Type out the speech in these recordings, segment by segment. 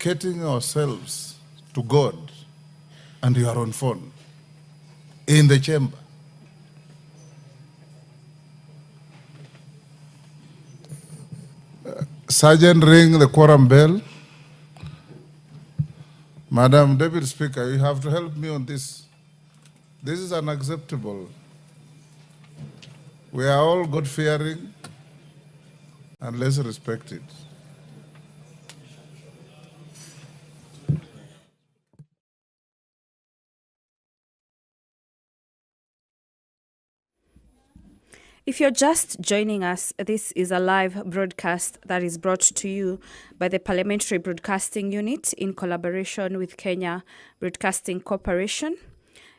dedicating ourselves to God, and you are on phone in the chamber. Sergeant, ring the quorum bell. Madam Deputy Speaker, you have to help me on this. This is unacceptable. We are all God-fearing, and let's respect it. If you're just joining us, this is a live broadcast that is brought to you by the Parliamentary Broadcasting Unit in collaboration with Kenya Broadcasting Corporation.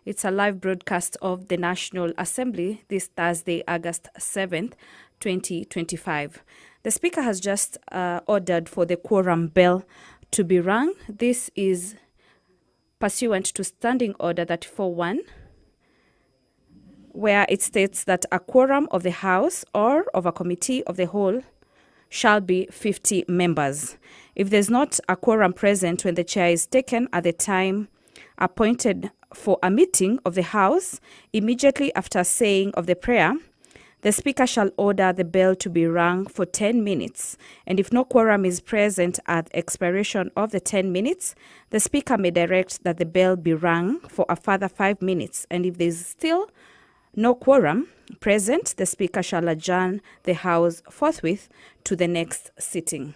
It's a live broadcast of the National Assembly this Thursday, August 7th, 2025. The Speaker has just ordered for the quorum bell to be rung. This is pursuant to Standing Order 34.1, where it states that a quorum of the House or of a committee of the whole shall be 50 members. If there's not a quorum present when the chair is taken at the time appointed for a meeting of the House, immediately after saying of the prayer, the Speaker shall order the bell to be rung for 10 minutes, and if no quorum is present at expiration of the 10 minutes, the Speaker may direct that the bell be rung for a further 5 minutes, and if there is still no quorum present, the Speaker shall adjourn the House forthwith to the next sitting.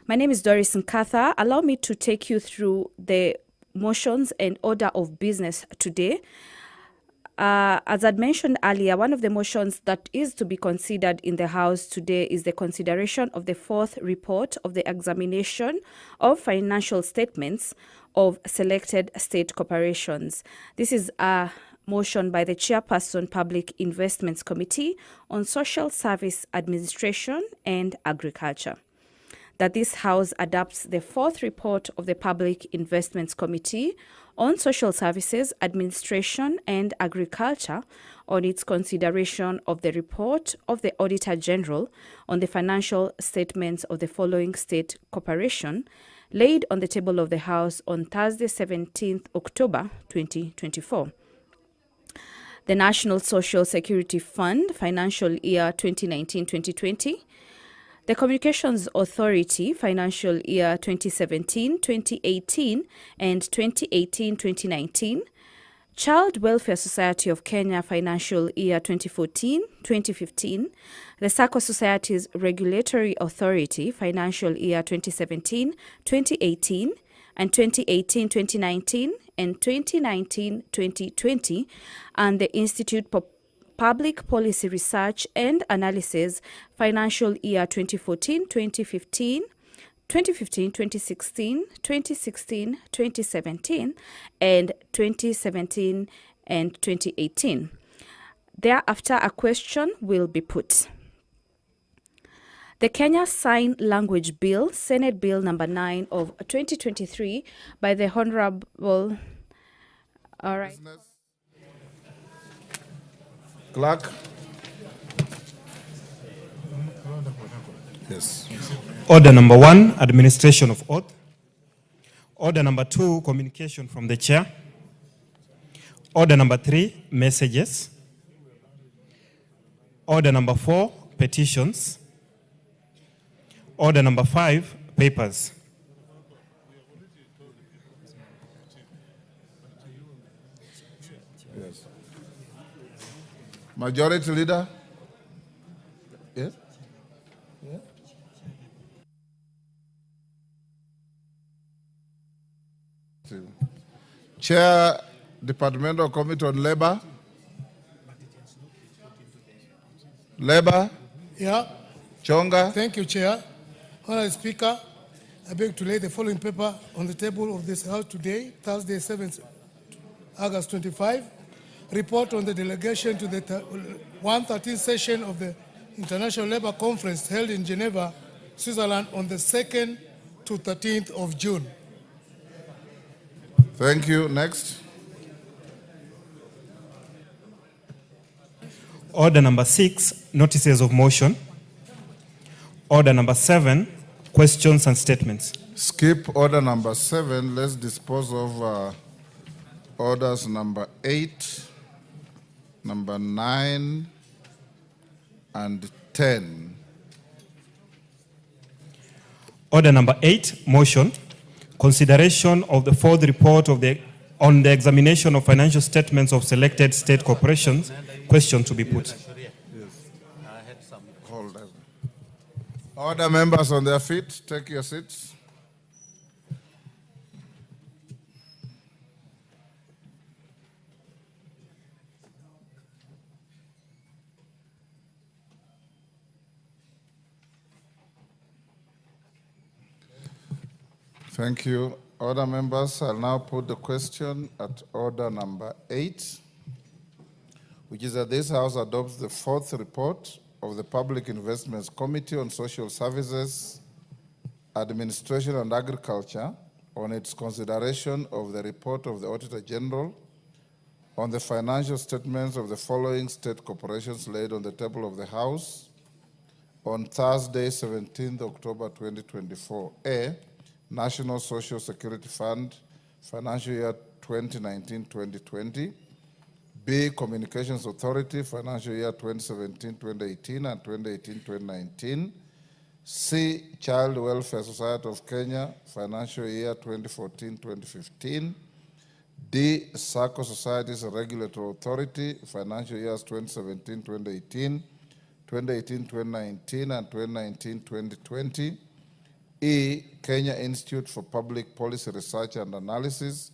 My name is Doris Nkatha. Allow me to take you through the motions and order of business today. As I'd mentioned earlier, one of the motions that is to be considered in the House today is the consideration of the fourth report of the examination of financial statements of selected state corporations. This is a motion by the Chairperson, Public Investments Committee on Social Service Administration and Agriculture, that this House adopts the fourth report of the Public Investments Committee on Social Services Administration and Agriculture on its consideration of the report of the Auditor General on the financial statements of the following state corporation, laid on the table of the House on Thursday, 17th October 2024. The National Social Security Fund, financial year 2019-2020, the Communications Authority, financial year 2017-2018 and 2018-2019, Child Welfare Society of Kenya, financial year 2014-2015, the SACCO Societies Regulatory Authority, financial year 2017-2018 and 2018-2019 and 2019-2020, and the Institute for Public Policy Research and Analysis, financial year 2014-2015, 2015-2016, 2016-2017, and 2017 and 2018. Thereafter, a question will be put. The Kenya Sign Language Bill, Senate Bill number 9 of 2023 by the Honorable... All right. Clerk. Yes. Order number 1, administration of oath. Order number 2, communication from the chair. Order number 3, messages. Order number 4, petitions. Order number 5, papers. Yes. Majority Leader? Yes? Yeah. Chair, Departmental Committee on Labor? Labor? Yeah. Chonga? Thank you, Chair. Honourable Speaker, I beg to lay the following paper on the table of this House today, Thursday, 7th August 25. Report on the delegation to the 113th session of the International Labour Conference held in Geneva, Switzerland on the 2nd to 13th of June. Thank you. Next. Order number 6, notices of motion. Order number 7, questions and statements. Skip order number 7. Let's dispose of orders number 8, number 9, and 10. Order number 8, motion. Consideration of the fourth report on the examination of financial statements of selected state corporations. Question to be put. Hold on. Order members on their feet, take your seats. Thank you. Order members, I'll now put the question at order number 8, which is that this House adopts the fourth report of the Public Investments Committee on Social Services, Administration and Agriculture on its consideration of the report of the Auditor General on the financial statements of the following state corporations laid on the table of the House on Thursday, 17th October 2024. A, National Social Security Fund, financial year 2019-2020. B, Communications Authority, financial year 2017-2018 and 2018-2019. C, Child Welfare Society of Kenya, financial year 2014-2015. D, SACCO Societies Regulatory Authority, financial years 2017-2018, 2018-2019 and 2019-2020. E, Kenya Institute for Public Policy Research and Analysis,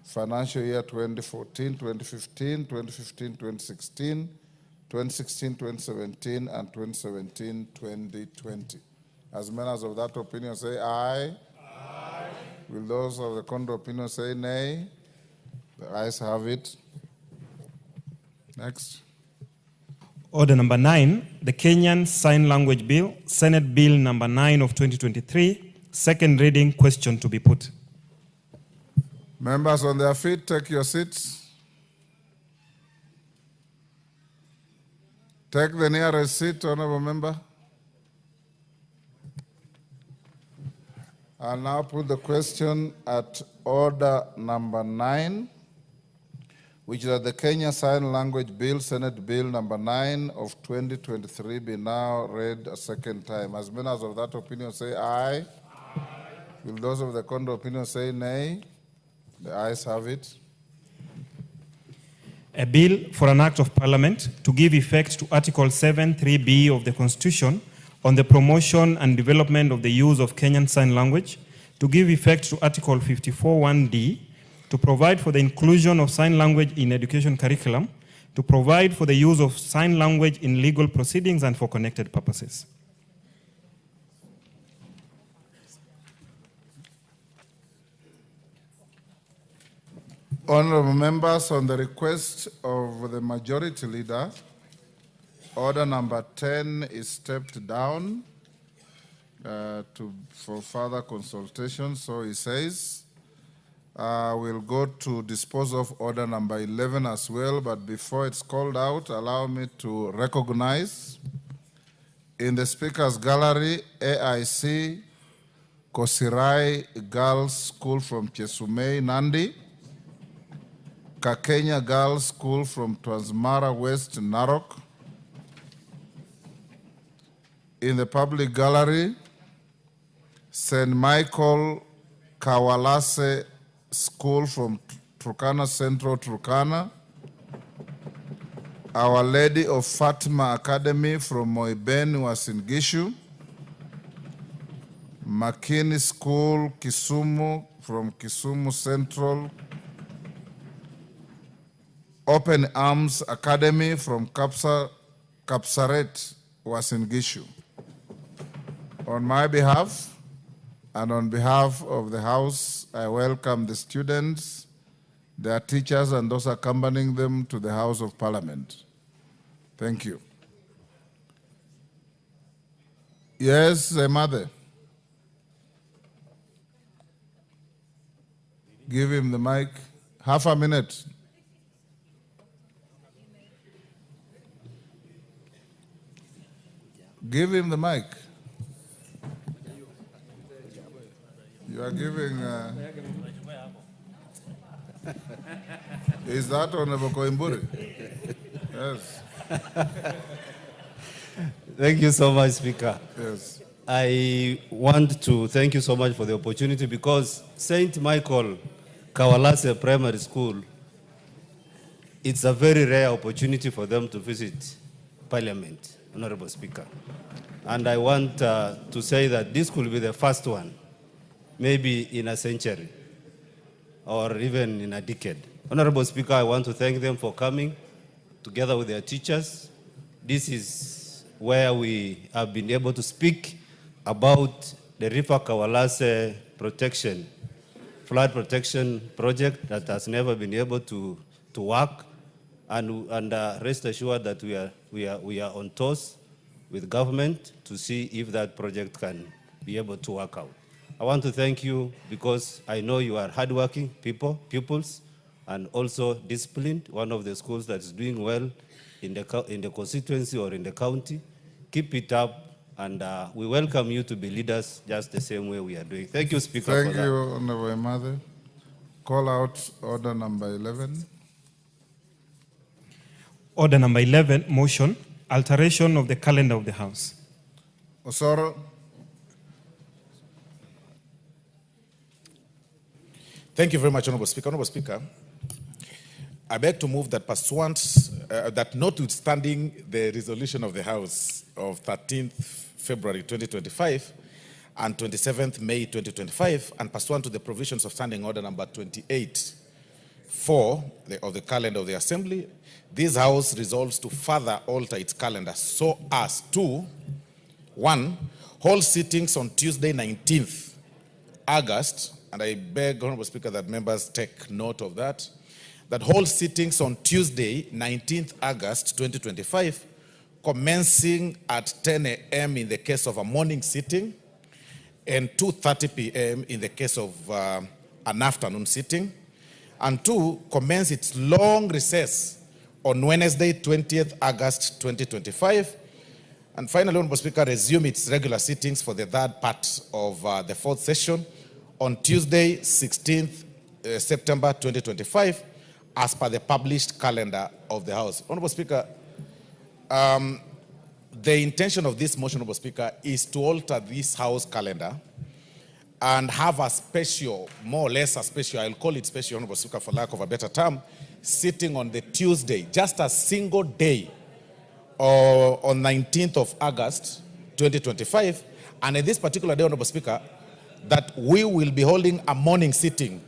financial year 2014-2015, 2015-2016, 2016-2017, and 2017-2020. As members of that opinion say aye. Aye. Will those of the contrary opinion say nay? The ayes have it. Next. Order number 9, the Kenyan Sign Language Bill, Senate Bill number 9 of 2023, second reading. Question to be put. Members on their feet, take your seats. Take the nearest seat, honorable member. I'll now put the question at order number 9, which is that the Kenya Sign Language Bill, Senate Bill number 9 of 2023, be now read a second time. As members of that opinion say aye. Aye. Will those of the contrary opinion say nay? The ayes have it. A bill for an act of parliament to give effect to Article 7(3)(b) of the Constitution on the promotion and development of the use of Kenyan Sign Language, to give effect to Article 54(1)(d), to provide for the inclusion of sign language in education curriculum, to provide for the use of sign language in legal proceedings and for connected purposes. Honorable members, on the request of the majority leader, order number 10 is stepped down for further consultation. So he says, we'll go to dispose of order number 11 as well, but before it's called out, allow me to recognize in the Speaker's Gallery, AIC Kosirai Girls School from Chesumei, Nandi, Kakenya Girls School from Transmara West, Narok. In the public gallery, St. Michael Kawalase School from Turkana Central, Turkana. Our Lady of Fatima Academy from Moiben, Uasin Gishu. Makini School, Kisumu from Kisumu Central. Open Arms Academy from Kapsaret, Uasin Gishu. On my behalf and on behalf of the House, I welcome the students, their teachers, and those accompanying them to the House of Parliament. Thank you. Yes, mother. Give him the mic. Half a minute. Give him the mic. You are giving. Is that Honorable Koimburi? Yes. Thank you so much, Speaker. Yes. I want to thank you so much for the opportunity because St. Michael Kawalase Primary School, it's a very rare opportunity for them to visit Parliament, Honorable Speaker. And I want to say that this could be the first one, maybe in a century or even in a decade. Honorable Speaker, I want to thank them for coming together with their teachers. This is where we have been able to speak about the River Kawalase protection, flood protection project that has never been able to work. And rest assured that we are on toes with government to see if that project can be able to work out. I want to thank you because I know you are hardworking pupils, and also disciplined. One of the schools that's doing well in the constituency or in the county. Keep it up, and we welcome you to be leaders just the same way we are doing. Thank you, Speaker. Thank you, Honorable Emade. Call out order number 11. Order number 11, motion, alteration of the calendar of the House. Osoro. Thank you very much, Honorable Speaker. Honorable Speaker, I beg to move that pursuant, that notwithstanding the resolution of the House of 13th February 2025 and 27th May 2025, and pursuant to the provisions of Standing Order number 28(4) of the calendar of the Assembly, this House resolves to further alter its calendar so as to, 1, hold sittings on Tuesday 19th August, and I beg, Honorable Speaker, that members take note of that, that hold sittings on Tuesday, 19th August 2025, commencing at 10 a.m. in the case of a morning sitting and 2:30 p.m. in the case of an afternoon sitting, and 2, commence its long recess on Wednesday, 20th August 2025, and finally, Honorable Speaker, resume its regular sittings for the third part of the fourth session on Tuesday, 16th September 2025, as per the published calendar of the House. Honorable Speaker, the intention of this motion, Honorable Speaker, is to alter this House calendar and have a special, more or less a special, I'll call it special, Honorable Speaker, for lack of a better term, sitting on the Tuesday, just a single day, on 19th of August 2025. And in this particular day, Honorable Speaker, that we will be holding a morning sitting.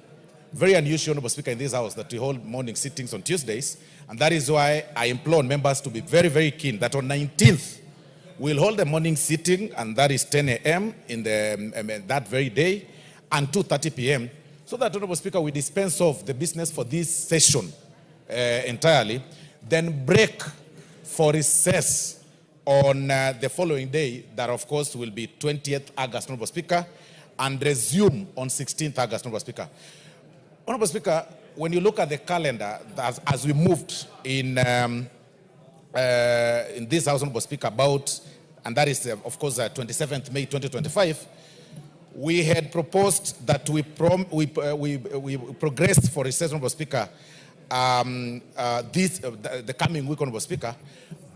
Very unusual, Honorable Speaker, in this House that we hold morning sittings on Tuesdays. And that is why I implore members to be very, very keen that on 19th, we'll hold a morning sitting, and that is 10 a.m. in that very day, and 2:30 p.m. So that, Honorable Speaker, we dispense of the business for this session entirely, then break for recess on the following day, that of course will be 20th August, Honorable Speaker, and resume on 16th August, Honorable Speaker. Honorable Speaker, when you look at the calendar, as we moved in this House, Honorable Speaker, about, and that is, of course, 27th May 2025, we had proposed that we progressed for recess, Honorable Speaker, the coming week, Honorable Speaker,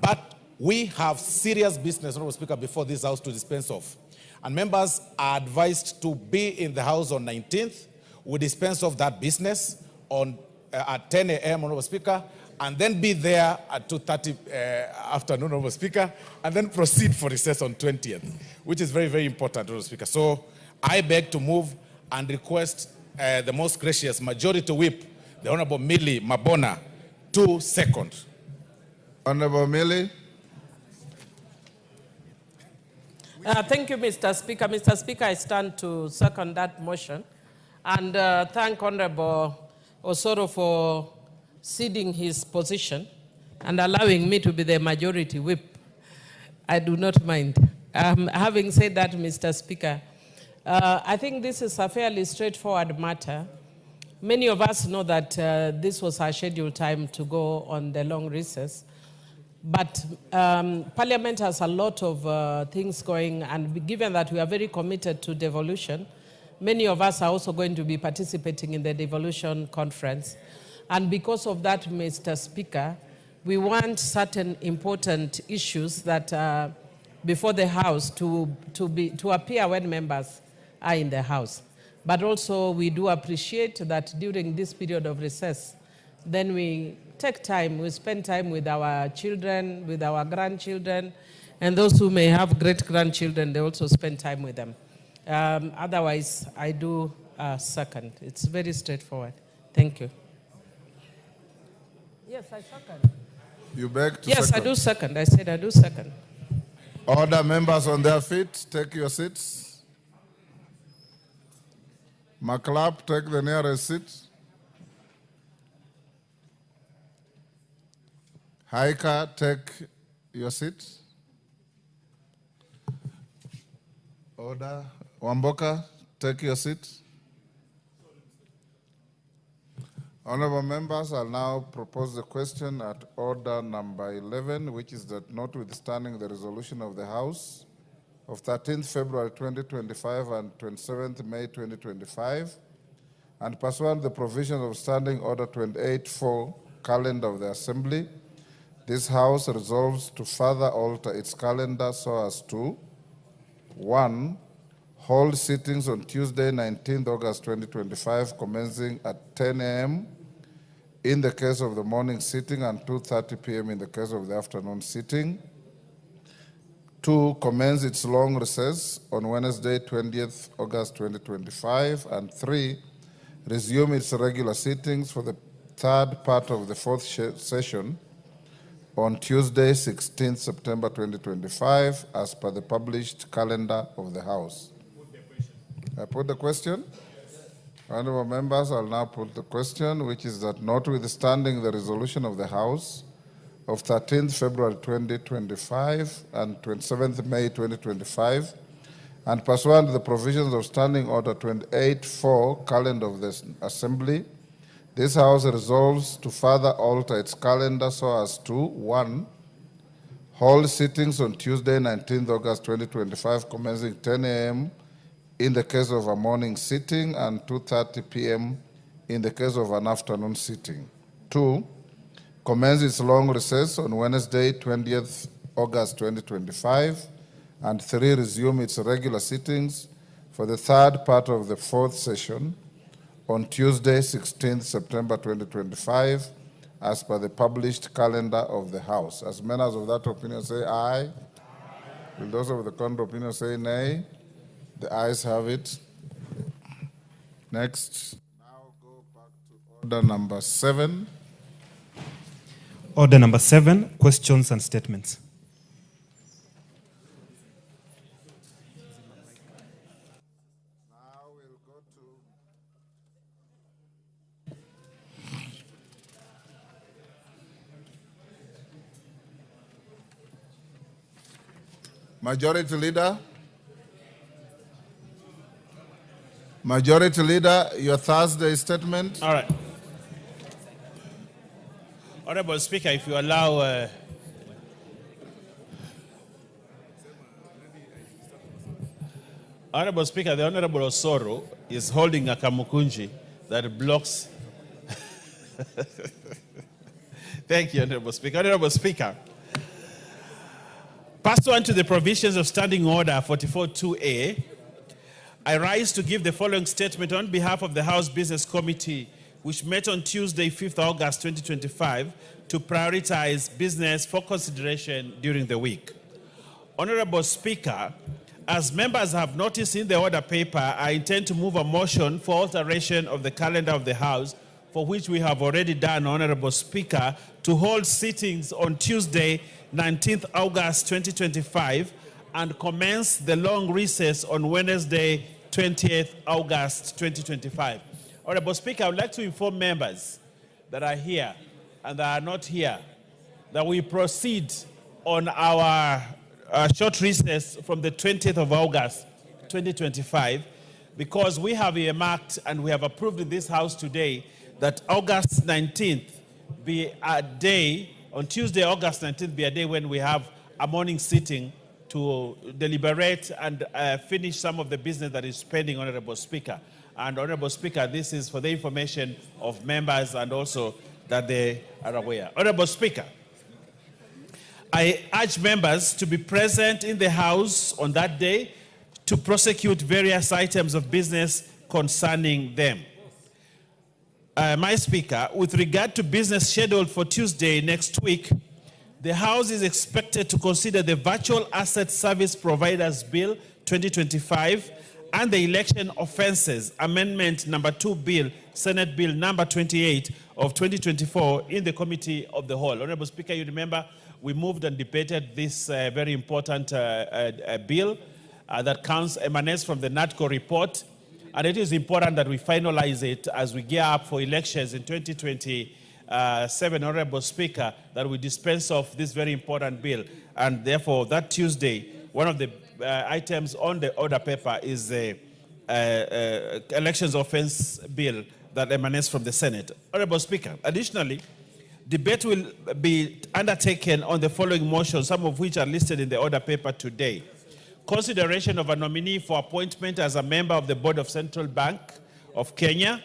but we have serious business, Honorable Speaker, before this House to dispense of. And members are advised to be in the House on 19th. We dispense of that business on at 10 a.m., Honorable Speaker, and then be there at 2:30 afternoon, Honorable Speaker, and then proceed for recess on 20th, which is very, very important, Honorable Speaker. So I beg to move and request the most gracious Majority Whip, the Honorable Millie Mabona, to second. Honorable Millie. Thank you, Mr. Speaker. Mr. Speaker, I stand to second that motion and thank Honorable Osoro for ceding his position and allowing me to be the Majority Whip. I do not mind. Having said that, Mr. Speaker, I think this is a fairly straightforward matter. Many of us know that this was our scheduled time to go on the long recess. But Parliament has a lot of things going, and given that we are very committed to devolution, Many of us are also going to be participating in the devolution conference. And because of that, Mr. Speaker, we want certain important issues that are before the House to appear when members are in the House. But also we do appreciate that during this period of recess, then we take time, we spend time with our children, with our grandchildren, and those who may have great-grandchildren, they also spend time with them. Otherwise, I do second. It's very straightforward. Thank you. Yes, I second. You beg to Yes, second? I do second. I said I do second. Order members on their feet, take your seats. McLeod, take the nearest seat. Haika, take your seat. Order. Wamboka, take your seat. Honorable members, I'll now propose the question at order number 11, which is that notwithstanding the resolution of the House of 13th February 2025 and 27th May 2025, and pursuant to the provisions of Standing Order 28-4, calendar of the Assembly, this House resolves to further alter its calendar so as to 1. Hold sittings on Tuesday, 19th August 2025, commencing at 10 a.m. in the case of the morning sitting and 2:30 p.m. in the case of the afternoon sitting. 2. Commence its long recess on Wednesday, 20th August 2025. And 3. Resume its regular sittings for the third part of the fourth session on Tuesday, 16th September 2025, as per the published calendar of the House. I put the question? Honorable members, I'll now put the question, which is that notwithstanding the resolution of the House of 13th February 2025 and 27th May 2025, and pursuant to the provisions of Standing Order 28-4, calendar of the Assembly, this House resolves to further alter its calendar so as to 1. Hold sittings on Tuesday, 19th August 2025, commencing 10 a.m. in the case of a morning sitting and 2:30 p.m. in the case of an afternoon sitting. 2. Commence its long recess on Wednesday, 20th August 2025. And 3. Resume its regular sittings for the third part of the fourth session on Tuesday, 16th September 2025, as per the published calendar of the House. As members of that opinion say aye. Will those of the contrary opinion say nay? The ayes have it. Next. Now go back to order number 7. Order number 7, questions and statements. Now we'll go to Majority Leader. Majority Leader, your Thursday statement. All right. Honorable Speaker, if you allow, Honorable Speaker, the Honorable Osoro is holding a kamukunji that blocks. Thank you, Honorable Speaker. Honorable Speaker, pursuant to the provisions of Standing Order 44-2A, I rise to give the following statement on behalf of the House Business Committee, which met on Tuesday, 5th August 2025, to prioritize business for consideration during the week. Honorable Speaker, as members have noticed in the order paper, I intend to move a motion for alteration of the calendar of the House, for which we have already done, Honorable Speaker, to hold sittings on Tuesday, 19th August 2025, and commence the long recess on Wednesday, 20th August 2025. Honorable Speaker, I would like to inform members that are here and that are not here that we proceed on our short recess from the 20th of August 2025 because we have earmarked and we have approved in this House today that August 19th be a day, on Tuesday, August 19th be a day when we have a morning sitting to deliberate and finish some of the business that is pending, Honorable Speaker. And Honorable Speaker, this is for the information of members and also that they are aware. Honorable Speaker, I urge members to be present in the House on that day to prosecute various items of business concerning them. My Speaker, with regard to business scheduled for Tuesday next week, the House is expected to consider the Virtual Asset Service Providers Bill 2025 and the Election Offences Amendment Number 2 Bill, Senate Bill Number 28 of 2024 in the Committee of the Whole. Honorable Speaker, you remember we moved and debated this very important bill that emanates from the NATCO report, and it is important that we finalize it as we gear up for elections in 2027, Honorable Speaker, that we dispense of this very important bill. And therefore, that Tuesday, one of the items on the order paper is the elections offense bill that emanates from the Senate. Honorable Speaker, additionally, debate will be undertaken on the following motions, some of which are listed in the order paper today. Consideration of a nominee for appointment as a member of the Board of Central Bank of Kenya.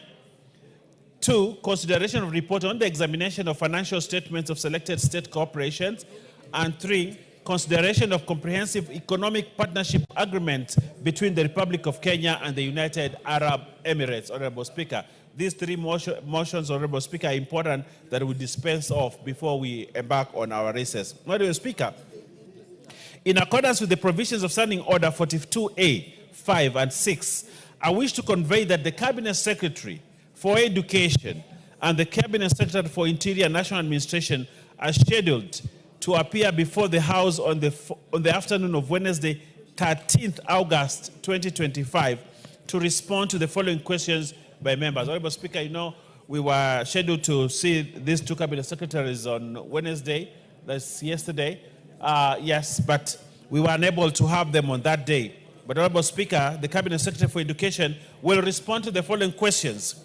2, consideration of report on the examination of financial statements of selected state corporations. And 3, consideration of comprehensive economic partnership agreement between the Republic of Kenya and the United Arab Emirates. Honorable Speaker, these 3 motions, Honorable Speaker, are important that we dispense of before we embark on our recess. Honorable Speaker, in accordance with the provisions of Standing Order 42A, 5 and 6, I wish to convey that the Cabinet Secretary for Education and the Cabinet Secretary for Interior and National Administration are scheduled to appear before the House on the afternoon of Wednesday, 13th August 2025, to respond to the following questions by members. Honorable Speaker, you know, we were scheduled to see these 2 Cabinet Secretaries on Wednesday, that's yesterday. Yes, but we were unable to have them on that day. But Honorable Speaker, the Cabinet Secretary for Education will respond to the following questions.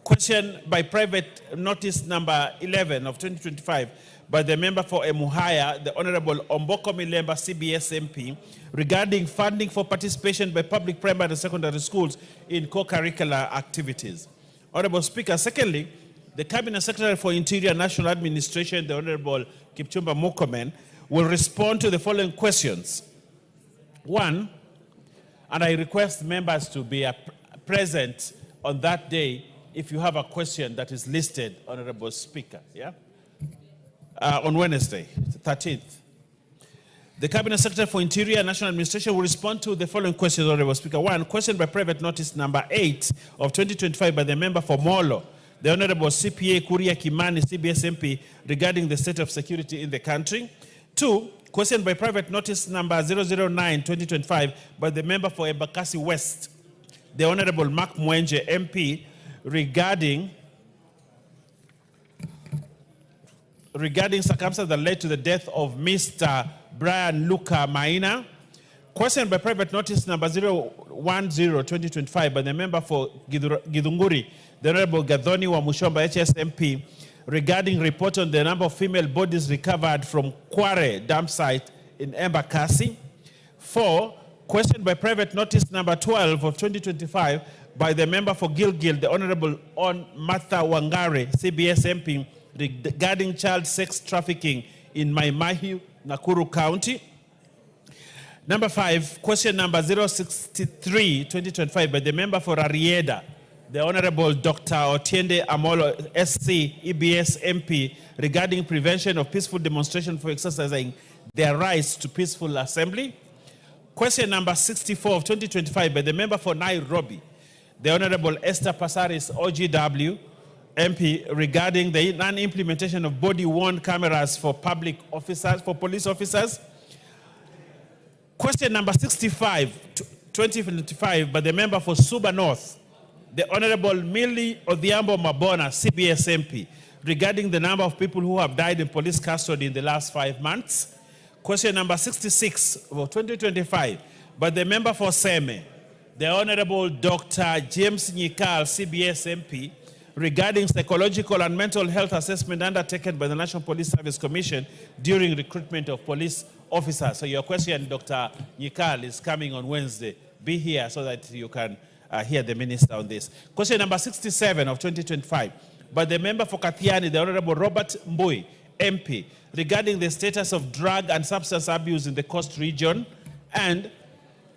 Question by private notice number 11 of 2025 by the member for Emuhaya, the Honorable Omboko Milemba, CBS MP, regarding funding for participation by public primary and secondary schools in co-curricular activities. Honorable Speaker, secondly, the Cabinet Secretary for Interior and National Administration, the Honorable Kipchumba Murkomen, will respond to the following questions. 1, and I request members to be present on that day if you have a question that is listed, Honorable Speaker, yeah? On Wednesday, 13th. The Cabinet Secretary for Interior and National Administration will respond to the following questions, Honorable Speaker. 1, question by private notice number 8 of 2025 by the member for Molo, the Honorable CPA Kuria Kimani, CBS MP, regarding the state of security in the country. 2, question by private notice number 009-2025 by the member for Embakasi West, the Honorable Mark Mwenje, MP, regarding circumstances that led to the death of Mr. Brian Luka Maina. Question by private notice number 010-2025 by the member for Githunguri, the Honorable Gadhoni Wamushomba, HSMP, regarding report on the number of female bodies recovered from Kware dam site in Embakasi. 4, question by private notice number 12 of 2025 by the member for Gilgil, the Honorable Martha Wangare, CBS MP, regarding child sex trafficking in Maimahiu, Nakuru County. Number 5, question number 063-2025 by the member for Arieda, the Honorable Dr. Otiende Amolo, SC, EBS MP, regarding prevention of peaceful demonstration for exercising their rights to peaceful assembly. Question number 64 of 2025 by the member for Nairobi, the Honorable Esther Passaris, OGW, MP, regarding the non-implementation of body-worn cameras for public officers, for police officers. Question number 65, 2025, by the member for Suba North, the Honorable Millie Odhiambo Mabona, CBS MP, regarding the number of people who have died in police custody in the last 5 months. Question number 66 of 2025, by the member for Seme, the Honorable Dr. James Nyikal, CBS MP, regarding psychological and mental health assessment undertaken by the National Police Service Commission during recruitment of police officer. So your question, Dr. Nyikal, is coming on Wednesday. Be here so that you can hear the minister on this. Question number 67 of 2025, by the member for Kathiani, the Honorable Robert Mbui, MP, regarding the status of drug and substance abuse in the Coast region. And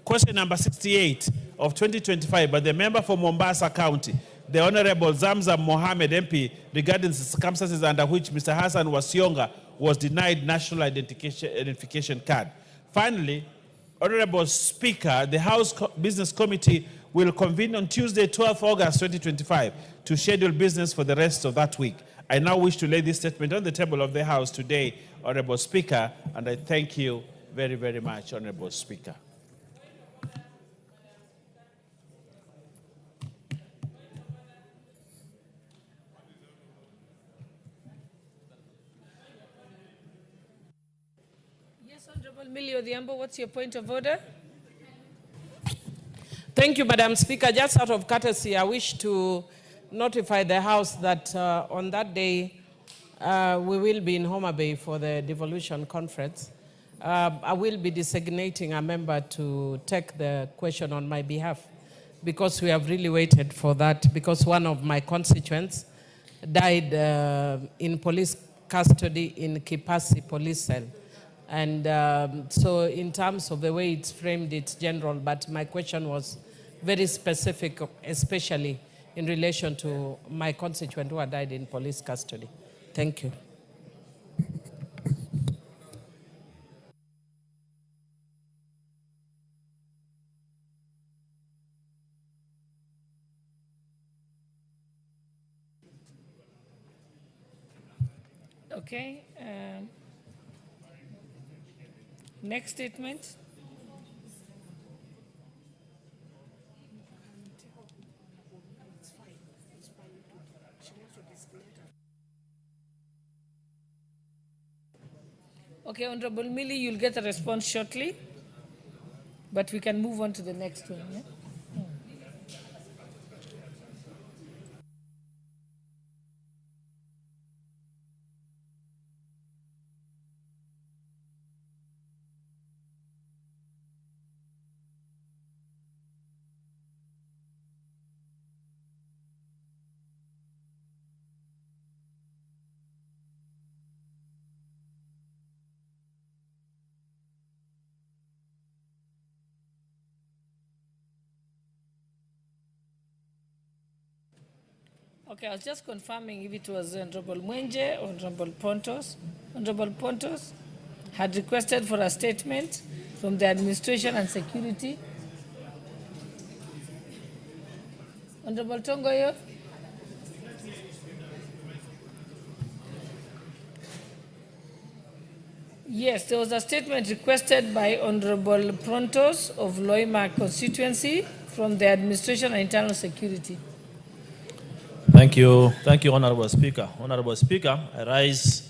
question number 68 of 2025, by the member for Mombasa County, the Honorable Zamzam Mohammed, MP, regarding the circumstances under which Mr. Hassan Wasionga was denied national identification card. Finally, Honorable Speaker, the House Business Committee will convene on Tuesday, 12th August 2025 to schedule business for the rest of that week. I now wish to lay this statement on the table of the House today, Honorable Speaker, and I thank you very, very much, Honorable Speaker. Yes, Honorable Millie Odhiambo, what's your point of order? Thank you, Madam Speaker. Just out of courtesy, I wish to notify the House that on that day, we will be in Homa Bay for the devolution conference. I will be designating a member to take the question on my behalf because we have really waited for that, because one of my constituents died in police custody in Kipasi police cell. And so in terms of the way it's framed, it's general, but my question was very specific, especially in relation to my constituent who had died in police custody. Thank you. Okay. Next statement. Okay, Honorable Millie, you'll get a response shortly, but we can move on to the next one. Yeah? Okay, I was just confirming if it was Honorable Mwenje or Honorable Pontos. Honorable Pontos had requested for a statement from the Administration and Security. Honorable Tongoyo. Yes, there was a statement requested by Honorable Prontos of Loima constituency from the Administration and Internal Security. Thank you, Honorable Speaker. Honorable Speaker, I rise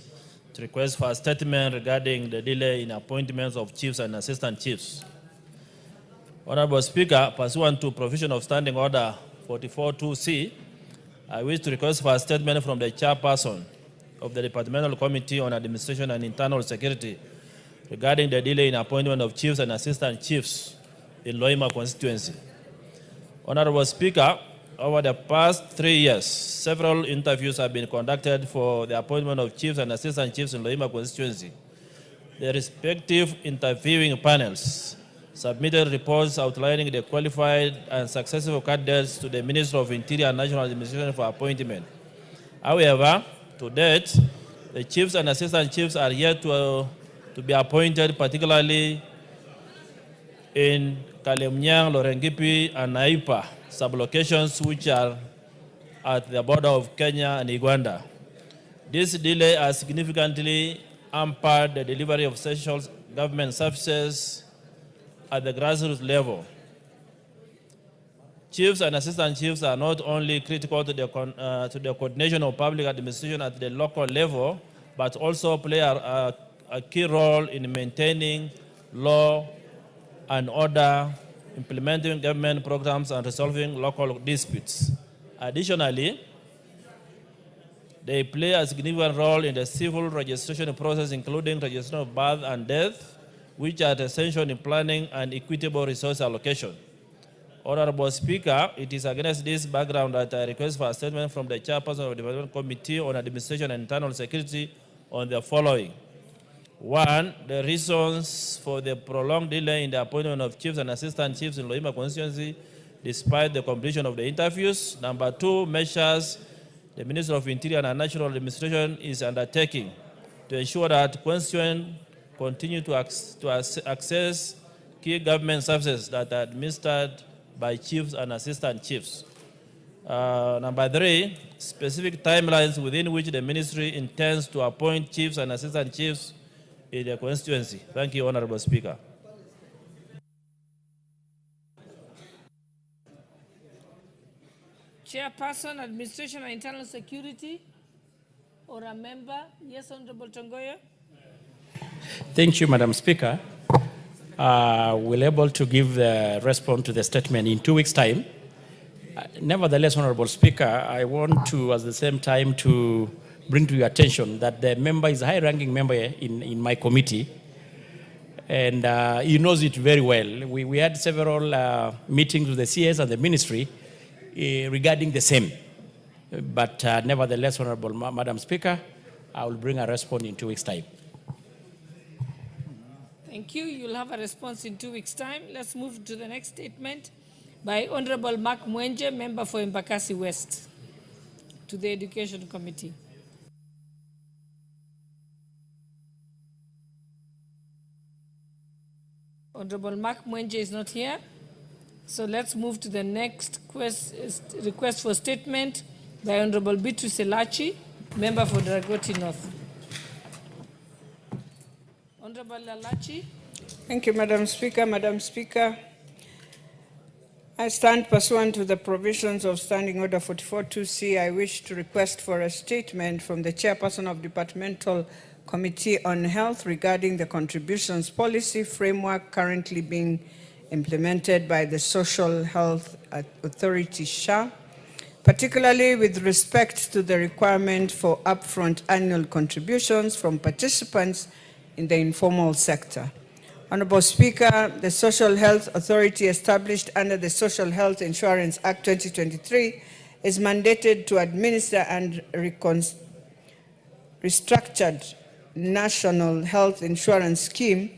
to request for a statement regarding the delay in appointments of chiefs and assistant chiefs. Honorable Speaker, pursuant to provision of Standing Order 44.2c, I wish to request for a statement from the chairperson of the Departmental Committee on Administration and Internal Security regarding the delay in appointment of chiefs and assistant chiefs in Loima constituency. Honorable Speaker, over the past 3 years, several interviews have been conducted for the appointment of chiefs and assistant chiefs in Loima constituency. The respective interviewing panels submitted reports outlining the qualified and successful candidates to the Ministry of Interior and National Administration for appointment. However, to date, the chiefs and assistant chiefs are yet to be appointed, particularly in Kalemnyang, Lorengipi, and Naipa sublocations, which are at the border of Kenya and Uganda. This delay has significantly hampered the delivery of essential government services at the grassroots level. Chiefs and assistant chiefs are not only critical to the coordination of public administration at the local level, but also play a key role in maintaining law and order, implementing government programs, and resolving local disputes. Additionally, they play a significant role in the civil registration process, including registration of birth and death, which are essential in planning and equitable resource allocation. Honorable Speaker, it is against this background that I request for a statement from the Chairperson of the Development Committee on Administration and Internal Security on the following. 1, the reasons for the prolonged delay in the appointment of chiefs and assistant chiefs in Loima constituency despite the completion of the interviews. Number 2, measures the Minister of Interior and National Administration is undertaking to ensure that constituents continue to access key government services that are administered by chiefs and assistant chiefs. Number 3, specific timelines within which the ministry intends to appoint chiefs and assistant chiefs in the constituency. Thank you, Honorable Speaker. Chairperson, Administration and Internal Security, or a member? Yes, Honorable Tongoyo. Thank you, Madam Speaker. We're able to give the response to the statement in 2 weeks' time. Nevertheless, Honorable Speaker, I want to, at the same time, to bring to your attention that the member is a high-ranking member in my committee, and he knows it very well. We had several meetings with the CS and the ministry regarding the same. But nevertheless, Honorable Madam Speaker, I will bring a response in 2 weeks' time. Thank you. You'll have a response in 2 weeks' time. Let's move to the next statement by Honorable Mark Mwenje, member for Embakasi West, to the Education Committee. Honorable Mark Mwenje is not here. So let's move to the next request for statement by Honorable Beatrice Elachi, member for Dragoti North. Honorable Elachi. Thank you, Madam Speaker. Madam Speaker, I stand pursuant to the provisions of Standing Order 44.2c. I wish to request for a statement from the Chairperson of Departmental Committee on Health regarding the contributions policy framework currently being implemented by the Social Health Authority, SHA, particularly with respect to the requirement for upfront annual contributions from participants in the informal sector. Honorable Speaker, the Social Health Authority, established under the Social Health Insurance Act 2023, is mandated to administer and restructured National Health Insurance Scheme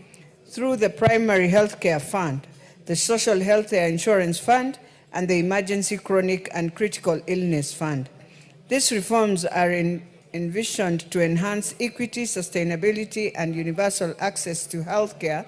through the Primary Healthcare Fund, the Social Health Insurance Fund, and the Emergency Chronic and Critical Illness Fund. These reforms are envisioned to enhance equity, sustainability, and universal access to healthcare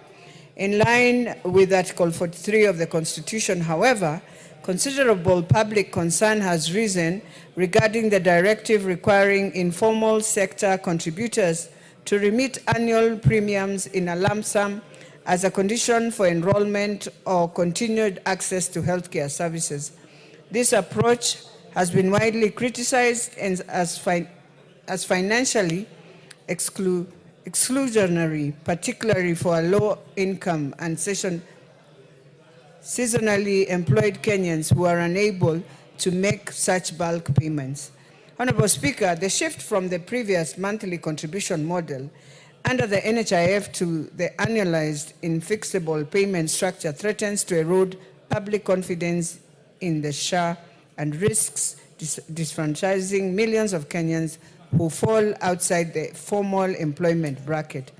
in line with Article 43 of the Constitution. However, considerable public concern has risen regarding the directive requiring informal sector contributors to remit annual premiums in a lump sum as a condition for enrollment or continued access to healthcare services. This approach has been widely criticized as financially exclusionary, particularly for low-income and seasonally employed Kenyans who are unable to make such bulk payments. Honorable Speaker, the shift from the previous monthly contribution model under the NHIF to the annualized infixable payment structure threatens to erode public confidence in the SHA and risks disfranchising millions of Kenyans who fall outside the formal employment bracket.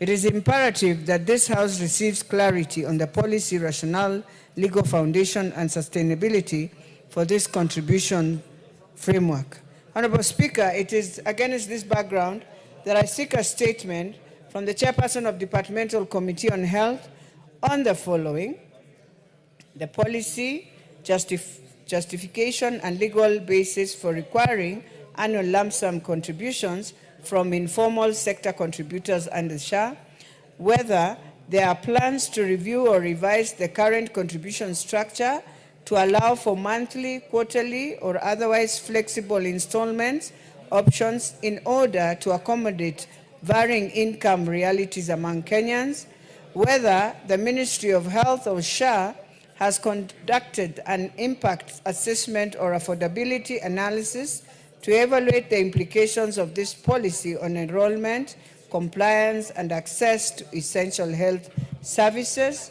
It is imperative that this House receives clarity on the policy rationale, legal foundation, and sustainability for this contribution framework. Honorable Speaker, it is against this background that I seek a statement from the Chairperson of Departmental Committee on Health on the following: the policy, justification, and legal basis for requiring annual lump sum contributions from informal sector contributors under SHA, whether there are plans to review or revise the current contribution structure to allow for monthly, quarterly, or otherwise flexible installments options in order to accommodate varying income realities among Kenyans, whether the Ministry of Health or SHA has conducted an impact assessment or affordability analysis to evaluate the implications of this policy on enrollment, compliance, and access to essential health services,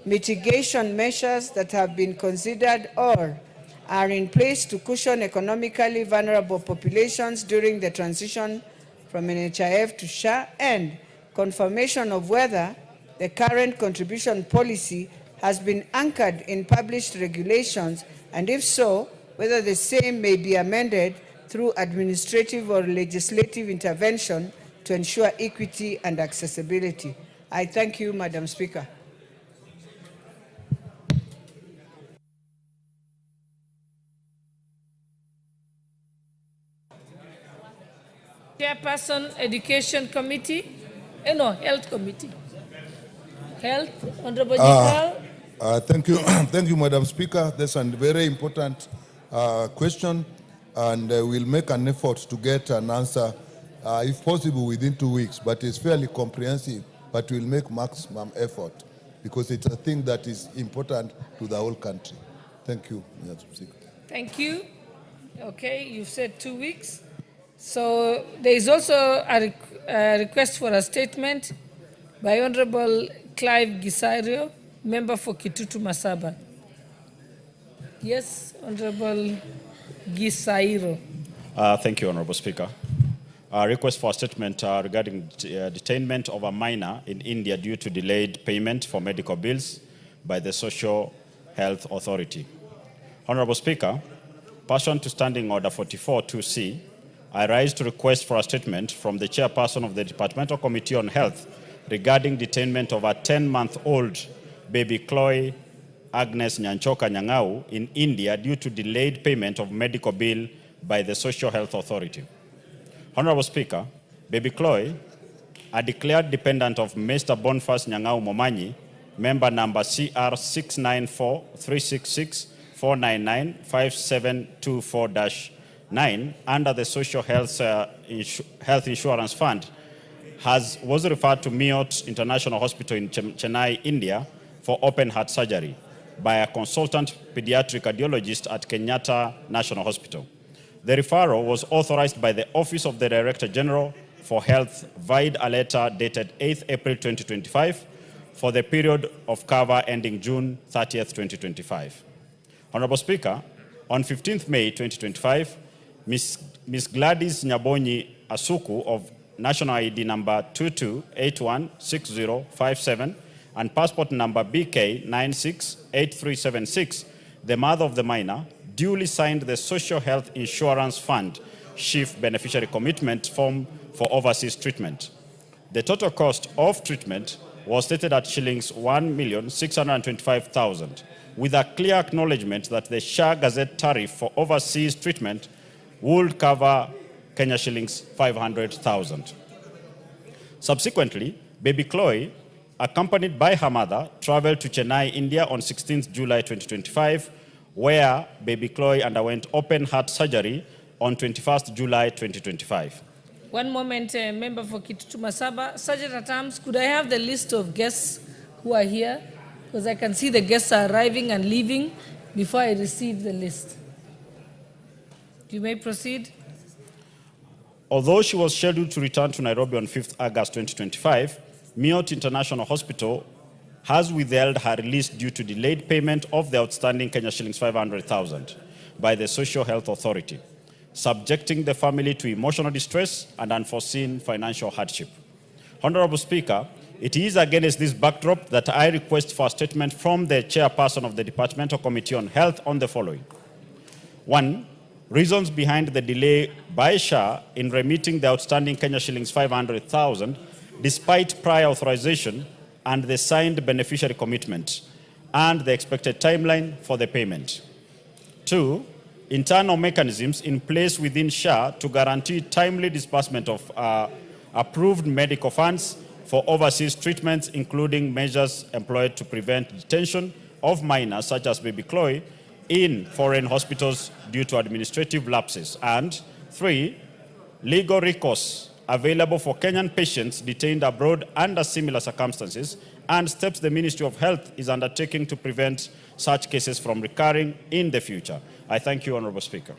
mitigation measures that have been considered or are in place to cushion economically vulnerable populations during the transition from NHIF to SHA, and confirmation of whether the current contribution policy has been anchored in published regulations, and if so, whether the same may be amended through administrative or legislative intervention to ensure equity and accessibility. I thank you, Madam Speaker. Chairperson, Education Committee. No, Health Committee. Health, Honorable Jikal. Thank you, thank you, Madam Speaker. That's a very important question, and we'll make an effort to get an answer, if possible, within 2 weeks. But it's fairly comprehensive, but we'll make maximum effort because it's a thing that is important to the whole country. Thank you, Madam Speaker. Thank you. Okay, you've said 2 weeks. So there is also a request for a statement by Honorable Clive Gisario, member for Kitutu Masaba. Yes, Honorable Gisairo. Thank you, Honorable Speaker. Request for a statement regarding detainment of a minor in India due to delayed payment for medical bills by the Social Health Authority. Honorable Speaker, pursuant to Standing Order 44-2C, I rise to request for a statement from the chairperson of the Departmental Committee on Health regarding detainment of a 10-month-old baby Chloe Agnes Nyanchoka Nyang'au in India due to delayed payment of medical bill by the Social Health Authority. Honorable Speaker, baby Chloe, a declared dependent of Mr. Boniface Nyang'au Momanyi, member number CR 694-366-499-5724-9 under the Social Health Insurance Fund was referred to Miot International Hospital in Chennai, India for open heart surgery by a consultant pediatric cardiologist at Kenyatta National Hospital. The referral was authorized by the Office of the Director General for Health via a letter dated 8th April 2025 for the period of cover ending June 30th, 2025. Honorable Speaker, on 15th May 2025, Ms. Gladys Nyabonyi Asuku of National ID number 22816057 and passport number BK968376, the mother of the minor, duly signed the Social Health Insurance Fund SHIF beneficiary commitment form for overseas treatment. The total cost of treatment was stated at shillings 1,625,000, with a clear acknowledgement that the SHA Gazette tariff for overseas treatment would cover Kenya shillings 500,000. Subsequently, baby Chloe, accompanied by her mother, traveled to Chennai, India on 16th July 2025, where baby Chloe underwent open heart surgery on 21st July 2025. One moment, member for Kitutu Masaba. Sergeant at Arms, could I have the list of guests who are here? Because I can see the guests are arriving and leaving before I receive the list. You may proceed. Although she was scheduled to return to Nairobi on 5th August 2025, Miot International Hospital has withheld her release due to delayed payment of the outstanding Kenya shillings 500,000 by the Social Health Authority, subjecting the family to emotional distress and unforeseen financial hardship. Honorable Speaker, it is against this backdrop that I request for a statement from the chairperson of the Departmental Committee on Health on the following. 1. Reasons behind the delay by SHA in remitting the outstanding Kenya shillings 500,000 despite prior authorization and the signed beneficiary commitment and the expected timeline for the payment. 2. Internal mechanisms in place within SHA to guarantee timely disbursement of approved medical funds for overseas treatments, including measures employed to prevent detention of minors such as baby Chloe in foreign hospitals due to administrative lapses. And 3, legal recourse available for Kenyan patients detained abroad under similar circumstances and steps the Ministry of Health is undertaking to prevent such cases from recurring in the future. I thank you, Honorable Speaker.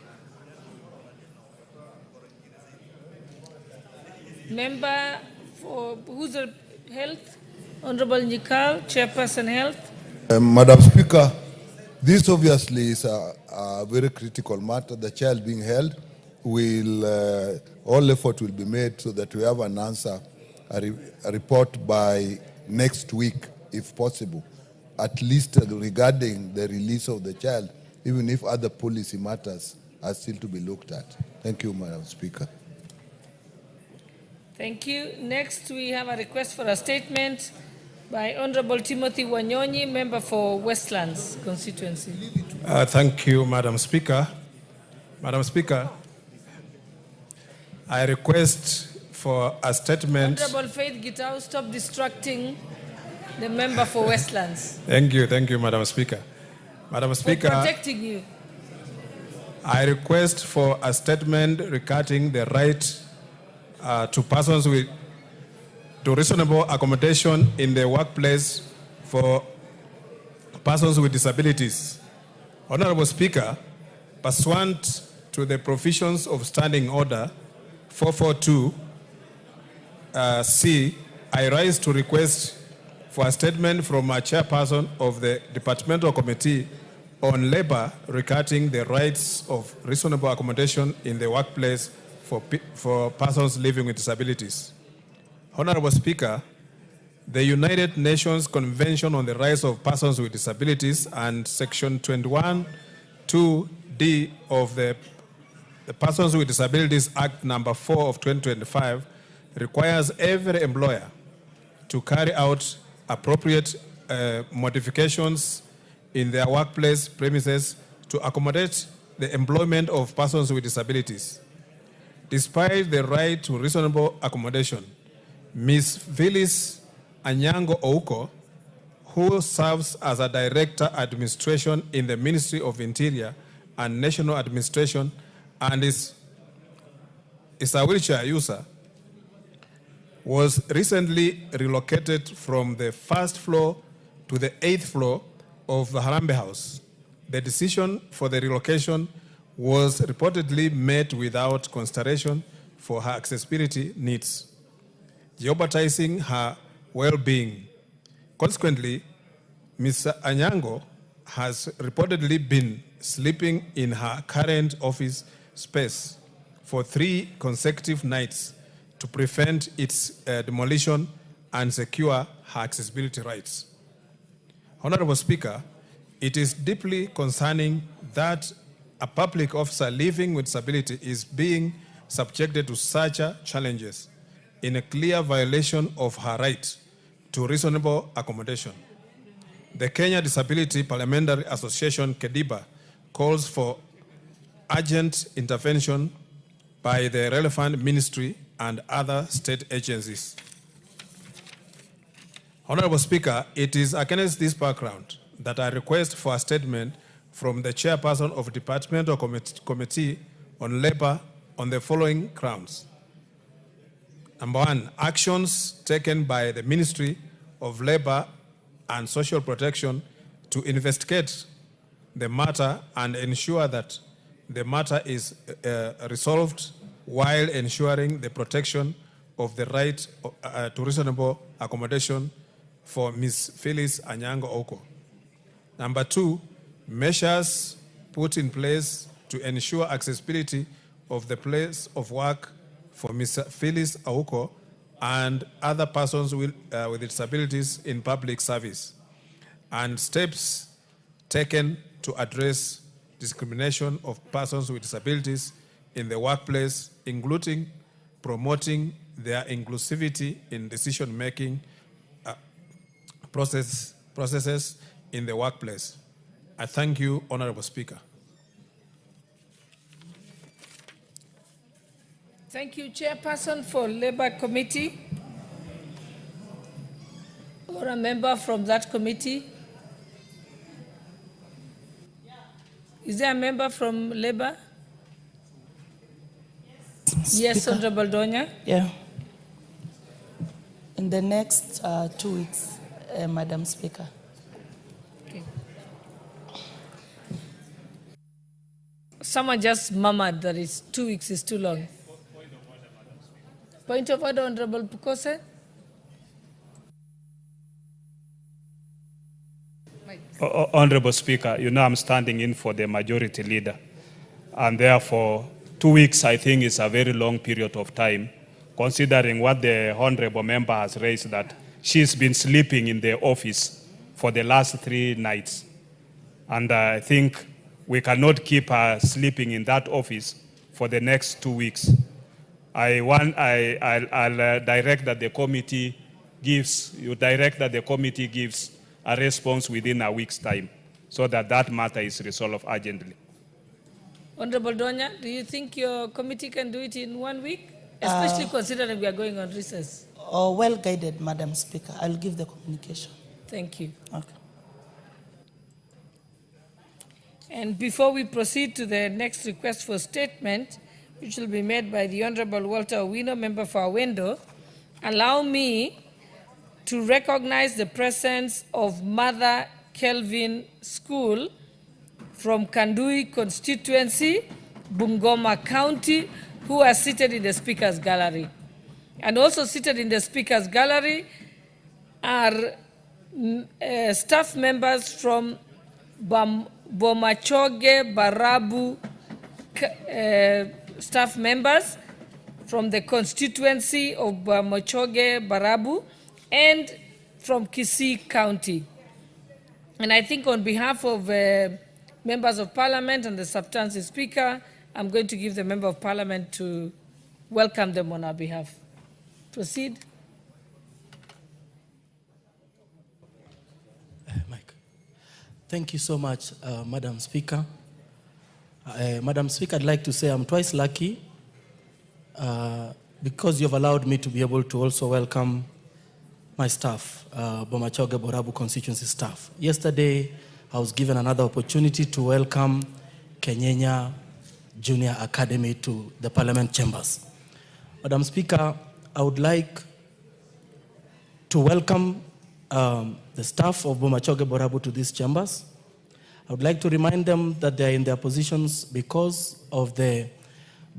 Member for who's the Health? Honorable Nikal, Chairperson Health. Madam Speaker, this obviously is a very critical matter. The child being held all effort will be made so that we have an answer, a report by next week, if possible, at least regarding the release of the child, even if other policy matters are still to be looked at. Thank you, Madam Speaker. Thank you. Next, we have a request for a statement by Honorable Timothy Wanyonyi, member for Westlands constituency. Thank you, Madam Speaker. Madam Speaker, I request for a statement. Honorable Faith Gitau, stop distracting the member for Westlands. Thank you, Madam Speaker. Madam Speaker, for protecting you. I request for a statement regarding the right to persons to reasonable accommodation in the workplace for persons with disabilities. Honorable Speaker, pursuant to the provisions of Standing Order 442 C, I rise to request for a statement from a chairperson of the Departmental Committee on Labor regarding the rights of reasonable accommodation in the workplace for persons living with disabilities. Honorable Speaker, the United Nations Convention on the Rights of Persons with Disabilities and Section 21(2)(d) of the Persons with Disabilities Act number 4 of 2025 requires every employer to carry out appropriate modifications in their workplace premises to accommodate the employment of persons with disabilities. Despite the right to reasonable accommodation, Ms. Phyllis Anyango Ouko, who serves as a Director Administration in the Ministry of Interior and National Administration and is a wheelchair user, was recently relocated from the first floor to the 8th floor of the Harambee House. The decision for the relocation was reportedly made without consideration for her accessibility needs, jeopardizing her well-being. Consequently, Ms. Anyango has reportedly been sleeping in her current office space for 3 consecutive nights to prevent its demolition and secure her accessibility rights. Honorable Speaker, it is deeply concerning that a public officer living with disability is being subjected to such challenges in a clear violation of her right to reasonable accommodation. The Kenya Disability Parliamentary Association, KEDIPA, calls for urgent intervention by the relevant ministry and other state agencies. Honorable Speaker, it is against this background that I request for a statement from the chairperson of the Departmental Committee on Labor on the following grounds. Number 1, actions taken by the Ministry of Labor and Social Protection to investigate the matter and ensure that the matter is resolved while ensuring the protection of the right to reasonable accommodation for Ms. Phyllis Anyango Ouko. Number 2, measures put in place to ensure accessibility of the place of work for Ms. Phyllis Ouko and other persons with disabilities in public service, and steps taken to address discrimination of persons with disabilities in the workplace, including promoting their inclusivity in decision-making processes in the workplace. I thank you, Honorable Speaker. Thank you, Chairperson for Labor Committee, or a member from that committee. Is there a member from Labor? Yes, Speaker. Honorable Donya. Yeah. In the next 2 weeks, Madam Speaker. Okay. Someone just murmured that 2 weeks is too long. Point of order, Honorable Pukose. Honorable Speaker, you know I'm standing in for the majority leader. And therefore, 2 weeks, I think, is a very long period of time, considering what the honorable member has raised, that she's been sleeping in the office for the last 3 nights. And I think we cannot keep her sleeping in that office for the next 2 weeks. I'll direct that the committee gives a response within a week's time so that that matter is resolved urgently. Honorable Donya, do you think your committee can do it in 1 week? Especially considering we are going on recess. Oh, well guided, Madam Speaker. I'll give the communication. Thank you. Okay. And before we proceed to the next request for statement, which will be made by the Honorable Walter Owino, member for Awendo, allow me to recognize the presence of Mother Kelvin School from Kandui constituency, Bungoma County, who are seated in the Speaker's Gallery. And also seated in the Speaker's Gallery are staff members from Bomachoge Barabu, staff members from the constituency of Bomachoge Barabu and from Kisii County. And I think on behalf of members of Parliament and the substantive Speaker, I'm going to give the Member of Parliament to welcome them on our behalf. Proceed. Mike. Thank you so much, Madam Speaker. Madam Speaker, I'd like to say I'm twice lucky because you've allowed me to be able to also welcome my staff, Bomachoge Borabu constituency staff. Yesterday, I was given another opportunity to welcome Kenyenya Junior Academy to the Parliament chambers. Madam Speaker, I would like to welcome the staff of Bomachoge Borabu to these chambers. I would like to remind them that they are in their positions because of the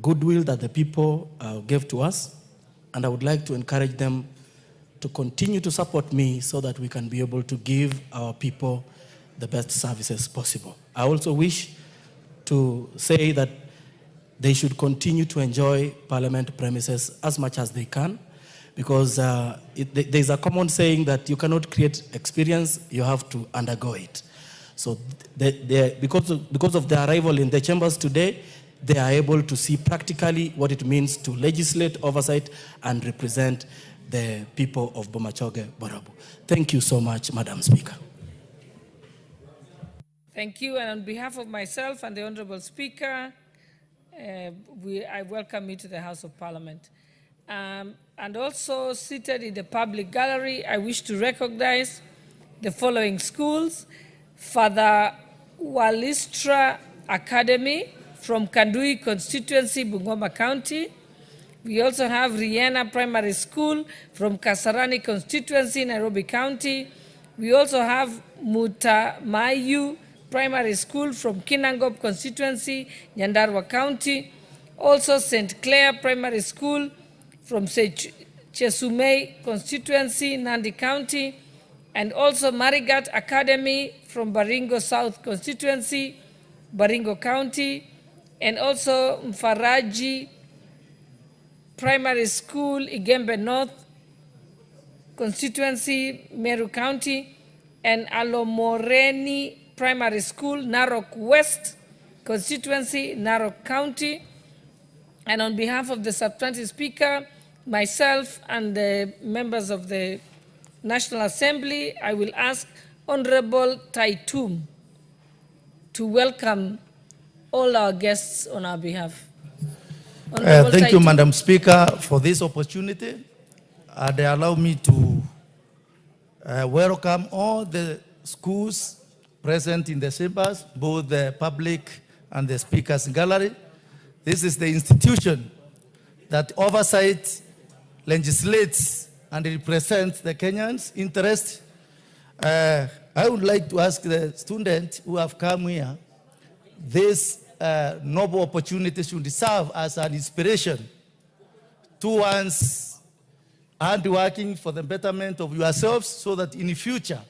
goodwill that the people gave to us, and I would like to encourage them to continue to support me so that we can be able to give our people the best services possible. I also wish to say that they should continue to enjoy Parliament premises as much as they can, because there's a common saying that you cannot create experience, you have to undergo it. So because of their arrival in the chambers today, they are able to see practically what it means to legislate, oversight, and represent the people of Bomachoge Borabu. Thank you so much, Madam Speaker. Thank you, and on behalf of myself and the Honorable Speaker, I welcome you to the House of Parliament. And also seated in the public gallery, I wish to recognize the following schools: Father Walistra Academy from Kandui constituency, Bungoma County. We also have Riena Primary School from Kasarani constituency, Nairobi County. We also have Mutamayu Primary School from Kinangop constituency, Nyandarua County. Also St. Clair Primary School from Chesumei constituency, Nandi County. And also Marigat Academy from Baringo South constituency, Baringo County. And also Mfaraji Primary School, Igembe North constituency, Meru County, and Alomoreni Primary School, Narok West constituency, Narok County. And on behalf of the substantive Speaker, myself, and the members of the National Assembly, I will ask Honorable Taitum to welcome all our guests on our behalf. Thank you, Madam Speaker, for this opportunity. They allow me to welcome all the schools present in the chambers, both the public and the Speaker's Gallery. This is the institution that oversights, legislates, and represents the Kenyans' interest. I would like to ask the students who have come here, this noble opportunity should serve as an inspiration towards and working for the betterment of yourselves so that in the future,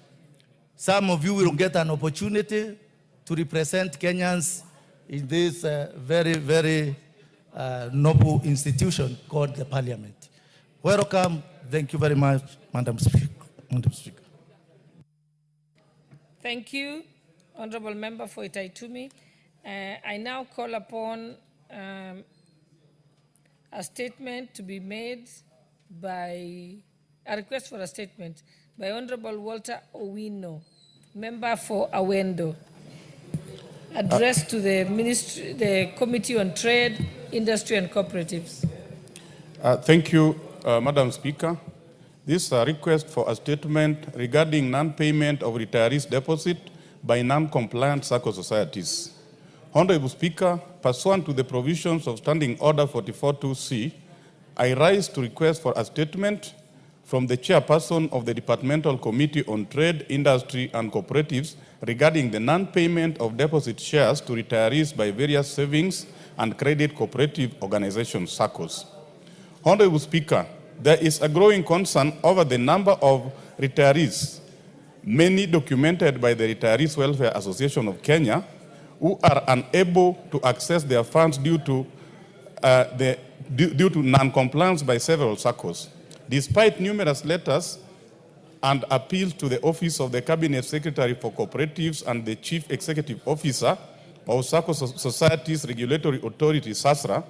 some of you will get an opportunity to represent Kenyans in this very, very noble institution called the Parliament. Welcome. Thank you very much, Madam Speaker. Thank you, Honorable Member for Itaitumi. I now call upon a statement to be made by, a request for a statement by Honorable Walter Owino, Member for Awendo, addressed to the Ministry, the Committee on Trade, Industry and Cooperatives. Thank you, Madam Speaker. This is a request for a statement regarding non-payment of retirees' deposit by non-compliant SACCO societies. Honorable Speaker, pursuant to the provisions of Standing Order 44.2c, I rise to request for a statement from the chairperson of the Departmental Committee on Trade, Industry and Cooperatives regarding the non-payment of deposit shares to retirees by various savings and credit cooperative organizations, SACCOs. Honorable Speaker, there is a growing concern over the number of retirees, many documented by the Retirees Welfare Association of Kenya, who are unable to access their funds due to non-compliance by several SACCOs. Despite numerous letters and appeals to the Office of the Cabinet Secretary for Cooperatives and the Chief Executive Officer of SACCO Societies Regulatory Authority, SASRA,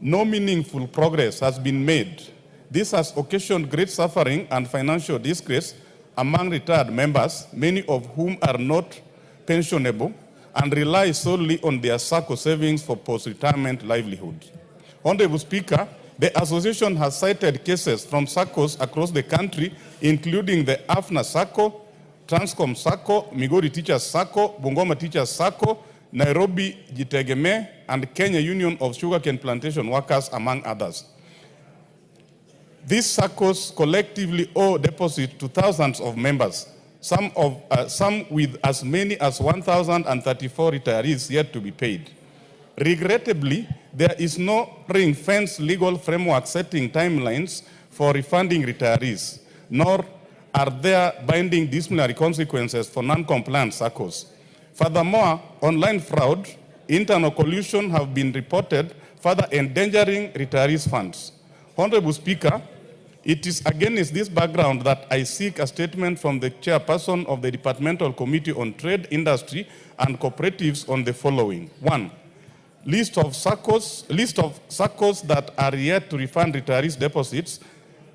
no meaningful progress has been made. This has occasioned great suffering and financial disgrace among retired members, many of whom are not pensionable and rely solely on their SACCO savings for post-retirement livelihood. Honorable Speaker, the association has cited cases from SACCOs across the country, including the AFNA SACCO, Transcom SACCO, Migori Teachers SACCO, Bungoma Teachers SACCO, Nairobi Jitegeme, and Kenya Union of Sugarcane Plantation Workers, among others. These SACCOs collectively owe deposit to thousands of members, some with as many as 1,034 retirees yet to be paid. Regrettably, there is no ring-fenced legal framework setting timelines for refunding retirees, nor are there binding disciplinary consequences for non-compliant SACCOs. Furthermore, online fraud, internal collusion have been reported, further endangering retirees' funds. Honorable Speaker, it is against this background that I seek a statement from the chairperson of the Departmental Committee on Trade, Industry and Cooperatives on the following. 1. List of SACCOs that are yet to refund retirees' deposits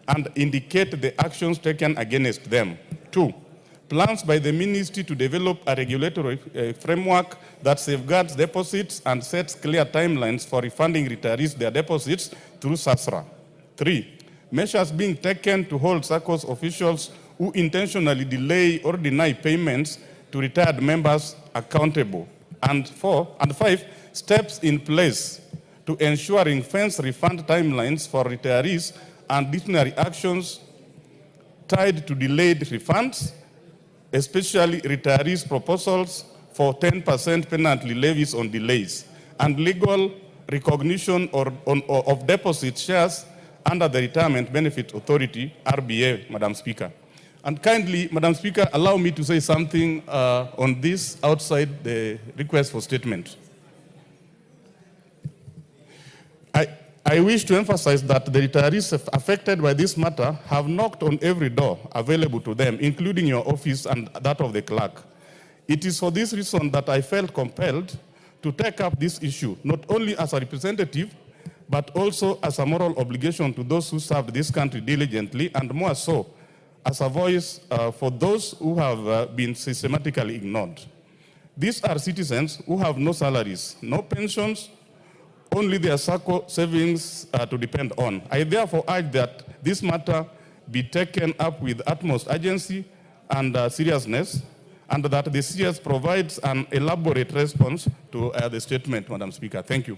and indicate the actions taken against them. 2. Plans by the ministry to develop a regulatory framework that safeguards deposits and sets clear timelines for refunding retirees their deposits through SASRA. 3. Measures being taken to hold SACCOs officials who intentionally delay or deny payments to retired members accountable. And 5. Steps in place to ensure ring-fence refund timelines for retirees and disciplinary actions tied to delayed refunds, especially retirees' proposals for 10% penalty levies on delays, and legal recognition of deposit shares under the Retirement Benefit Authority, RBA, Madam Speaker. And kindly, Madam Speaker, allow me to say something on this outside the request for statement. I wish to emphasize that the retirees affected by this matter have knocked on every door available to them, including your office and that of the clerk. It is for this reason that I felt compelled to take up this issue, not only as a representative, but also as a moral obligation to those who served this country diligently, and more so, as a voice for those who have been systematically ignored. These are citizens who have no salaries, no pensions, only their SACCO savings to depend on. I therefore urge that this matter be taken up with utmost urgency and seriousness, and that the CS provides an elaborate response to the statement, Madam Speaker. Thank you.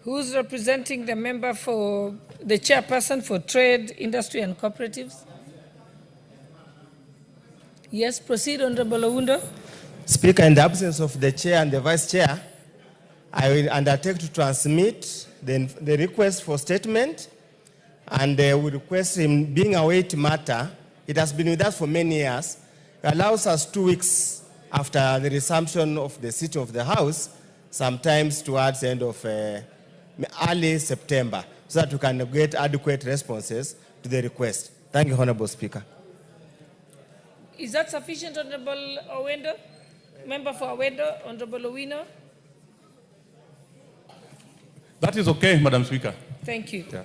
Who's representing the member for the chairperson for Trade, Industry and Cooperatives? Yes, proceed, Honorable Owundo. Speaker, in the absence of the chair and the vice chair, I will undertake to transmit the request for statement, and we request him, being a weight matter, it has been with us for many years, it allows us 2 weeks after the resumption of the sitting of the House, sometimes towards the end of early September, so that we can get adequate responses to the request. Thank you, Honorable Speaker. Is that sufficient, Honorable Owendo? Member for Owendo, Honorable Owino? That is okay, Madam Speaker. Thank you. Yeah.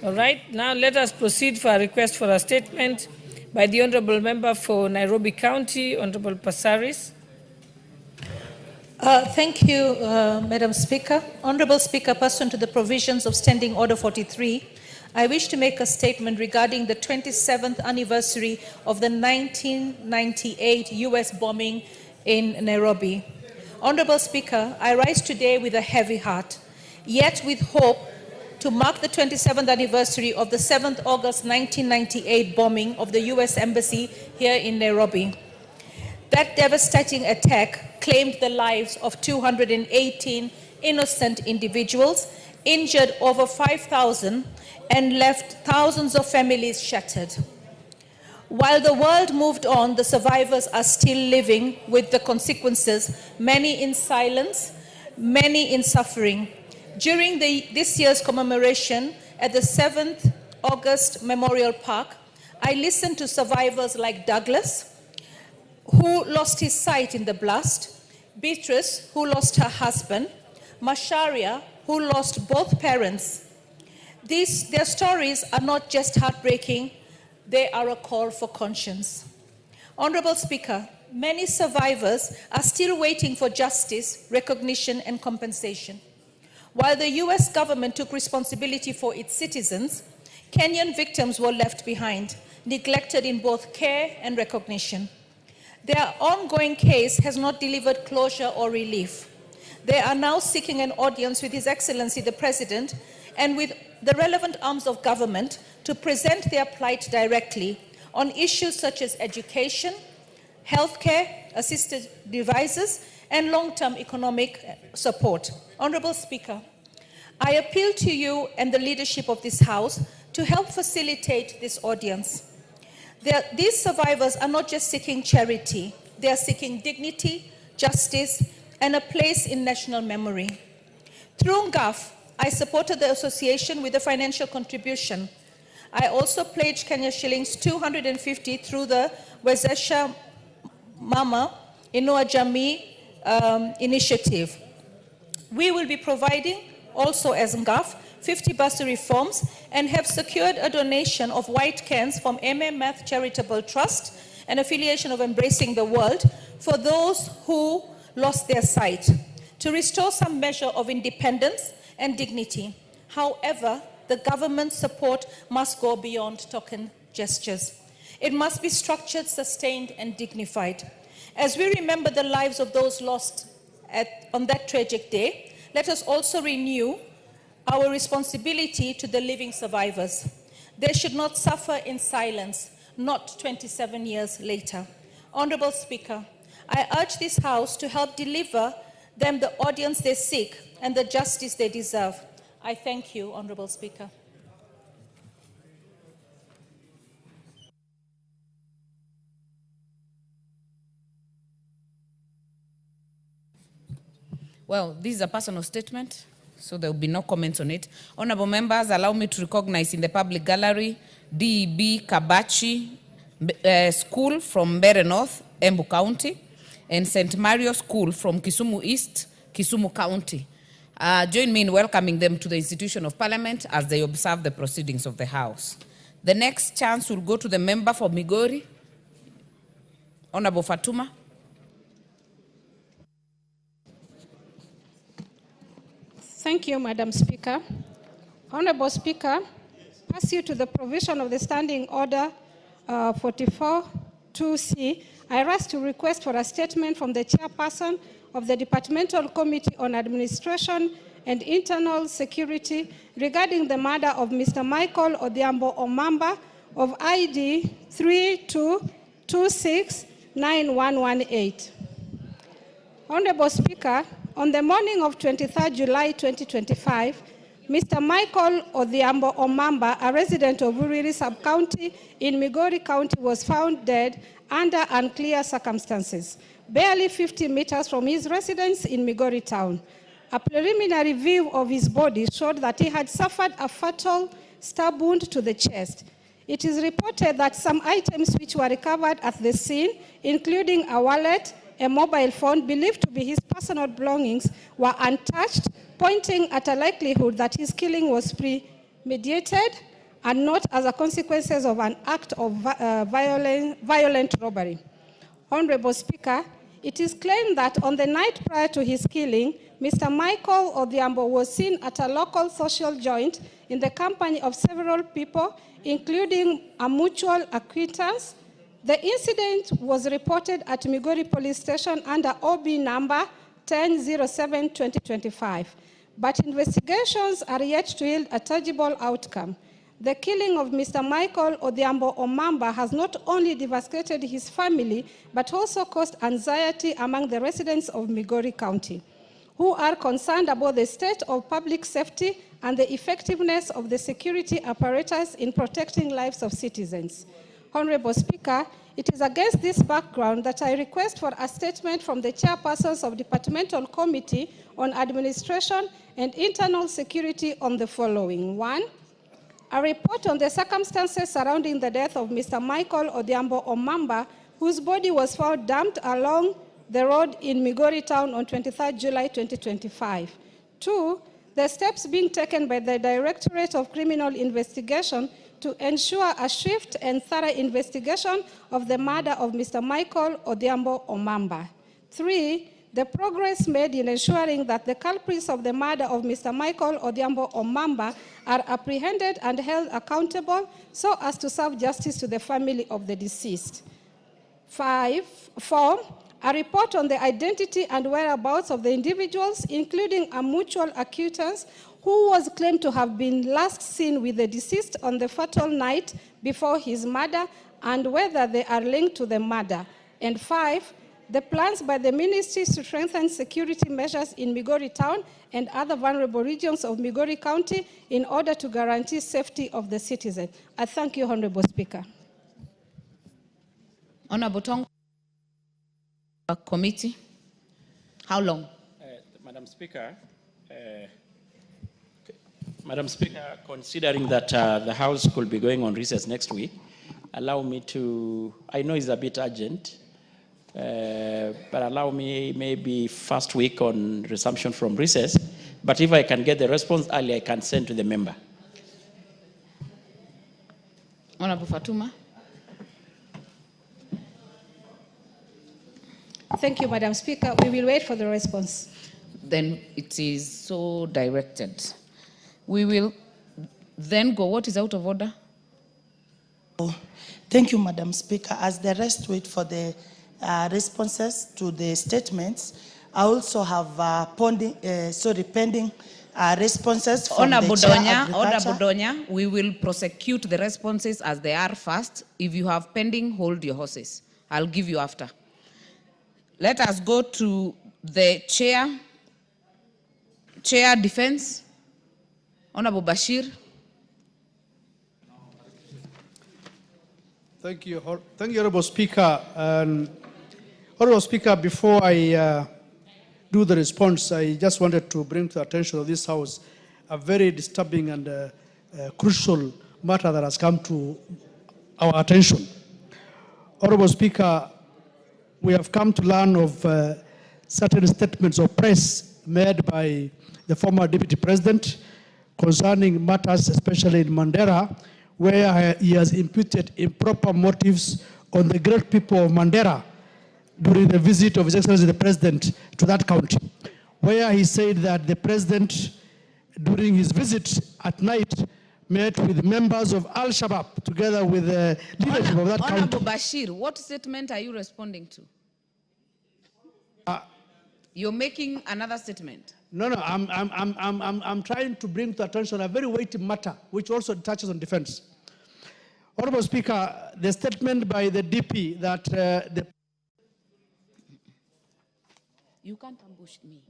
All right, now let us proceed for a request for a statement by the Honorable Member for Nairobi County, Honorable Pasaris. Thank you, Madam Speaker. Honorable Speaker, pursuant to the provisions of Standing Order 43, I wish to make a statement regarding the 27th anniversary of the 1998 U.S. bombing in Nairobi. Honorable Speaker, I rise today with a heavy heart, yet with hope to mark the 27th anniversary of the 7th August 1998 bombing of the U.S. Embassy here in Nairobi. That devastating attack claimed the lives of 218 innocent individuals, injured over 5,000, and left thousands of families shattered. While the world moved on, the survivors are still living with the consequences, many in silence, many in suffering. During this year's commemoration at the 7th August Memorial Park, I listened to survivors like Douglas, who lost his sight in the blast, Beatrice, who lost her husband, Masharia, who lost both parents. Their stories are not just heartbreaking, they are a call for conscience. Honorable Speaker, many survivors are still waiting for justice, recognition, and compensation. While the US government took responsibility for its citizens, Kenyan victims were left behind, neglected in both care and recognition. Their ongoing case has not delivered closure or relief. They are now seeking an audience with His Excellency the President and with the relevant arms of government to present their plight directly on issues such as education, healthcare, assisted devices, and long-term economic support. Honorable Speaker, I appeal to you and the leadership of this House to help facilitate this audience. These survivors are not just seeking charity, they are seeking dignity, justice, and a place in national memory. Through NGAF, I supported the association with a financial contribution. I also pledged Kenya shillings 250 through the Wezesha Mama Inua Jamii initiative. We will be providing also as NGAF 50 bursary forms and have secured a donation of white cans from Math Charitable Trust, an affiliation of Embracing the World, for those who lost their sight, to restore some measure of independence and dignity. However, the government's support must go beyond token gestures. It must be structured, sustained, and dignified. As we remember the lives of those lost on that tragic day, let us also renew our responsibility to the living survivors. They should not suffer in silence, not 27 years later. Honorable Speaker, I urge this House to help deliver them the audience they seek and the justice they deserve. I thank you, Honorable Speaker. Well, this is a personal statement, so there will be no comments on it. Honorable members, allow me to recognize in the public gallery DEB Kabachi School from Mbeere North, Embu County, and St. Mario School from Kisumu East, Kisumu County. Join me in welcoming them to the institution of Parliament as they observe the proceedings of the House. The next chance will go to the member for Migori, Honorable Fatuma. Thank you, Madam Speaker. Honorable Speaker, pursuant to the provision of the Standing Order 44-2C, I rise to request for a statement from the chairperson of the Departmental Committee on Administration and Internal Security regarding the murder of Mr. Michael Odhiambo Omamba of ID 32269118. Honorable Speaker, on the morning of 23rd July 2025, Mr. Michael Odhiambo Omamba, a resident of Uriri Sub-County in Migori County, was found dead under unclear circumstances, barely 50 meters from his residence in Migori Town. A preliminary view of his body showed that he had suffered a fatal stab wound to the chest. It is reported that some items which were recovered at the scene, including a wallet, a mobile phone believed to be his personal belongings, were untouched, pointing at a likelihood that his killing was premeditated and not as a consequence of an act of violent robbery. Honorable Speaker, it is claimed that on the night prior to his killing, Mr. Michael Odhiambo was seen at a local social joint in the company of several people, including a mutual acquaintance. The incident was reported at Migori Police Station under OB number 1007-2025, but investigations are yet to yield a tangible outcome. The killing of Mr. Michael Odhiambo Omamba has not only devastated his family, but also caused anxiety among the residents of Migori County, who are concerned about the state of public safety and the effectiveness of the security apparatus in protecting lives of citizens. Honorable Speaker, it is against this background that I request for a statement from the chairpersons of Departmental Committee on Administration and Internal Security on the following. 1, a report on the circumstances surrounding the death of Mr. Michael Odhiambo Omamba, whose body was found dumped along the road in Migori Town on 23rd July 2025. 2, the steps being taken by the Directorate of Criminal Investigation to ensure a swift and thorough investigation of the murder of Mr. Michael Odhiambo Omamba. 3, the progress made in ensuring that the culprits of the murder of Mr. Michael Odhiambo Omamba are apprehended and held accountable so as to serve justice to the family of the deceased. 4, a report on the identity and whereabouts of the individuals, including a mutual acquaintance who was claimed to have been last seen with the deceased on the fatal night before his murder, and whether they are linked to the murder. And 5, the plans by the ministries to strengthen security measures in Migori Town and other vulnerable regions of Migori County in order to guarantee safety of the citizen. I thank you, Honorable Speaker. Honorable Tong, committee, how long? Madam Speaker, considering that the House could be going on recess next week, allow me to, I know it's a bit urgent, but allow me maybe first week on resumption from recess, but if I can get the response early, I can send to the member. Honorable Fatuma. Thank you, Madam Speaker. We will wait for the response. Then it is so directed. We will then go. What is out of order? Thank you, Madam Speaker. As the rest wait for the responses to the statements, I also have pending responses from Honorable the Chair Donya, Agriculture. Honorable Donya, we will prosecute the responses as they are first. If you have pending, hold your horses. I'll give you after. Let us go to the Chair Defense. Honorable Bashir. Thank you, Honorable Speaker. Honorable Speaker, before I do the response, I just wanted to bring to the attention of this House a very disturbing and crucial matter that has come to our attention. Honorable Speaker, we have come to learn of certain statements of press made by the former Deputy President concerning matters, especially in Mandera, where he has imputed improper motives on the great people of Mandera during the visit of His Excellency the President to that county, where he said that the President, during his visit at night, met with members of Al-Shabaab together with the leadership of that county. Honorable Bashir, what statement are you responding to? You're making another statement. No, I'm trying to bring to attention a very weighty matter, which also touches on defense. Honorable Speaker, the statement by the DP that You can't ambush me.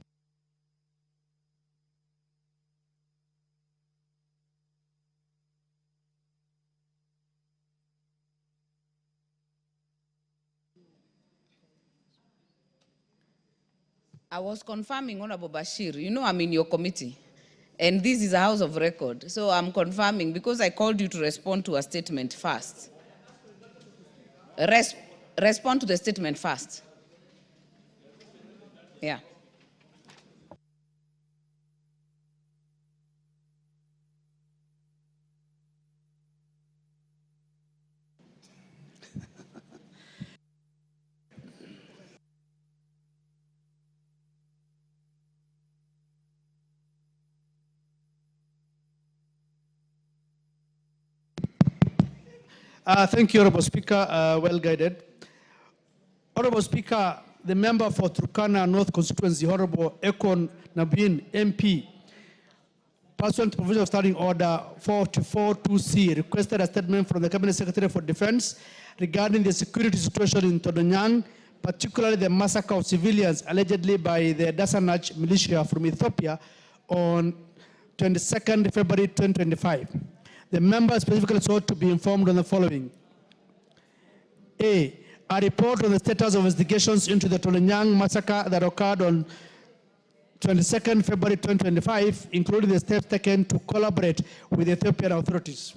I was confirming, Honorable Bashir, you know I'm in your committee, and this is a house of record. So I'm confirming because I called you to respond to a statement first. Respond to the statement first. Yeah. Thank you, Honorable Speaker. Well guided. Honorable Speaker, the member for Turkana North Constituency, Honorable Ekon Nabin, MP, pursuant to provision of Standing Order 442C, requested a statement from the Cabinet Secretary for Defense regarding the security situation in Todonyang, particularly the massacre of civilians allegedly by the Dasanach militia from Ethiopia on 22nd February 2025. The member specifically sought to be informed on the following. A report on the status of investigations into the Todonyang massacre that occurred on 22nd February 2025, including the steps taken to collaborate with the Ethiopian authorities.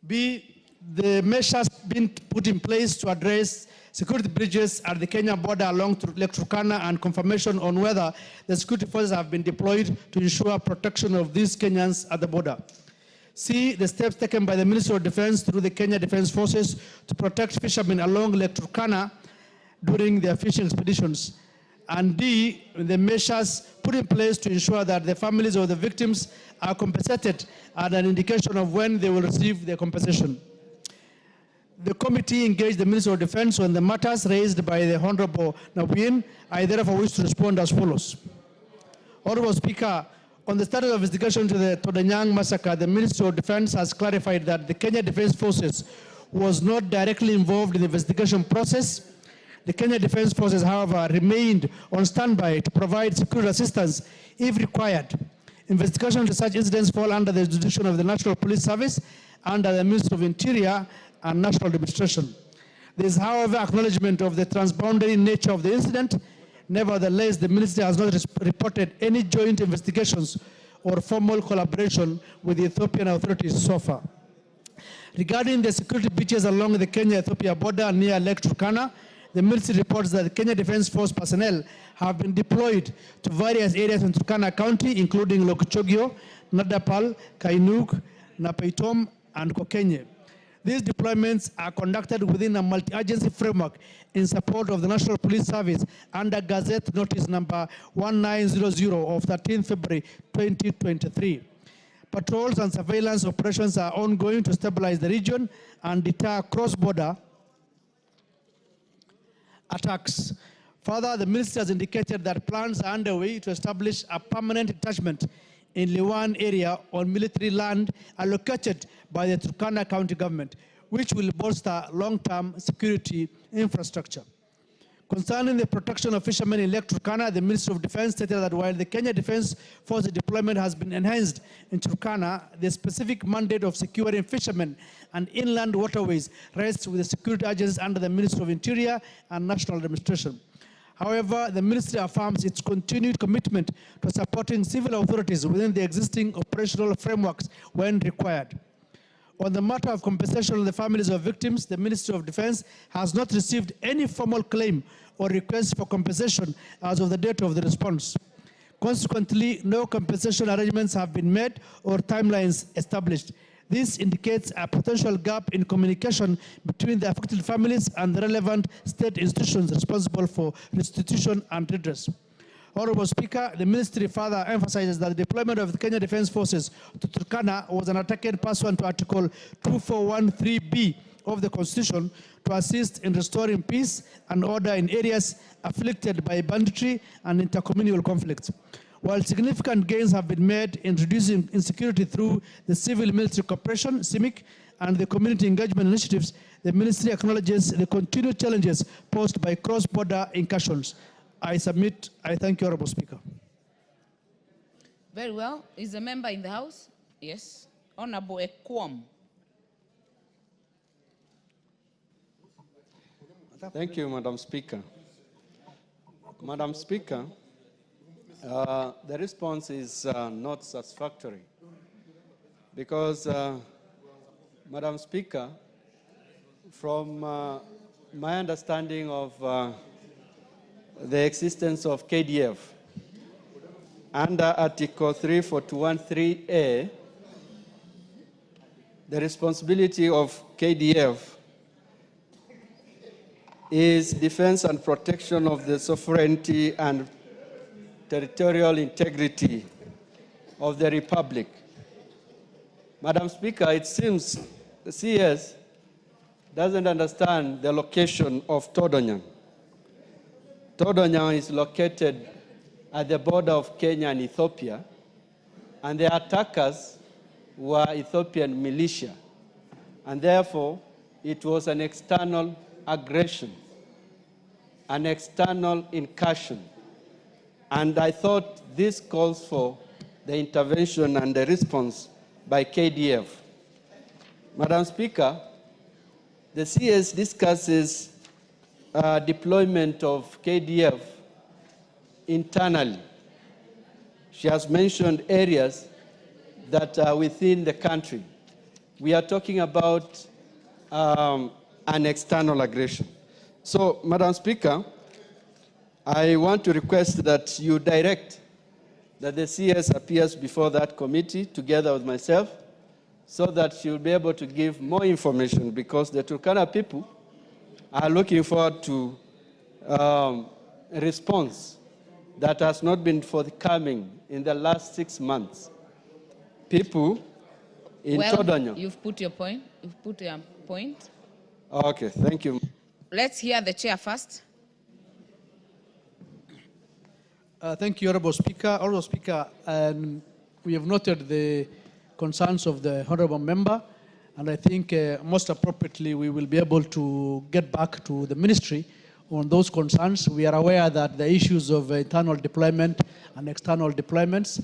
B, the measures being put in place to address security breaches at the Kenya border along Lake Turkana and confirmation on whether the security forces have been deployed to ensure protection of these Kenyans at the border. C, the steps taken by the Ministry of Defense through the Kenya Defense Forces to protect fishermen along Lake Turkana during their fishing expeditions. And D, the measures put in place to ensure that the families of the victims are compensated and an indication of when they will receive their compensation. The committee engaged the Minister of Defense on the matters raised by the Honorable Nawin. I therefore wish to respond as follows. Honorable Speaker, on the status of investigation to the Todonyang massacre, the Minister of Defense has clarified that the Kenya Defense Forces was not directly involved in the investigation process. The Kenya Defense Forces, however, remained on standby to provide security assistance if required. Investigation into such incidents fall under the jurisdiction of the National Police Service under the Ministry of Interior and National Administration. There is, however, acknowledgement of the transboundary nature of the incident. Nevertheless, the Ministry has not reported any joint investigations or formal collaboration with the Ethiopian authorities so far. Regarding the security breaches along the Kenya-Ethiopia border near Lake Turkana, the Ministry reports that the Kenya Defense Force personnel have been deployed to various areas in Turkana County, including Lokichogio, Nadapal, Kainuk, Napaitom, and Kokenye. These deployments are conducted within a multi-agency framework in support of the National Police Service under Gazette Notice number 1900 of 13 February 2023. Patrols and surveillance operations are ongoing to stabilize the region and deter cross-border attacks. Further, the Ministry has indicated that plans are underway to establish a permanent detachment in Liwan area on military land allocated by the Turkana County government, which will bolster long-term security infrastructure. Concerning the protection of fishermen in Lake Turkana, the Ministry of Defense stated that while the Kenya Defense Force deployment has been enhanced in Turkana, the specific mandate of securing fishermen and inland waterways rests with the security agencies under the Ministry of Interior and National Administration. However, the Ministry affirms its continued commitment to supporting civil authorities within the existing operational frameworks when required. On the matter of compensation to the families of victims, the Ministry of Defense has not received any formal claim or request for compensation as of the date of the response. Consequently, no compensation arrangements have been made or timelines established. This indicates a potential gap in communication between the affected families and the relevant state institutions responsible for restitution and redress. Honorable Speaker, the Ministry further emphasizes that the deployment of the Kenya Defense Forces to Turkana was undertaken pursuant to Article 2413B of the Constitution to assist in restoring peace and order in areas afflicted by banditry and intercommunal conflicts. While significant gains have been made in reducing insecurity through the civil-military cooperation, CIMIC, and the community engagement initiatives, the ministry acknowledges the continued challenges posed by cross-border incursions. I submit. I thank you, Honorable Speaker. Very well. Is a member in the House? Yes. Honorable Ekwom. Thank you, Madam Speaker. Madam Speaker, the response is not satisfactory because, Madam Speaker, from my understanding of the existence of KDF, under Article 3413A, the responsibility of KDF is defense and protection of the sovereignty and territorial integrity of the Republic. Madam Speaker, it seems the CS doesn't understand the location of Todonyang. Todonyang is located at the border of Kenya and Ethiopia, and the attackers were Ethiopian militia, and therefore it was an external aggression, an external incursion. And I thought this calls for the intervention and the response by KDF. Madam Speaker, the CS discusses deployment of KDF internally. She has mentioned areas that are within the country. We are talking about an external aggression. So, Madam Speaker, I want to request that you direct that the CS appears before that committee together with myself so that she will be able to give more information, because the Turkana people are looking forward to a response that has not been forthcoming in the last 6 months. People in Todonyang. You've put your point. You've put your point. Okay, thank you. Let's hear the chair first. Thank you, Honorable Speaker. Honorable Speaker, we have noted the concerns of the Honorable Member, and I think most appropriately we will be able to get back to the Ministry on those concerns. We are aware that the issues of internal deployment and external deployments,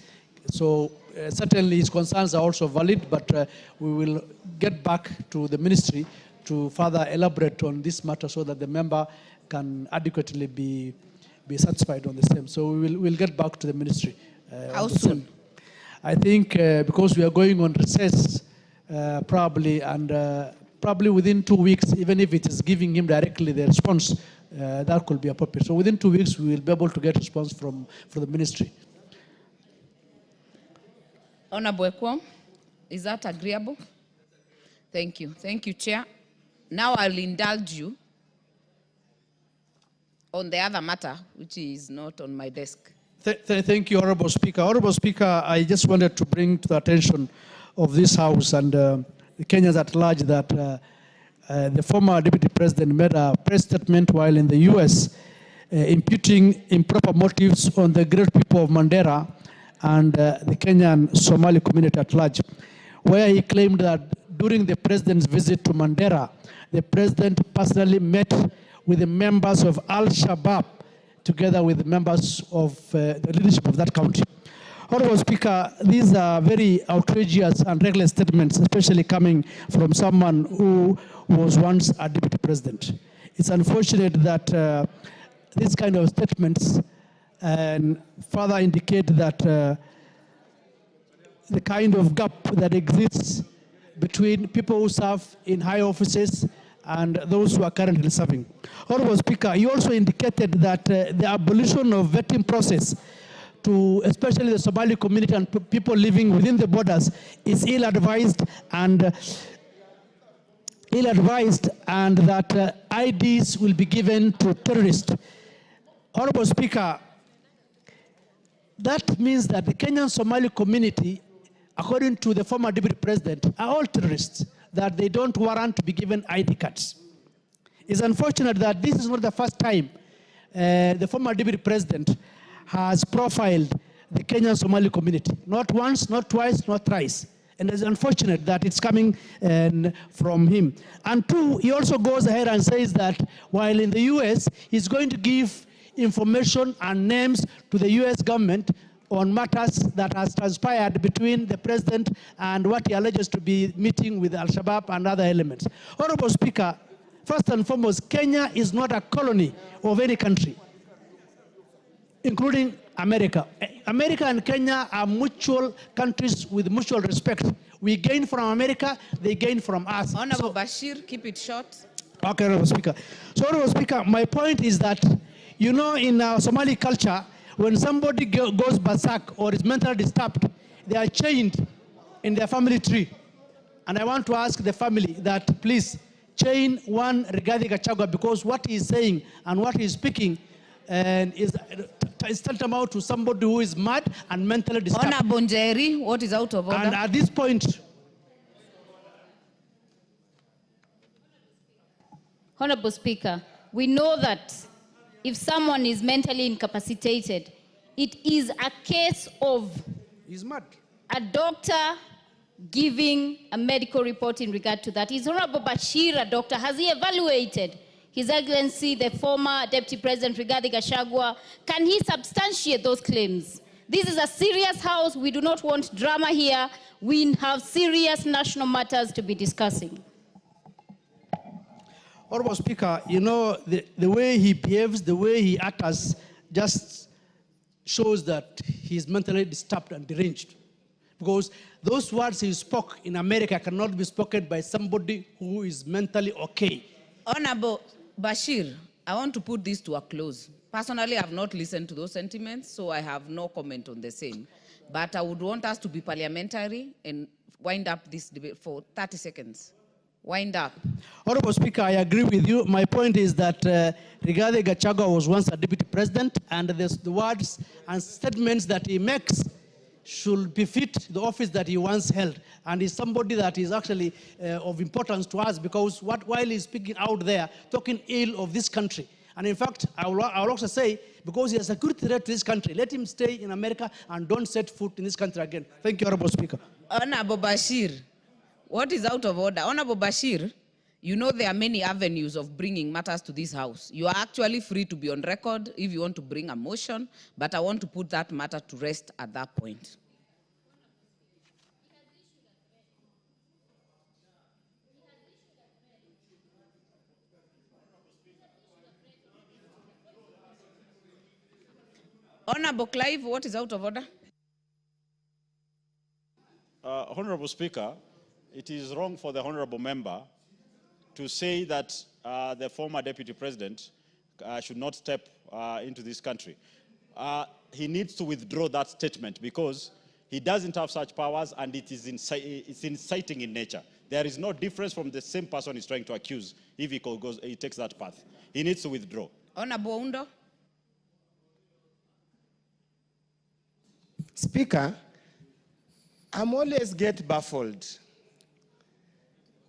so certainly his concerns are also valid, but we will get back to the Ministry to further elaborate on this matter so that the member can adequately be satisfied on the same. So we'll get back to the Ministry. How soon? I think because we are going on recess probably, and probably within 2 weeks, even if it is giving him directly the response, that could be appropriate. So within 2 weeks, we will be able to get response from the Ministry. Honorable Ekwom, is that agreeable? Thank you. Thank you, Chair. Now I'll indulge you on the other matter, which is not on my desk. Thank you, Honorable Speaker. Honorable Speaker, I just wanted to bring to the attention of this House and the Kenyans at large that the former Deputy President made a press statement while in the US imputing improper motives on the great people of Mandera and the Kenyan Somali community at large, where he claimed that during the President's visit to Mandera, the President personally met with the members of Al-Shabaab together with the members of the leadership of that country. Honorable Speaker, these are very outrageous and reckless statements, especially coming from someone who was once a Deputy President. It's unfortunate that these kind of statements further indicate that the kind of gap that exists between people who serve in high offices and those who are currently serving. Honorable Speaker, you also indicated that the abolition of vetting process to especially the Somali community and people living within the borders is ill-advised and that IDs will be given to terrorists. Honorable Speaker, that means that the Kenyan Somali community, according to the former Deputy President, are all terrorists, that they don't warrant to be given ID cards. It's unfortunate that this is not the first time the former Deputy President has profiled the Kenyan Somali community. Not once, not twice, not thrice. And it's unfortunate that it's coming from him. And two, he also goes ahead and says that while in the US, he's going to give information and names to the US government on matters that has transpired between the president and what he alleges to be meeting with Al-Shabaab and other elements. Honorable Speaker, first and foremost, Kenya is not a colony of any country, including America. America and Kenya are mutual countries with mutual respect. We gain from America, they gain from us. Honorable Bashir, keep it short. Okay, Honorable Speaker. So, Honorable Speaker, my point is that, you know, in our Somali culture, when somebody goes berserk or is mentally disturbed, they are chained in their family tree. And I want to ask the family that please chain one Rigathi Gachagua, because what he is saying and what he is speaking is tantamount to somebody who is mad and mentally disturbed. Honorable Njeri, what is out of order? And at this point, Honorable Speaker, we know that if someone is mentally incapacitated, it is a case of he's mad. A doctor giving a medical report in regard to that. Is Honorable Bashir a doctor? Has he evaluated His Excellency, the former Deputy President Rigathi Gachagua? Can he substantiate those claims? This is a serious house. We do not want drama here. We have serious national matters to be discussing. Honorable Speaker, you know, the way he behaves, the way he acts, just shows that he's mentally disturbed and deranged. Because those words he spoke in America cannot be spoken by somebody who is mentally okay. Honorable Bashir, I want to put this to a close. Personally, I have not listened to those sentiments, so I have no comment on the same. But I would want us to be parliamentary and wind up this debate for 30 seconds. Wind up. Honorable Speaker, I agree with you. My point is that Rigathi Gachagua was once a deputy president, and the words and statements that he makes should befit the office that he once held. And he's somebody that is actually of importance to us, because while he's speaking out there, talking ill of this country. And in fact, I will also say, because he is a security threat to this country, let him stay in America and don't set foot in this country again. Thank you, Honorable Speaker. Honorable Bashir, what is out of order? Honorable Bashir, you know there are many avenues of bringing matters to this house. You are actually free to be on record if you want to bring a motion, but I want to put that matter to rest at that point. Honorable Clive, what is out of order? Honorable Speaker, it is wrong for the honorable member to say that the former deputy president should not step into this country. He needs to withdraw that statement because he doesn't have such powers, and it's inciting in nature. There is no difference from the same person he's trying to accuse if he takes that path. He needs to withdraw. Honorable Undo. Speaker, I'm always get baffled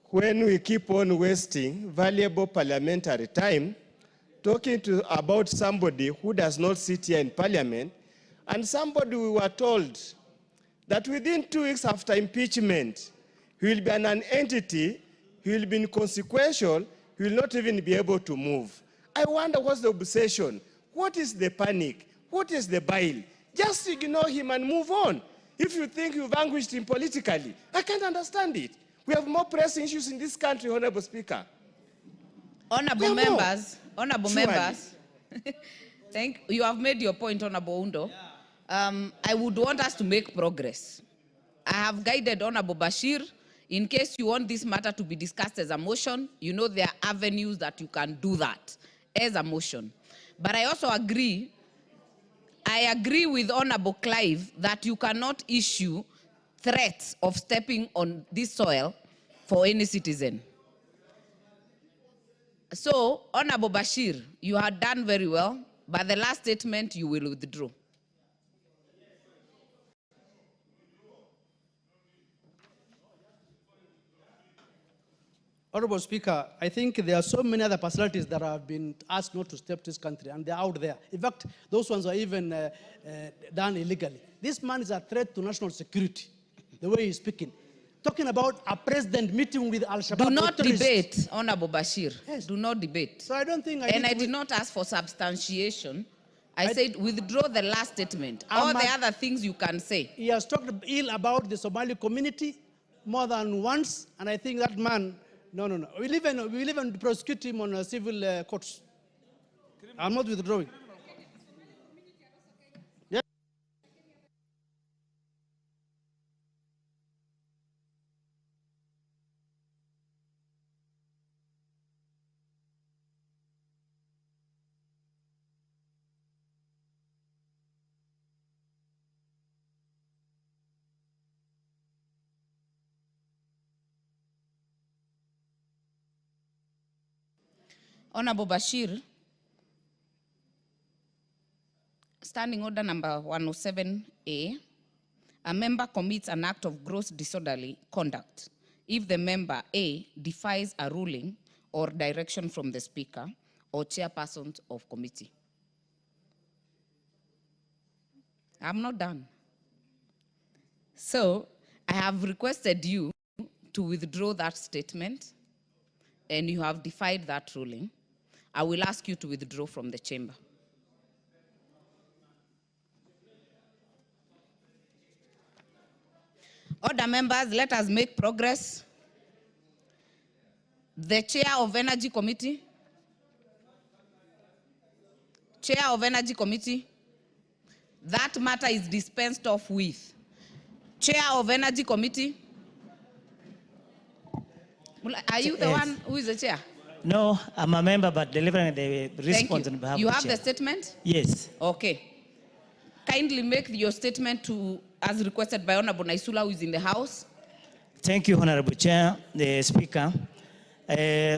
when we keep on wasting valuable parliamentary time talking about somebody who does not sit here in parliament, and somebody we were told that within 2 weeks after impeachment, he will be an entity, he will be inconsequential, he will not even be able to move. I wonder what's the obsession? What is the panic? What is the bile? Just ignore him and move on. If you think you've vanquished him politically, I can't understand it. We have more pressing issues in this country, Honorable Speaker. Honorable members, you have made your point, Honorable Undo. I would want us to make progress. I have guided Honorable Bashir. In case you want this matter to be discussed as a motion, you know there are avenues that you can do that as a motion. But I also agree with Honorable Clive that you cannot issue threats of stepping on this soil for any citizen. So, Honorable Bashir, you had done very well, but the last statement you will withdraw. Honorable Speaker, I think there are so many other personalities that have been asked not to step to this country, and they're out there. In fact, those ones are even done illegally. This man is a threat to national security, the way he's speaking. Talking about a president meeting with Al-Shabaab. Do not debate, Honorable Bashir. Yes. Do not debate. So I don't think I did not ask for substantiation. I said withdraw the last statement. All the other things you can say. He has talked ill about the Somali community more than once, and I think that man, no. We'll even prosecute him on civil courts. I'm not withdrawing. Honorable Bashir, Standing Order number 107A, a member commits an act of gross disorderly conduct if the member A defies a ruling or direction from the Speaker or chairperson of committee. I'm not done. So I have requested you to withdraw that statement, and you have defied that ruling. I will ask you to withdraw from the chamber. Order, members, let us make progress. The Chair of Energy Committee. Chair of Energy Committee. That matter is dispensed off with. Chair of Energy Committee. Are you the one who is the chair? No, I'm a member, but delivering the response on behalf of the chair. You have the statement? Yes. Okay. Kindly make your statement as requested by Honorable Naisula, who is in the House. Thank you, Honorable Chair, the Speaker.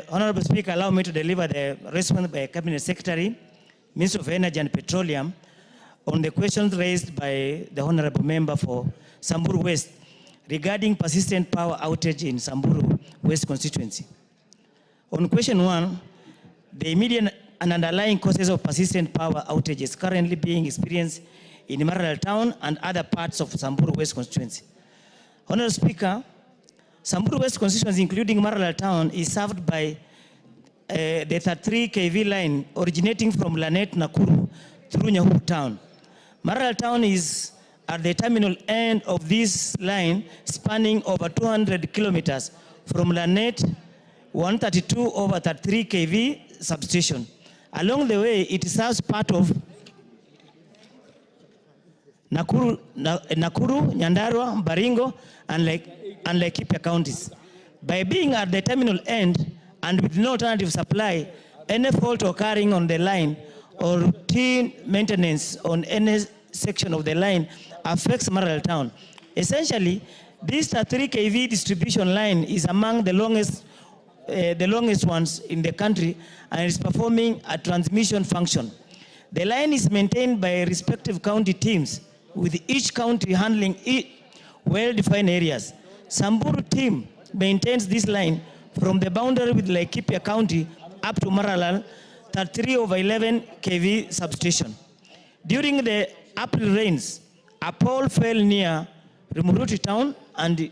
Honorable Speaker, allow me to deliver the response by Cabinet Secretary, Minister of Energy and Petroleum, on the questions raised by the Honorable Member for Samburu West regarding persistent power outage in Samburu West constituency. On question 1, the immediate and underlying causes of persistent power outages currently being experienced in Maralal Town and other parts of Samburu West constituency. Honorable Speaker, Samburu West constituency, including Maralal Town, is served by the 33 kV line originating from Lanet, Nakuru through Nyahururu Town. Maralal Town is at the terminal end of this line, spanning over 200 kilometers from Lanet 132 over 33 kV substation. Along the way, it serves part of Nakuru, Nyandarua, Baringo, and Laikipia counties. By being at the terminal end and with no alternative supply, any fault occurring on the line or routine maintenance on any section of the line affects Maralal Town. Essentially, this 33 kV distribution line is among the longest ones in the country and is performing a transmission function. The line is maintained by respective county teams, with each county handling well-defined areas. Samburu team maintains this line from the boundary with Laikipia County up to Maralal 33 over 11 kV substation. During the April rains, a pole fell near Rimuruti town and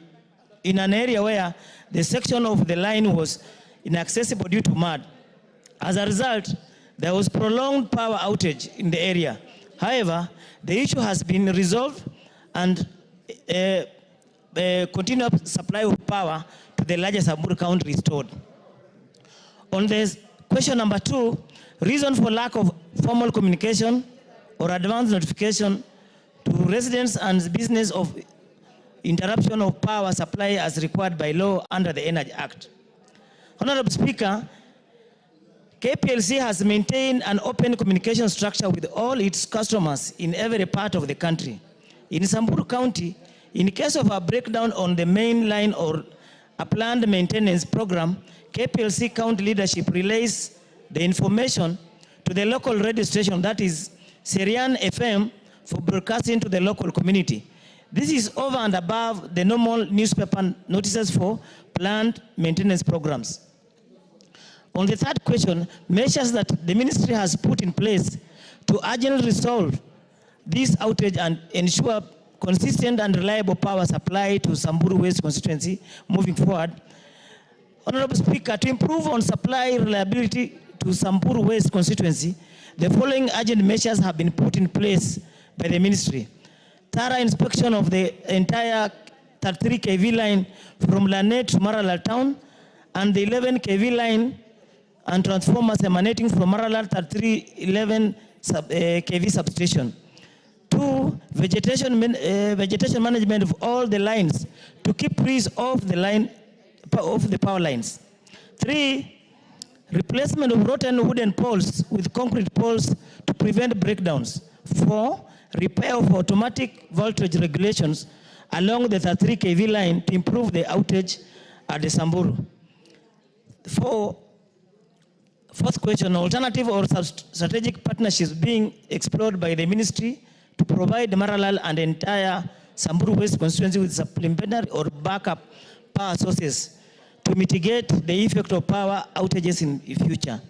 in an area where the section of the line was inaccessible due to mud. As a result, there was prolonged power outage in the area. However, the issue has been resolved and continued supply of power to the larger Samburu County restored. On this question number 2, reason for lack of formal communication or advance notification to residents and business of interruption of power supply as required by law under the Energy Act. Honorable Speaker, KPLC has maintained an open communication structure with all its customers in every part of the country. In Samburu County, in case of a breakdown on the main line or a planned maintenance program, KPLC county leadership relays the information to the local radio station, that is Serian FM, for broadcasting to the local community. This is over and above the normal newspaper notices for planned maintenance programs. On the third question, measures that the ministry has put in place to urgently resolve this outage and ensure consistent and reliable power supply to Samburu West constituency moving forward. Honorable Speaker, to improve on supply reliability to Samburu West constituency, the following urgent measures have been put in place by the ministry. Thorough inspection of the entire 33 kV line from Lanet to Maralal town and the 11 kV line and transformers emanating from Maralal 3311 kV substation. 2, vegetation management of all the lines to keep trees off the power lines. 3, replacement of rotten wooden poles with concrete poles to prevent breakdowns. 4, repair of automatic voltage regulations along the 33 kV line to improve the outage at the Samburu. 4th question, alternative or strategic partnerships being explored by the ministry to provide Maralal and entire Samburu West constituency with supplementary or backup power sources to mitigate the effect of power outages in the future.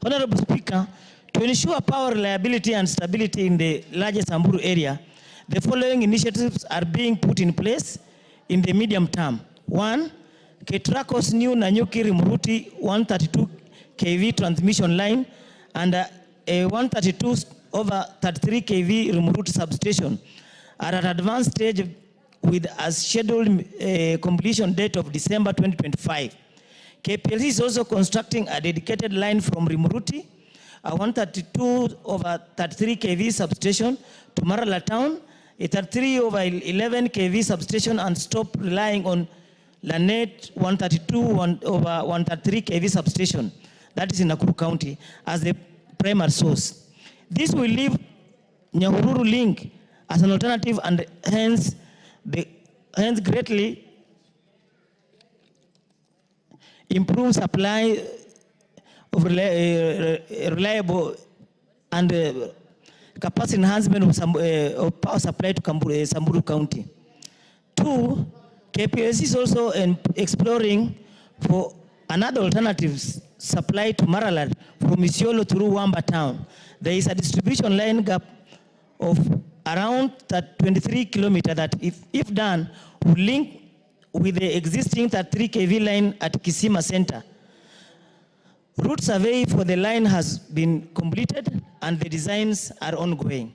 Honorable Speaker, to ensure power reliability and stability in the larger Samburu area, the following initiatives are being put in place in the medium term. 1, Ketraco's new Nanyuki Rimuruti 132 kV transmission line and a 132 over 33 kV Rimuruti substation are at advanced stage with a scheduled completion date of December 2025. KPLC is also constructing a dedicated line from Rimuruti, a 132 over 33 kV substation to Marala town, a 33 over 11 kV substation, and stop relying on Lanet 132 over 133 kV substation, that is in Nakuru County, as the primary source. This will leave Nyahururu link as an alternative and hence greatly improve supply of reliable and capacity enhancement of power supply to Samburu County. 2, KPLC is also exploring for another alternative supply to Maralal from Isiolo through Wamba town. There is a distribution line gap of around 23 kilometers that, if done, will link with the existing 33 kV line at Kisima Center. Route survey for the line has been completed and the designs are ongoing.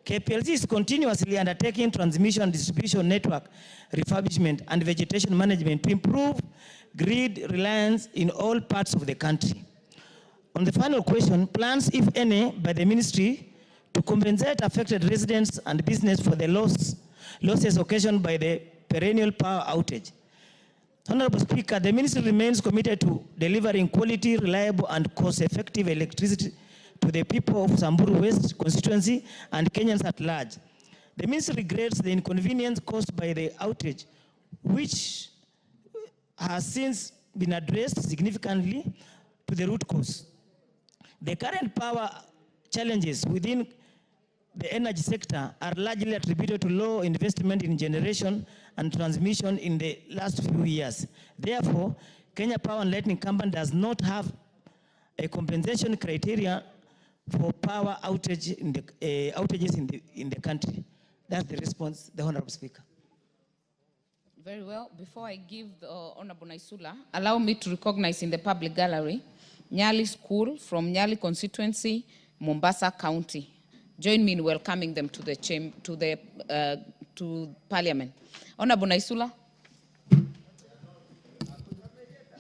KPLC is continuously undertaking transmission and distribution network refurbishment and vegetation management to improve grid reliance in all parts of the country. On the final question, plans, if any, by the ministry to compensate affected residents and business for the losses occasioned by the perennial power outage. Honorable Speaker, the ministry remains committed to delivering quality, reliable, and cost-effective electricity to the people of Samburu West constituency and Kenyans at large. The ministry regrets the inconvenience caused by the outage, which has since been addressed significantly to the root cause. The current power challenges within the energy sector are largely attributed to low investment in generation and transmission in the last few years. Therefore, Kenya Power and Lighting Company does not have a compensation criteria for power outages in the country. That's the response, the Honorable Speaker. Very well. Before I give the Honorable Naisula, allow me to recognize in the public gallery Nyali School from Nyali constituency, Mombasa County. Join me in welcoming them to the to Parliament. Honorable Naisula.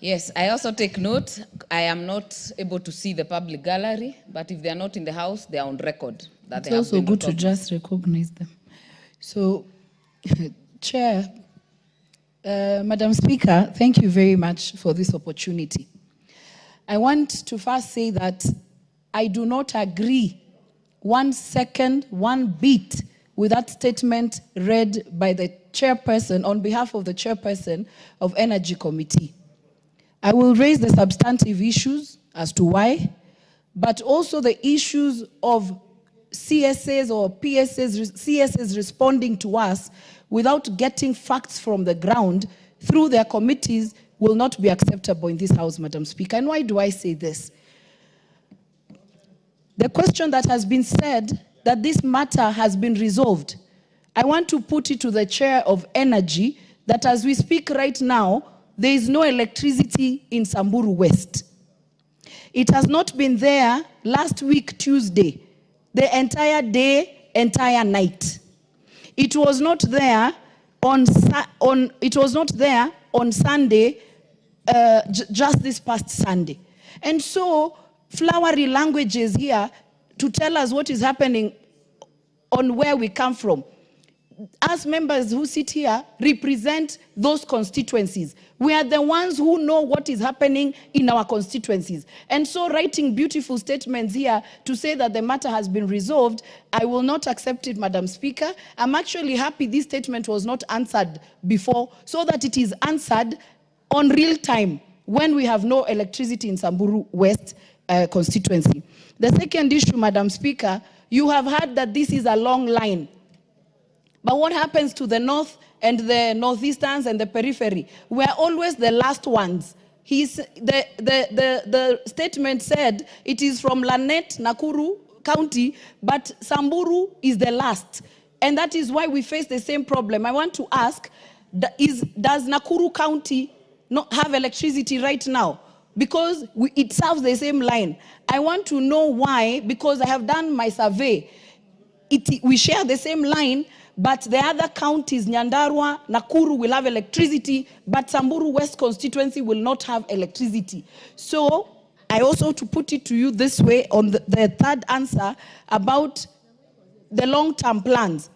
Yes, I also take note. I am not able to see the public gallery, but if they are not in the house, they are on record. That it's also good to just recognize them. So, Chair, Madam Speaker, thank you very much for this opportunity. I want to first say that I do not agree 1 second, 1 bit with that statement read by the chairperson on behalf of the chairperson of Energy Committee. I will raise the substantive issues as to why, but also the issues of CSAs or PSAs, CSAs responding to us without getting facts from the ground through their committees will not be acceptable in this House, Madam Speaker. And why do I say this? The question that has been said that this matter has been resolved, I want to put it to the Chair of Energy that as we speak right now, there is no electricity in Samburu West. It has not been there last week, Tuesday, the entire day, entire night. It was not there on Sunday, just this past Sunday. And so, flowery languages here to tell us what is happening on where we come from. Us members who sit here represent those constituencies. We are the ones who know what is happening in our constituencies. And so writing beautiful statements here to say that the matter has been resolved, I will not accept it, Madam Speaker. I'm actually happy this statement was not answered before, so that it is answered on real time when we have no electricity in Samburu West constituency. The second issue, Madam Speaker, you have heard that this is a long line. But what happens to the north and the northeasterns and the periphery? We're always the last ones. The statement said it is from Lanet, Nakuru County, but Samburu is the last. And that is why we face the same problem. I want to ask, does Nakuru County not have electricity right now? Because it serves the same line. I want to know why, because I have done my survey. We share the same line, but the other counties, Nyandarua, Nakuru, will have electricity, but Samburu West constituency will not have electricity. So I also to put it to you this way on the third answer about the long-term plans.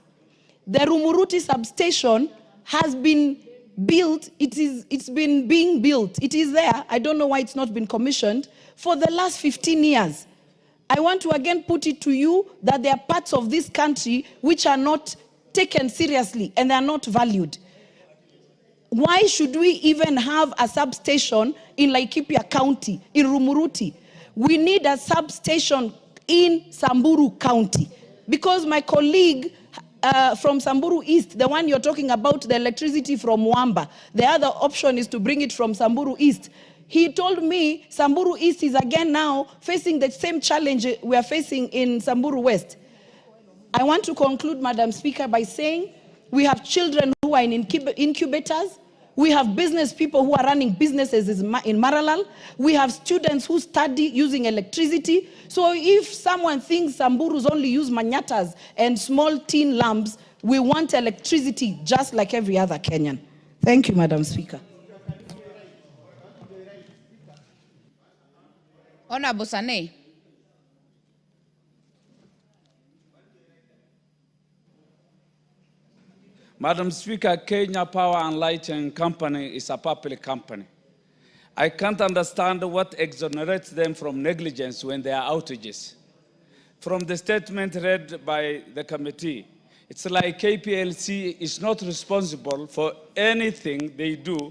The Rumuruti substation has been built, it's been being built. It is there. I don't know why it's not been commissioned for the last 15 years. I want to again put it to you that there are parts of this country which are not taken seriously and they are not valued. Why should we even have a substation in Laikipia County, in Rumuruti? We need a substation in Samburu County, because my colleague from Samburu East, the one you're talking about, the electricity from Wamba, the other option is to bring it from Samburu East. He told me Samburu East is again now facing the same challenge we are facing in Samburu West. I want to conclude, Madam Speaker, by saying we have children who are in incubators. We have business people who are running businesses in Maralal. We have students who study using electricity. So if someone thinks Samburus only use manyatas and small tin lamps, we want electricity just like every other Kenyan. Thank you, Madam Speaker. Honorable Sane. Madam Speaker, Kenya Power and Lighting Company is a public company. I can't understand what exonerates them from negligence when there are outages. From the statement read by the committee, it's like KPLC is not responsible for anything they do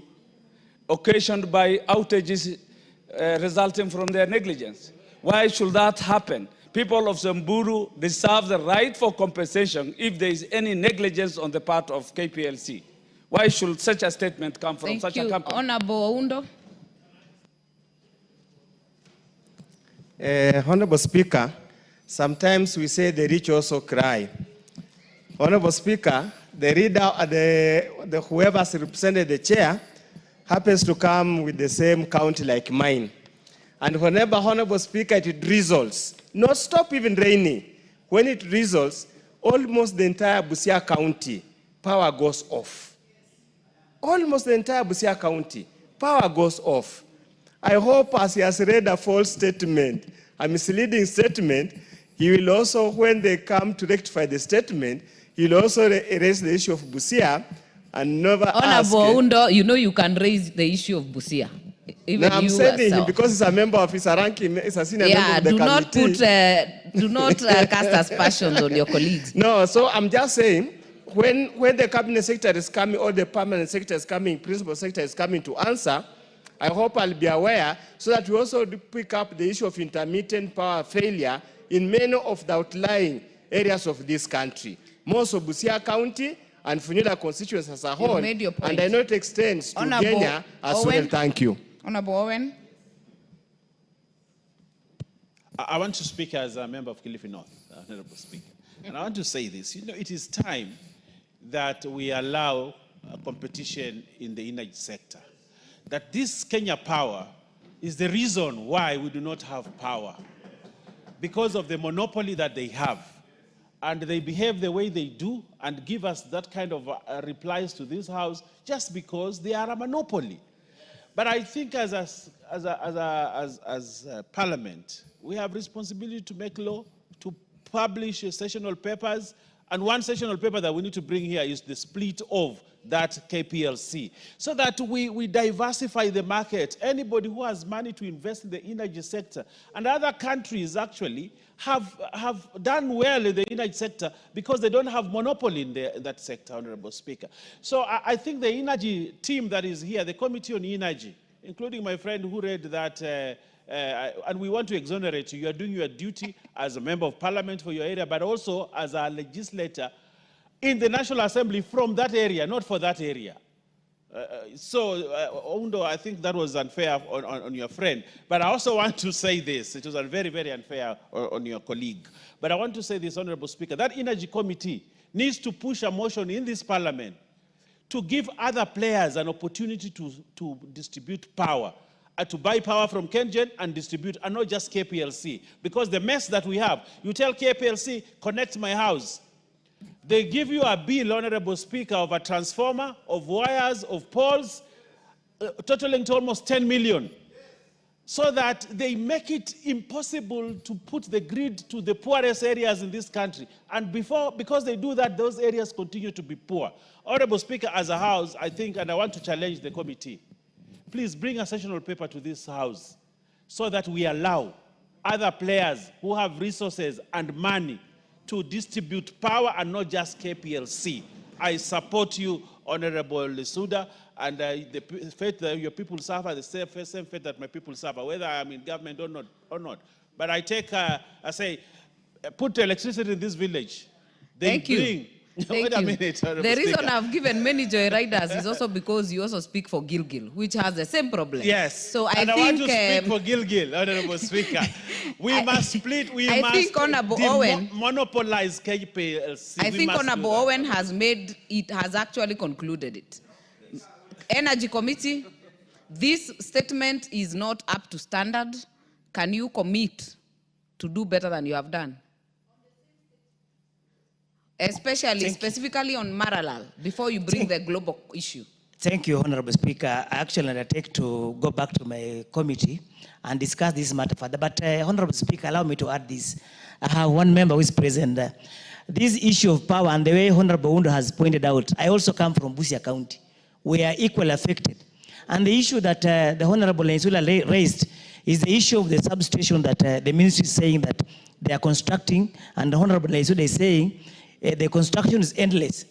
occasioned by outages resulting from their negligence. Why should that happen? People of Samburu deserve the right for compensation if there is any negligence on the part of KPLC. Why should such a statement come from such a company? Honorable Oundo. Honorable Speaker, sometimes we say the rich also cry. Honorable Speaker, the reader, whoever has represented the chair happens to come with the same county like mine. And whenever, Honorable Speaker, it drizzles, not stop even raining, when it drizzles, almost the entire Busia County, power goes off. Almost the entire Busia County, power goes off. I hope as he has read a false statement, a misleading statement, he will also, when they come to rectify the statement, he will also raise the issue of Busia and never ask. Honorable Oundo, you know you can raise the issue of Busia. Even no, I'm sending him because he's a member of his ranking, he's a senior member of the committee. Do not cast aspersions on your colleagues. No, so I'm just saying, when the cabinet secretary is coming or the permanent secretary is coming, principal secretary is coming to answer, I hope I'll be aware so that we also pick up the issue of intermittent power failure in many of the outlying areas of this country. Most of Busia County and Funyula constituency as a whole. made your point. And I know it extends to Honorable Kenya as well. Owen. Thank you. Honorable Owen. I want to speak as a member of Kilifi North, Honorable Speaker. And I want to say this. You know, it is time that we allow competition in the energy sector. That this Kenya Power is the reason why we do not have power. Because of the monopoly that they have. And they behave the way they do and give us that kind of replies to this House just because they are a monopoly. But I think as a Parliament, we have responsibility to make law, to publish sessional papers, and one sessional paper that we need to bring here is the split of that KPLC, so that we diversify the market. Anybody who has money to invest in the energy sector, and other countries actually have done well in the energy sector because they don't have monopoly in that sector, Honorable Speaker. So I think the energy team that is here, the Committee on Energy, including my friend who read that, and we want to exonerate you. You are doing your duty as a member of Parliament for your area, but also as a legislator in the National Assembly from that area, not for that area. Ondo, I think that was unfair on your friend. But I also want to say this. It was very, very unfair on your colleague. But I want to say this, Honorable Speaker. That Energy Committee needs to push a motion in this Parliament to give other players an opportunity to distribute power, to buy power from KenGen and distribute, and not just KPLC. Because the mess that we have, you tell KPLC, connect my house. They give you a bill, Honorable Speaker, of a transformer, of wires, of poles, totaling to almost 10 million. So that they make it impossible to put the grid to the poorest areas in this country. And because they do that, those areas continue to be poor. Honorable Speaker, as a House, I think, and I want to challenge the committee, please bring a sessional paper to this House so that we allow other players who have resources and money to distribute power and not just KPLC. I support you, Honorable Lesuda, and the fate that your people suffer, the same fate that my people suffer, whether I'm in government or not. But I say, put electricity in this village. Thank you. Wait a minute, the reason I've given many joyriders is also because you also speak for Gilgil, which has the same problem. Yes. So I want to speak for Gilgil, Honorable Speaker. We must split. We must monopolize KPLC. I think Honorable Owen has actually concluded it. Energy Committee, this statement is not up to standard. Can you commit to do better than you have done? Specifically on Maralal, before you bring the global issue. Thank you, Honorable Speaker. I actually undertake to go back to my committee and discuss this matter further. But Honorable Speaker, allow me to add this. I have one member who is present. This issue of power and the way Honorable Undo has pointed out, I also come from Busia County. We are equally affected. And the issue that the Honorable Insula raised is the issue of the substation that the ministry is saying that they are constructing, and the Honorable Insula is saying the construction is endless.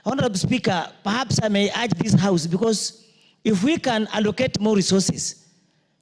Honorable Speaker, perhaps I may urge this House, because if we can allocate more resources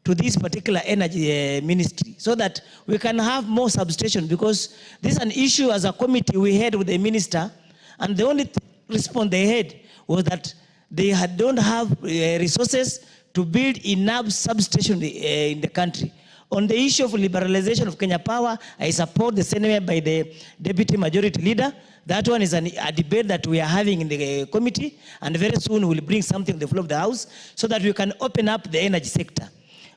to this particular energy ministry so that we can have more substation, because this is an issue as a committee we had with the minister, and the only response they had was that they don't have resources to build enough substation in the country. On the issue of liberalization of Kenya Power, I support the sentiment by the Deputy Majority Leader. That one is a debate that we are having in the committee, and very soon we'll bring something to the floor of the House so that we can open up the energy sector.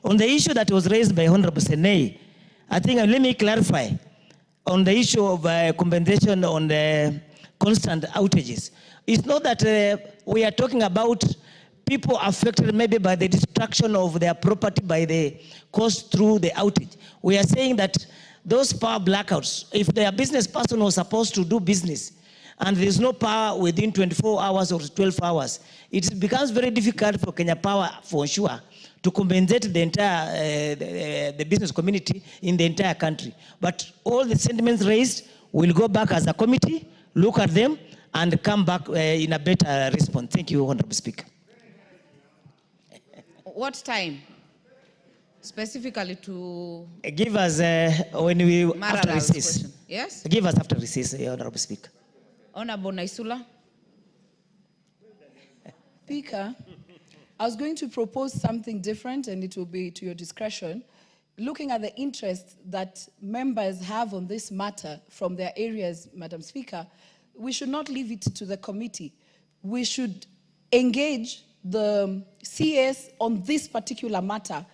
On the issue that was raised by Honorable Senei, I think, let me clarify, on the issue of compensation on the constant outages. It's not that we are talking about people affected maybe by the destruction of their property by the cost through the outage. We are saying that those power blackouts, if their business person was supposed to do business and there is no power within 24 hours or 12 hours, it becomes very difficult for Kenya Power, for sure, to compensate the entire the business community in the entire country. But all the sentiments raised will go back as a committee, look at them, and come back in a better response. Thank you, Honorable Speaker. What time? Specifically to give us when we after recess. Yes. Give us after recess, Honorable Speaker. Honorable Naisula. Speaker, I was going to propose something different, and it will be to your discretion. Looking at the interest that members have on this matter from their areas, Madam Speaker, we should not leave it to the committee. We should engage the CS on this particular matter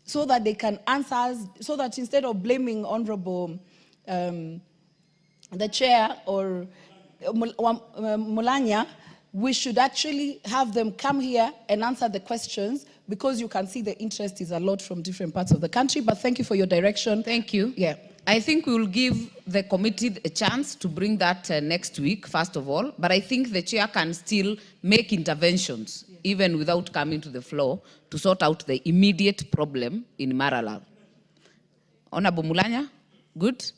so that they can answer us, so that instead of blaming Honorable the chair or Mulanya, we should actually have them come here and answer the questions, because you can see the interest is a lot from different parts of the country. But thank you for your direction. Thank you. Yeah. I think we will give the committee a chance to bring that next week, first of all. But I think the chair can still make interventions, even without coming to the floor, to sort out the immediate problem in Maralal. Honorable Mulanya, good?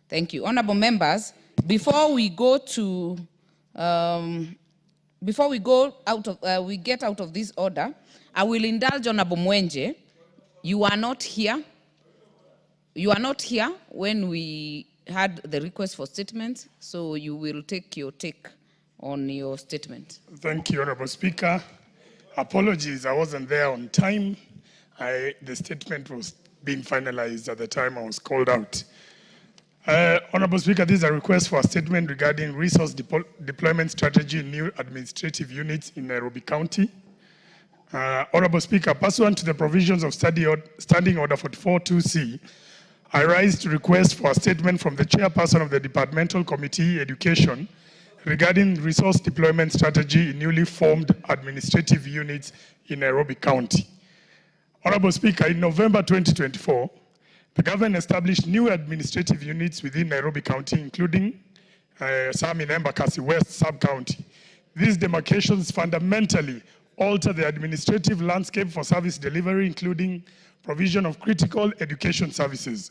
Thank you. Honorable members, before we go to, before we go out of, we get out of this order, I will indulge Honorable Mwenje. You are not here. You are not here when we had the request for statement, so you will take your take on your statement. Thank you, Honorable Speaker. Apologies, I wasn't there on time. The statement was being finalized at the time I was called out. Honorable Speaker, this is a request for a statement regarding resource deployment strategy in new administrative units in Nairobi County. Honorable Speaker, pursuant to the provisions of Standing Order 44-2C, I rise to request for a statement from the chairperson of the Departmental Committee, Education, regarding resource deployment strategy in newly formed administrative units in Nairobi County. Honorable Speaker, in November 2024, the government established new administrative units within Nairobi County, including some in Embakasi West Sub-County. These demarcations fundamentally alter the administrative landscape for service delivery, including provision of critical education services.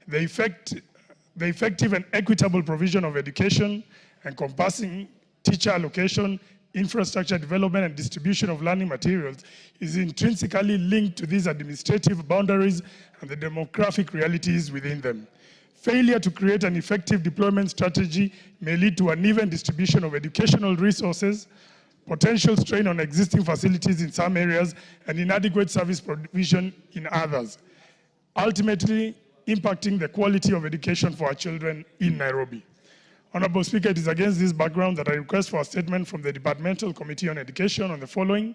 The effective and equitable provision of education, encompassing teacher allocation, infrastructure development, and distribution of learning materials, is intrinsically linked to these administrative boundaries and the demographic realities within them. Failure to create an effective deployment strategy may lead to uneven distribution of educational resources, potential strain on existing facilities in some areas, and inadequate service provision in others, ultimately impacting the quality of education for our children in Nairobi. Honorable Speaker, it is against this background that I request for a statement from the Departmental Committee on Education on the following.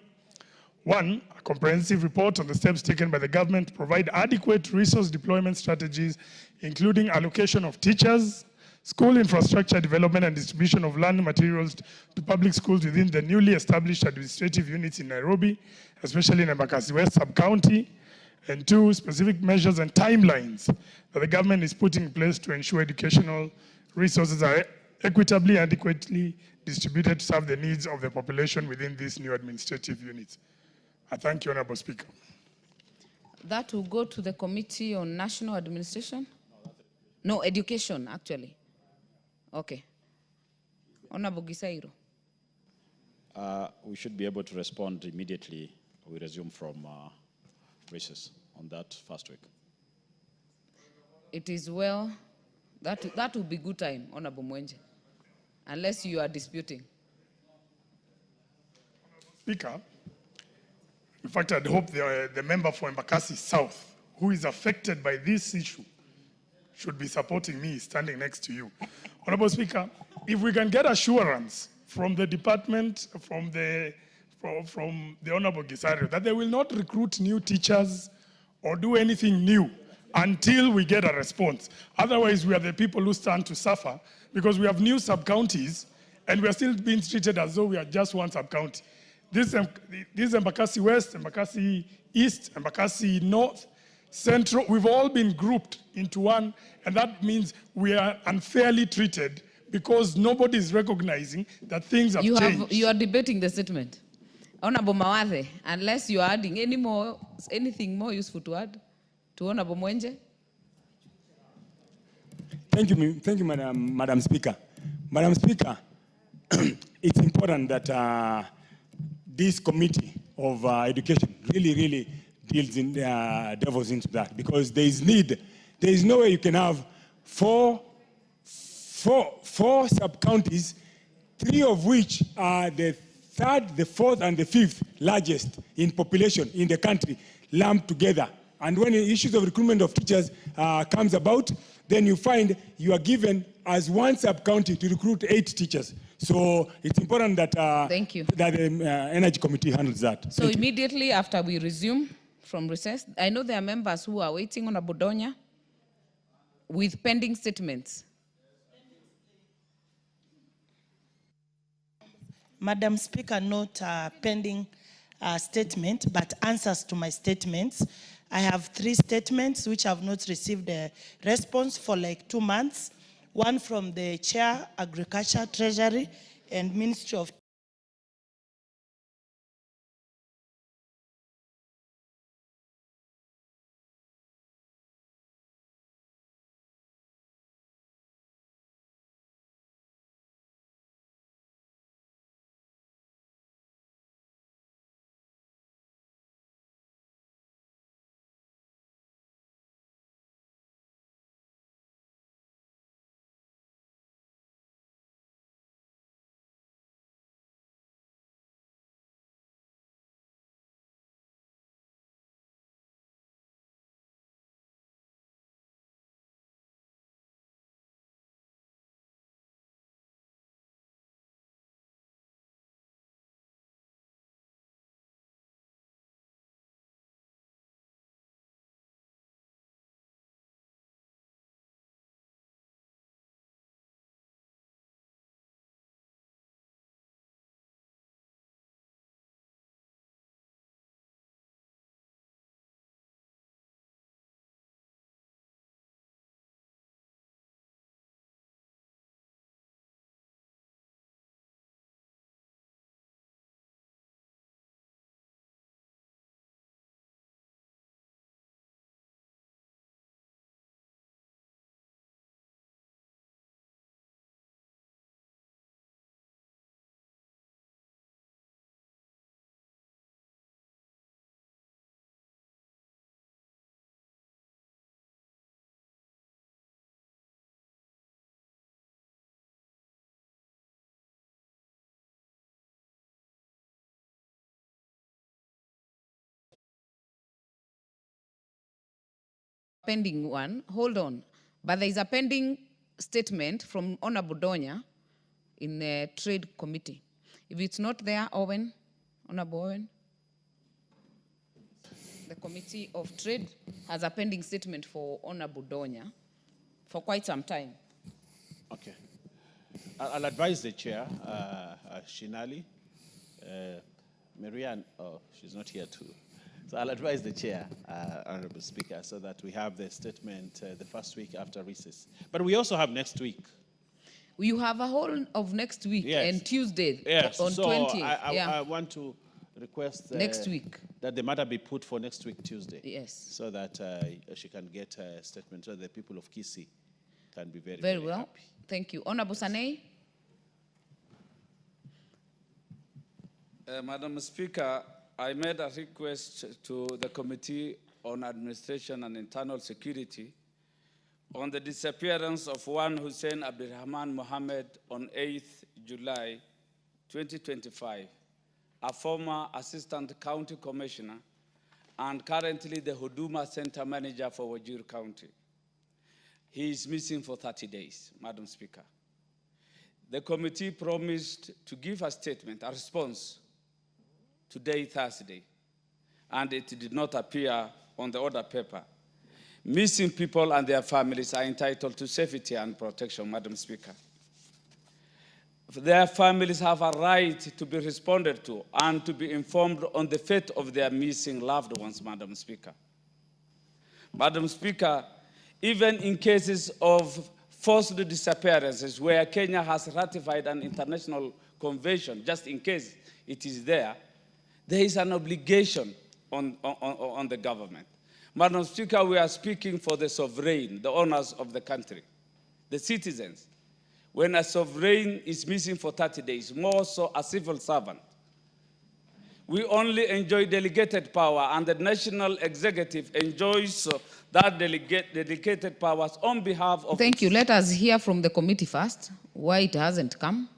1, a comprehensive report on the steps taken by the government to provide adequate resource deployment strategies, including allocation of teachers, school infrastructure development, and distribution of learning materials to public schools within the newly established administrative units in Nairobi, especially in Embakasi West Sub-County. And 2, specific measures and timelines that the government is putting in place to ensure educational resources are equitably and adequately distributed to serve the needs of the population within these new administrative units. I thank you, Honorable Speaker. That will go to the Committee on National Administration? No, Education, actually. Okay. Honorable Gisairo. We should be able to respond immediately. We resume from recess on that first week. It is well. That will be good time, Honorable Mwenje, unless you are disputing. Speaker, in fact, I'd hope the member for Embakasi South, who is affected by this issue, should be supporting me standing next to you. Honorable Speaker, if we can get assurance from the department, from the Honorable Gisario, that they will not recruit new teachers or do anything new until we get a response. Otherwise, we are the people who stand to suffer, because we have new sub-counties and we are still being treated as though we are just one sub-county. This Embakasi West, Embakasi East, Embakasi North, Central, we've all been grouped into one, and that means we are unfairly treated because nobody is recognizing that things have changed. You are debating the statement. Honorable Mawathe, unless you are adding anything more useful to add to Honorable Mwenje. Thank you, Madam Speaker. Madam Speaker, it's important that this committee of education really deals in devils into that, because there is need. There is no way you can have four sub-counties, 3 of which are the third, the fourth, and the fifth largest in population in the country, lumped together. And when the issues of recruitment of teachers comes about, then you find you are given as one sub-county to recruit 8 teachers. So it's important that, Thank you. that the Energy Committee handles that. So immediately after we resume from recess, I know there are members who are waiting on Abudonya with pending statements. Madam Speaker, not pending statement, but answers to my statements. I have 3 statements which have not received a response for like 2 months. One from the Chair, Agriculture, Treasury, and Ministry of Pending one, hold on. But there is a pending statement from Honorable Donya in the Trade Committee. If it's not there, Owen, Honorable Owen, the Committee of Trade has a pending statement for Honorable Donya for quite some time. Okay. I'll advise the chair, Shinali, Marianne, oh, she's not here too. So I'll advise the chair, Honorable Speaker, so that we have the statement the first week after recess. But we also have next week. You have a whole of next week and Tuesday on so 20th. I want to request next week that the matter be put for next week, Tuesday. Yes. So that she can get a statement so the people of Kisii can be very, Very well. happy. Thank you. Honorable Sanei. Madam Speaker, I made a request to the Committee on Administration and Internal Security on the disappearance of one Hussein Abdurrahman Mohammed on 8th July 2025, a former Assistant County Commissioner and currently the Huduma Center Manager for Wajir County. He is missing for 30 days, Madam Speaker. The committee promised to give a statement, a response, today, Thursday, and it did not appear on the order paper. Missing people and their families are entitled to safety and protection, Madam Speaker. Their families have a right to be responded to and to be informed on the fate of their missing loved ones, Madam Speaker. Madam Speaker, even in cases of forced disappearances where Kenya has ratified an international convention, just in case it is there, there is an obligation on the government. Madam Speaker, we are speaking for the sovereign, the owners of the country, the citizens. When a sovereign is missing for 30 days, more so a civil servant, we only enjoy delegated power, and the national executive enjoys that delegated powers on behalf of... Thank you. Let us hear from the committee first, why it hasn't come.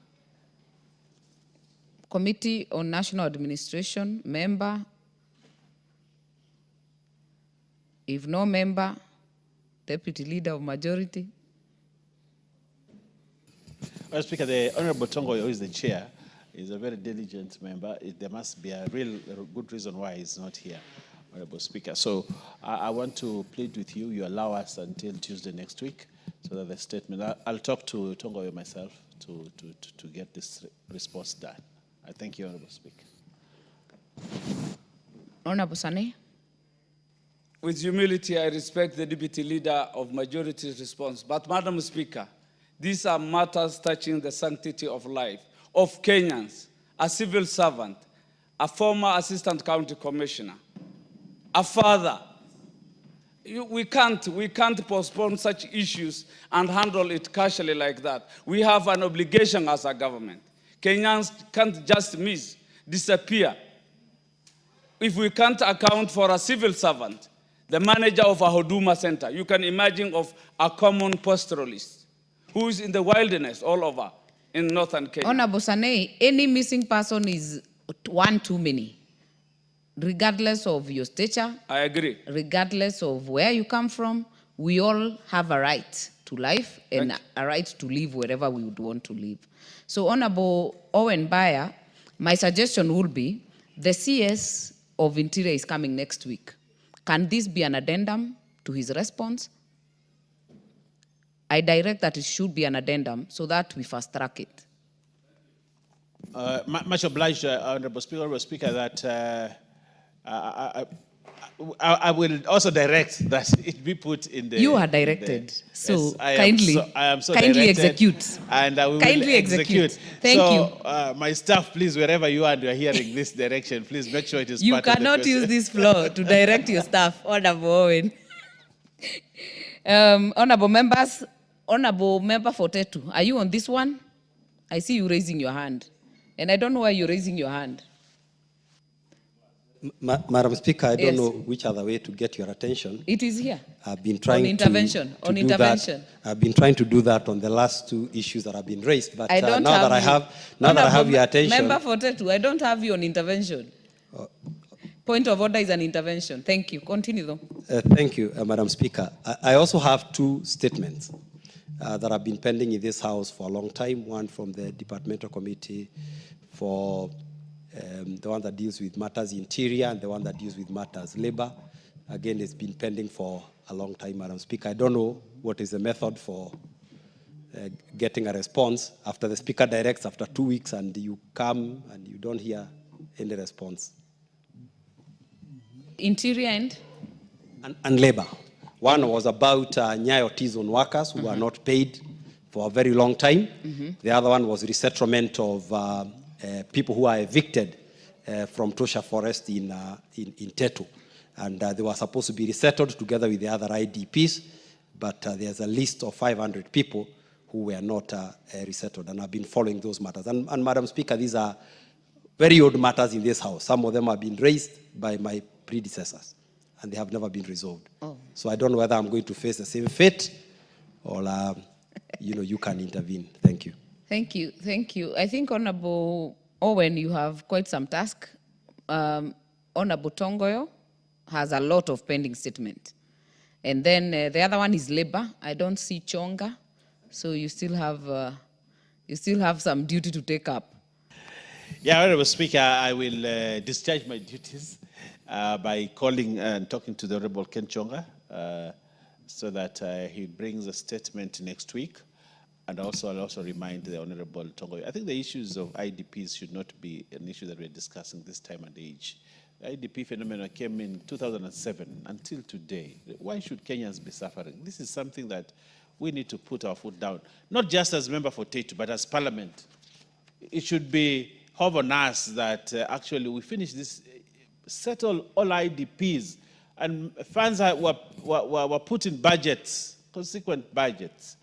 Committee on National Administration, member? If no member, Deputy Leader of Majority? Well, Speaker, the Honorable Tongo, who is the chair, is a very diligent member. There must be a real good reason why he's not here, Honorable Speaker. So I want to plead with you, you allow us until Tuesday next week so that the statement, I'll talk to Tongo myself to get this response done. I thank you, Honorable Speaker. Honorable Sane. With humility, I respect the Deputy Leader of Majority's response. But, Madam Speaker, these are matters touching the sanctity of life, of Kenyans, a civil servant, a former Assistant County Commissioner, a father. We can't postpone such issues and handle it casually like that. We have an obligation as a government. Kenyans can't just disappear. If we can't account for a civil servant, the manager of a Huduma center, you can imagine of a common pastoralist who is in the wilderness all over in northern Kenya. Honorable Sane, any missing person is one too many. Regardless of your stature, I agree. Regardless of where you come from, we all have a right to life and a right to live wherever we would want to live. So, Honorable Owen Bayer, my suggestion would be the CS of Interior is coming next week. Can this be an addendum to his response? I direct that it should be an addendum so that we fast track it. Much obliged, Honorable Speaker, that I will also direct that it be put in the... You are directed, so yes, I am so kindly directed, execute. And I will kindly execute. Thank you. My staff, please, wherever you are and you are hearing this direction, please make sure it is you part of the cannot use this floor to direct your staff, Honorable Owen. Honorable members, Honorable Member Fortetu, are you on this one? I see you raising your hand. And I don't know why you're raising your hand. Madam Speaker, I don't Yes. know which other way to get your attention. It is here. I've been trying on intervention. to on do intervention. that. I've been trying to do that on the last two issues that have been raised. But I don't now that I have your attention, Member Fortetu, I don't have you on intervention. Point of order is an intervention. Thank you. Continue though. Thank you, Madam Speaker. I also have two statements that have been pending in this House for a long time. One from the Departmental Committee for the one that deals with matters interior and the one that deals with matters labor. Again, it's been pending for a long time, Madam Speaker. I don't know what is the method for getting a response after the Speaker directs after 2 weeks and you come and you don't hear any response. Interior and labor. One was about Nyayo T-zone workers who are not paid for a very long time. The other one was resettlement of people who are evicted from Tosha Forest in Tetu. And they were supposed to be resettled together with the other IDPs, but there's a list of 500 people who were not resettled, and I've been following those matters. And Madam Speaker, these are very old matters in this House. Some of them have been raised by my predecessors, and they have never been resolved. So I don't know whether I'm going to face the same fate or, you can intervene. Thank you. Thank you. Thank you. I think, Honorable Owen, you have quite some task. Honorable Tongoyo has a lot of pending statement. And then the other one is labor. I don't see Chonga. So you still have some duty to take up. Yeah, Honorable Speaker, I will discharge my duties by calling and talking to the Honorable Ken Chonga so that he brings a statement next week. And also, I'll also remind the Honorable Tongo. I think the issues of IDPs should not be an issue that we're discussing this time and age. The IDP phenomenon came in 2007 until today. Why should Kenyans be suffering? This is something that we need to put our foot down, not just as member for Tetu, but as Parliament. It should be on us that actually we finish this, settle all IDPs, and funds were put in budgets, consequent budgets,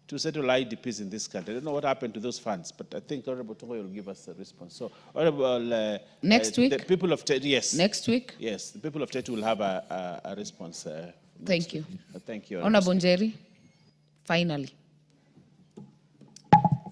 to settle IDPs in this country. I don't know what happened to those funds, but I think Honorable Tongo will give us a response. So, Honorable... next week? The people of Tetu, yes. Next week? Yes, the people of Tetu will have a response. Thank you. Thank you. Honorable Njeri, finally.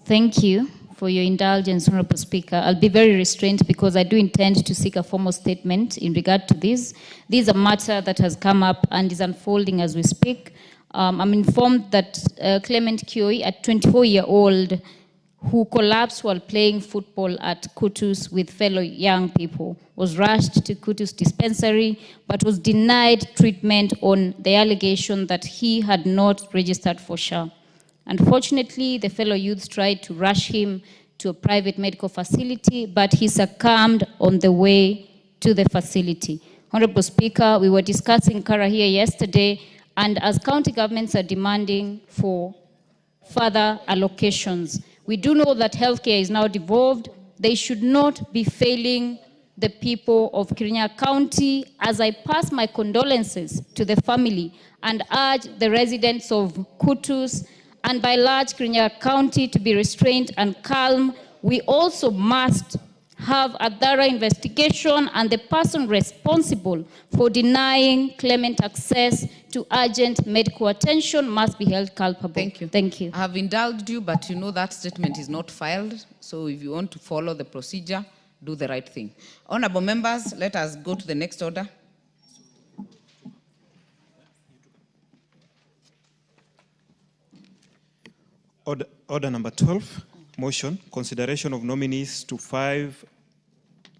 Thank you for your indulgence, Honorable Speaker. I'll be very restrained because I do intend to seek a formal statement in regard to this. This is a matter that has come up and is unfolding as we speak. I'm informed that Clement Kioi, a 24-year-old who collapsed while playing football at Kutus with fellow young people, was rushed to Kutus dispensary, but was denied treatment on the allegation that he had not registered for SHA. Unfortunately, the fellow youths tried to rush him to a private medical facility, but he succumbed on the way to the facility. Honorable Speaker, we were discussing Kara here yesterday, and as county governments are demanding for further allocations, we do know that healthcare is now devolved. They should not be failing the people of Kirinyaga County. As I pass my condolences to the family and urge the residents of Kutus and by large Kirinyaga County to be restrained and calm, we also must have a thorough investigation, and the person responsible for denying Clement access to urgent medical attention must be held culpable. Thank you. Thank you. I have indulged you, but you know that statement is not filed. So if you want to follow the procedure, do the right thing. Honorable members, let us go to the next order. Order number 12, motion, consideration of nominees to 5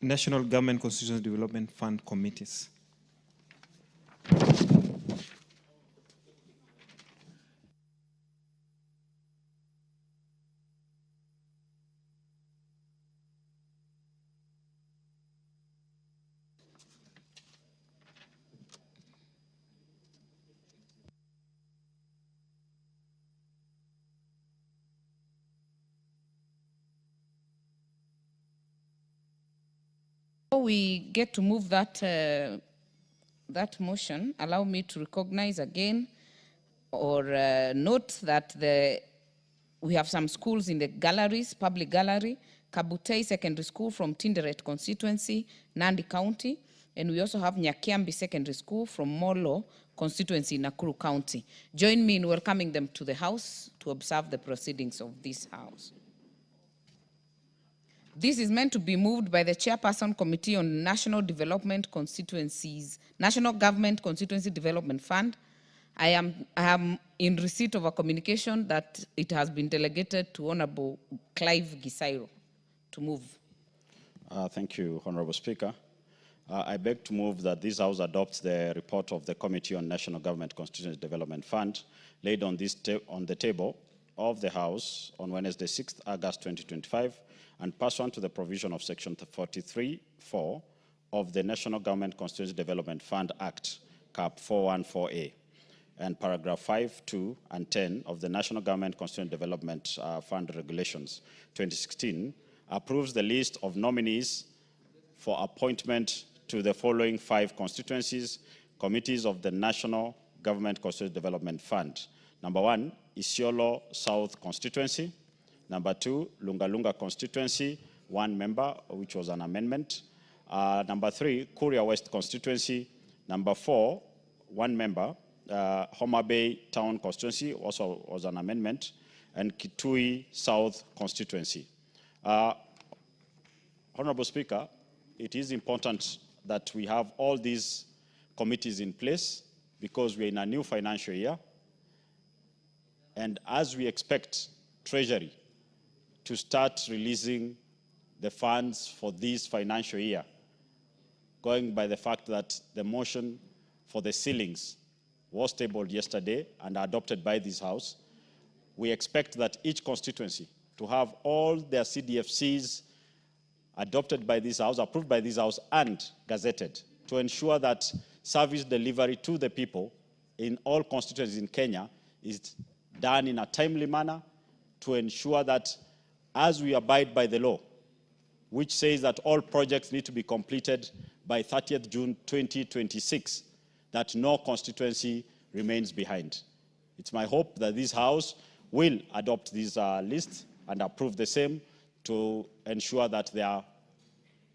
National Government Constituency Development Fund committees. Before we get to move that motion, allow me to recognize again or note that we have some schools in the galleries, public gallery, Kabutei Secondary School from Tinderet constituency, Nandi County, and we also have Nyakiambi Secondary School from Molo constituency, Nakuru County. Join me in welcoming them to the House to observe the proceedings of this House. This is meant to be moved by the Chairperson Committee on National Development Constituencies, National Government Constituency Development Fund. I am in receipt of a communication that it has been delegated to Honorable Clive Gisairo to move. Thank you, Honorable Speaker. I beg to move that this House adopts the report of the Committee on National Government Constituency Development Fund laid on the table of the House on Wednesday, 6th August 2025, and pursuant to the provision of Section 43(4) of the National Government Constituency Development Fund Act, Cap 414A, and paragraph 5, 2, and 10 of the National Government Constituency Development Fund Regulations 2016, approves the list of nominees for appointment to the following 5 constituencies, committees of the National Government Constituency Development Fund. Number 1, Isiolo South Constituency. Number 2, Lunga Constituency, 1 member, which was an amendment. Number 3, Kuria West Constituency. Number 4, 1 member, Homa Bay Town Constituency, also was an amendment. And Kitui South Constituency. Honorable Speaker, it is important that we have all these committees in place because we're in a new financial year. And as we expect Treasury to start releasing the funds for this financial year, going by the fact that the motion for the ceilings was tabled yesterday and adopted by this House, we expect that each constituency to have all their CDFCs adopted by this House, approved by this House, and gazetted to ensure that service delivery to the people in all constituencies in Kenya is done in a timely manner to ensure that as we abide by the law, which says that all projects need to be completed by 30th June 2026, that no constituency remains behind. It's my hope that this House will adopt this list and approve the same to ensure that they are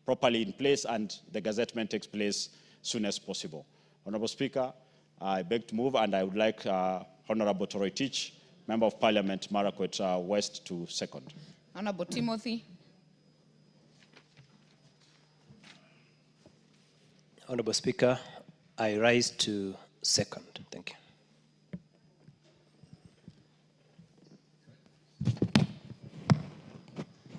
properly in place and the gazettement takes place soon as possible. Honorable Speaker, I beg to move, and I would like Honorable Toroitich, Member of Parliament, Marakwet West, to second. Honorable Timothy. Honorable Speaker, I rise to second. Thank you.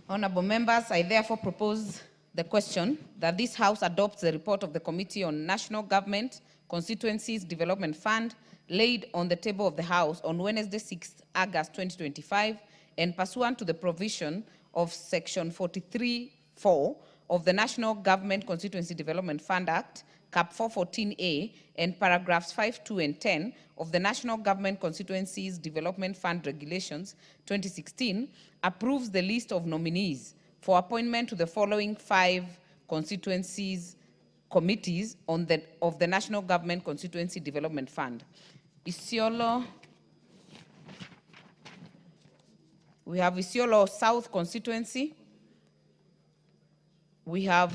Honorable members, I therefore propose the question that this House adopts the report of the Committee on National Government Constituencies Development Fund laid on the table of the House on Wednesday, 6th August 2025, and pursuant to the provision of Section 43(4) of the National Government Constituency Development Fund Act, Cap 414A, and paragraphs 5, 2, and 10 of the National Government Constituencies Development Fund Regulations 2016, approves the list of nominees for appointment to the following 5 constituencies committees of the National Government Constituency Development Fund. Isiolo, we have Isiolo South Constituency, we have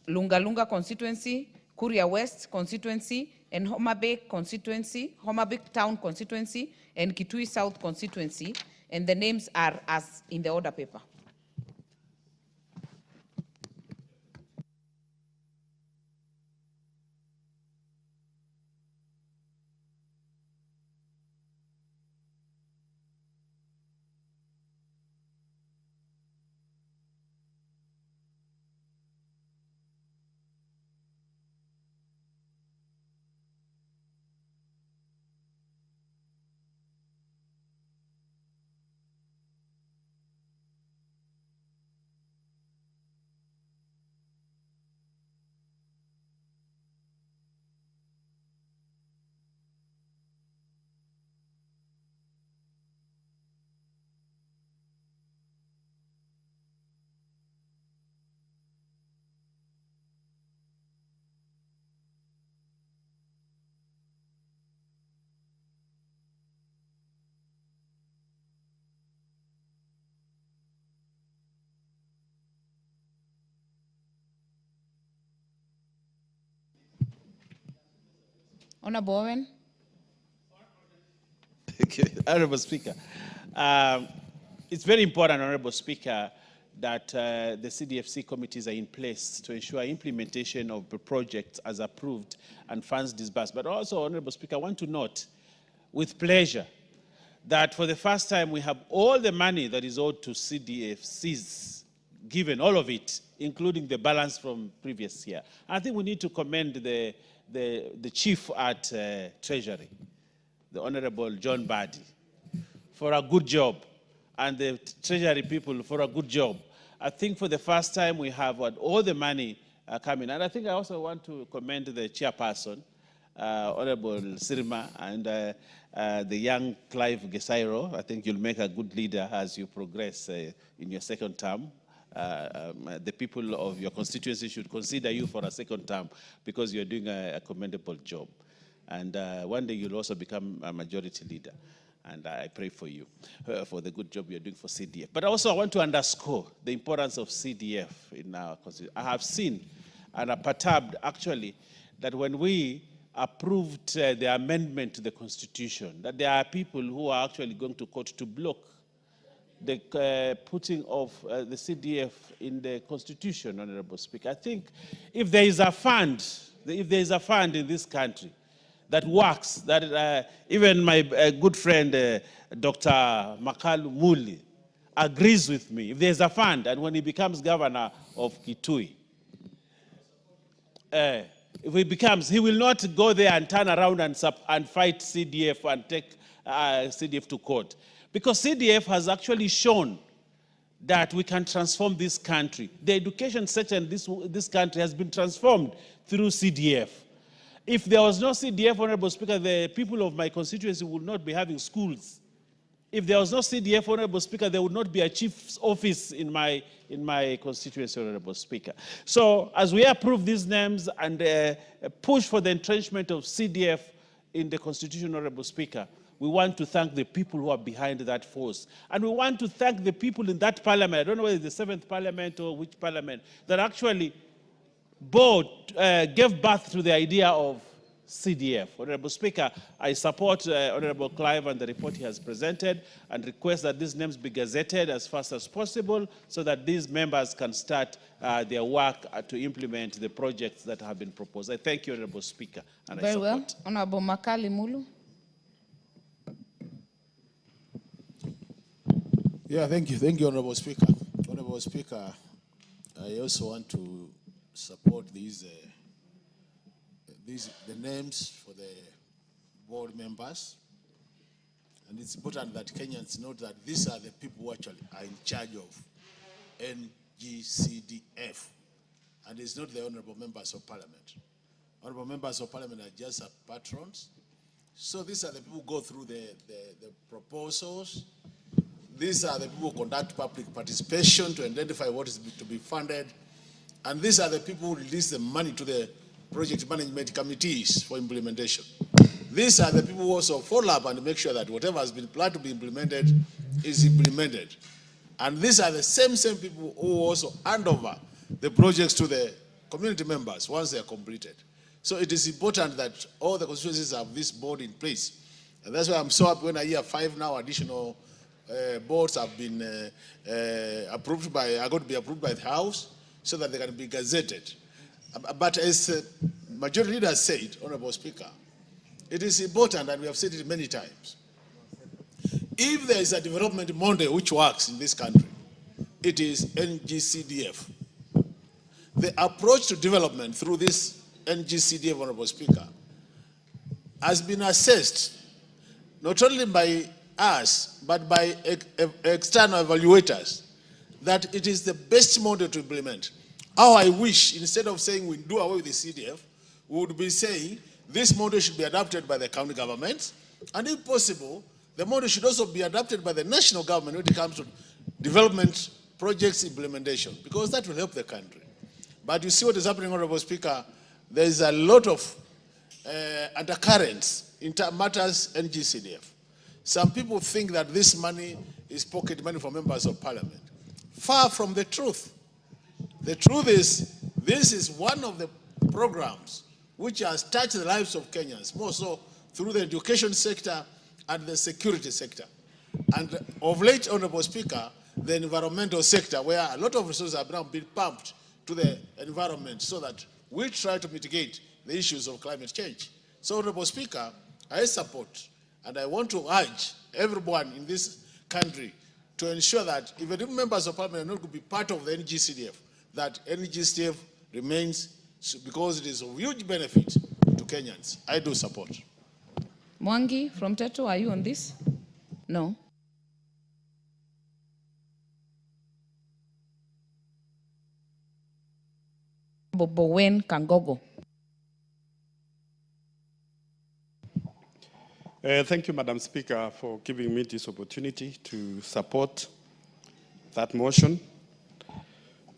Lunga Lunga Constituency, Kuria West Constituency, and Homa Bay Constituency, Homa Bay Town Constituency, and Kitui South Constituency, and the names are as in the order paper. Honorable Owen. Honorable Speaker, it's very important, Honorable Speaker, that the CDFC committees are in place to ensure implementation of the projects as approved and funds disbursed. But also, Honorable Speaker, I want to note with pleasure that for the first time we have all the money that is owed to CDFCs given, all of it, including the balance from previous year. I think we need to commend the chief at Treasury, the Honorable John Bahari, for a good job, and the Treasury people for a good job. I think for the first time we have all the money coming. And I think I also want to commend the chairperson, Honorable Sirma, and the young Clive Gesairo. I think you'll make a good leader as you progress in your second term. The people of your constituency should consider you for a second term because you're doing a commendable job. And one day you'll also become a majority leader. And I pray for you for the good job you're doing for CDF. But also I want to underscore the importance of CDF in our constitution. I have seen and are perturbed actually that when we approved the amendment to the constitution, that there are people who are actually going to court to block the putting of the CDF in the constitution, Honorable Speaker. I think if there is a fund, in this country that works, that even my good friend, Dr. Makalu Muli, agrees with me. If there's a fund, and when he becomes governor of Kitui, if he becomes, he will not go there and turn around and fight CDF and take CDF to court. Because CDF has actually shown that we can transform this country. The education sector in this country has been transformed through CDF. If there was no CDF, Honorable Speaker, the people of my constituency would not be having schools. If there was no CDF, Honorable Speaker, there would not be a chief's office in my constituency, Honorable Speaker. So as we approve these names and push for the entrenchment of CDF in the constitution, Honorable Speaker, we want to thank the people who are behind that force. And we want to thank the people in that parliament, I don't know whether it's the 7th parliament or which parliament, that actually gave birth to the idea of CDF. Honorable Speaker, I support Honorable Clive and the report he has presented and request that these names be gazetted as fast as possible so that these members can start their work to implement the projects that have been proposed. I thank you, Honorable Speaker. And Very I well. support. Honorable Makali Mulu. Yeah, thank you. Thank you, Honorable Speaker. Honorable Speaker, I also want to support the names for the board members. And it's important that Kenyans know that these are the people who actually are in charge of NGCDF. And it's not the honorable members of parliament. Honorable members of parliament are just patrons. So these are the people who go through the proposals. These are the people who conduct public participation to identify what is to be funded. And these are the people who release the money to the project management committees for implementation. These are the people who also follow up and make sure that whatever has been planned to be implemented is implemented. And these are the same people who also hand over the projects to the community members once they are completed. So it is important that all the constituencies have this board in place. And that's why I'm so happy when I hear 5 now additional boards have been are going to be approved by the House so that they can be gazetted. But as majority leader said, Honorable Speaker, it is important, and we have said it many times, if there is a development model which works in this country, it is NGCDF. The approach to development through this NGCDF, Honorable Speaker, has been assessed not only by us, but by external evaluators, that it is the best model to implement. How I wish, instead of saying we do away with the CDF, we would be saying this model should be adopted by the county governments, and if possible, the model should also be adopted by the national government when it comes to development projects implementation, because that will help the country. But you see what is happening, Honorable Speaker, there is a lot of undercurrents in matters NGCDF. Some people think that this money is pocket money for members of parliament. Far from the truth. The truth is, this is one of the programs which has touched the lives of Kenyans, more so through the education sector and the security sector. And of late, Honorable Speaker, the environmental sector, where a lot of resources have now been pumped to the environment so that we try to mitigate the issues of climate change. So, Honorable Speaker, I support, and I want to urge everyone in this country to ensure that if the members of parliament are not going to be part of the NGCDF, that NGCDF remains, because it is of huge benefit to Kenyans. I do support. Mwangi from Teto, are you on this? No. Bowen Kangogo. Thank you, Madam Speaker, for giving me this opportunity to support that motion.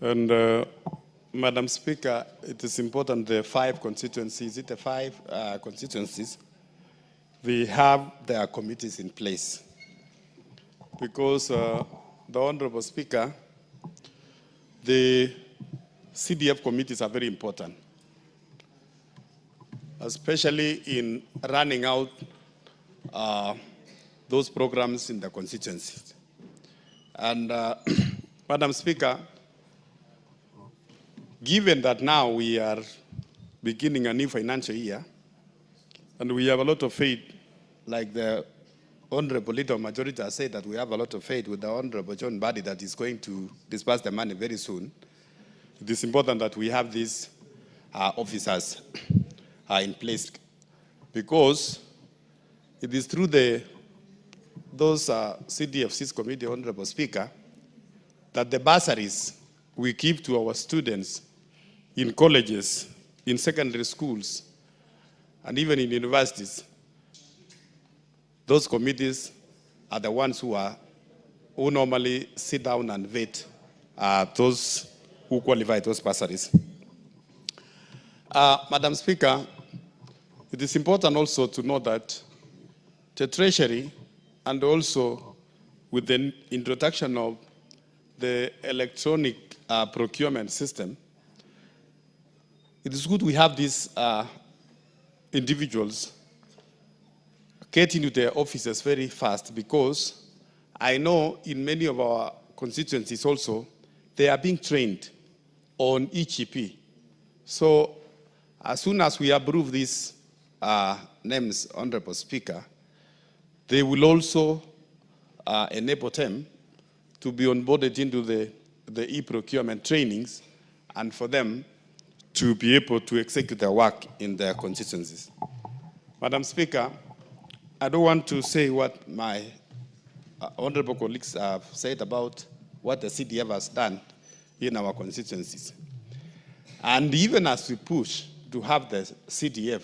And Madam Speaker, it is important the 5 constituencies, the 5 constituencies, they have their committees in place. Because the Honorable Speaker, the CDF committees are very important, especially in running out those programs in the constituencies. And Madam Speaker, given that now we are beginning a new financial year, and we have a lot of faith, like the Honorable Leader of Majority has said, that we have a lot of faith with the Honorable John Badi that is going to disburse the money very soon. It is important that we have these officers in place, because it is through those CDFC's committee, Honorable Speaker, that the bursaries we give to our students in colleges, in secondary schools, and even in universities, those committees are the ones who normally sit down and vet those who qualify those bursaries. Madam Speaker, it is important also to know that the Treasury, and also with the introduction of the electronic procurement system, it is good we have this individuals get into their offices very fast, because I know in many of our constituencies also, they are being trained on EGP. So as soon as we approve these names, Honorable Speaker, they will also enable them to be onboarded into the e-procurement trainings, and for them to be able to execute their work in their constituencies. Madam Speaker, I don't want to say what my honorable colleagues have said about what the CDF has done in our constituencies. And even as we push to have the CDF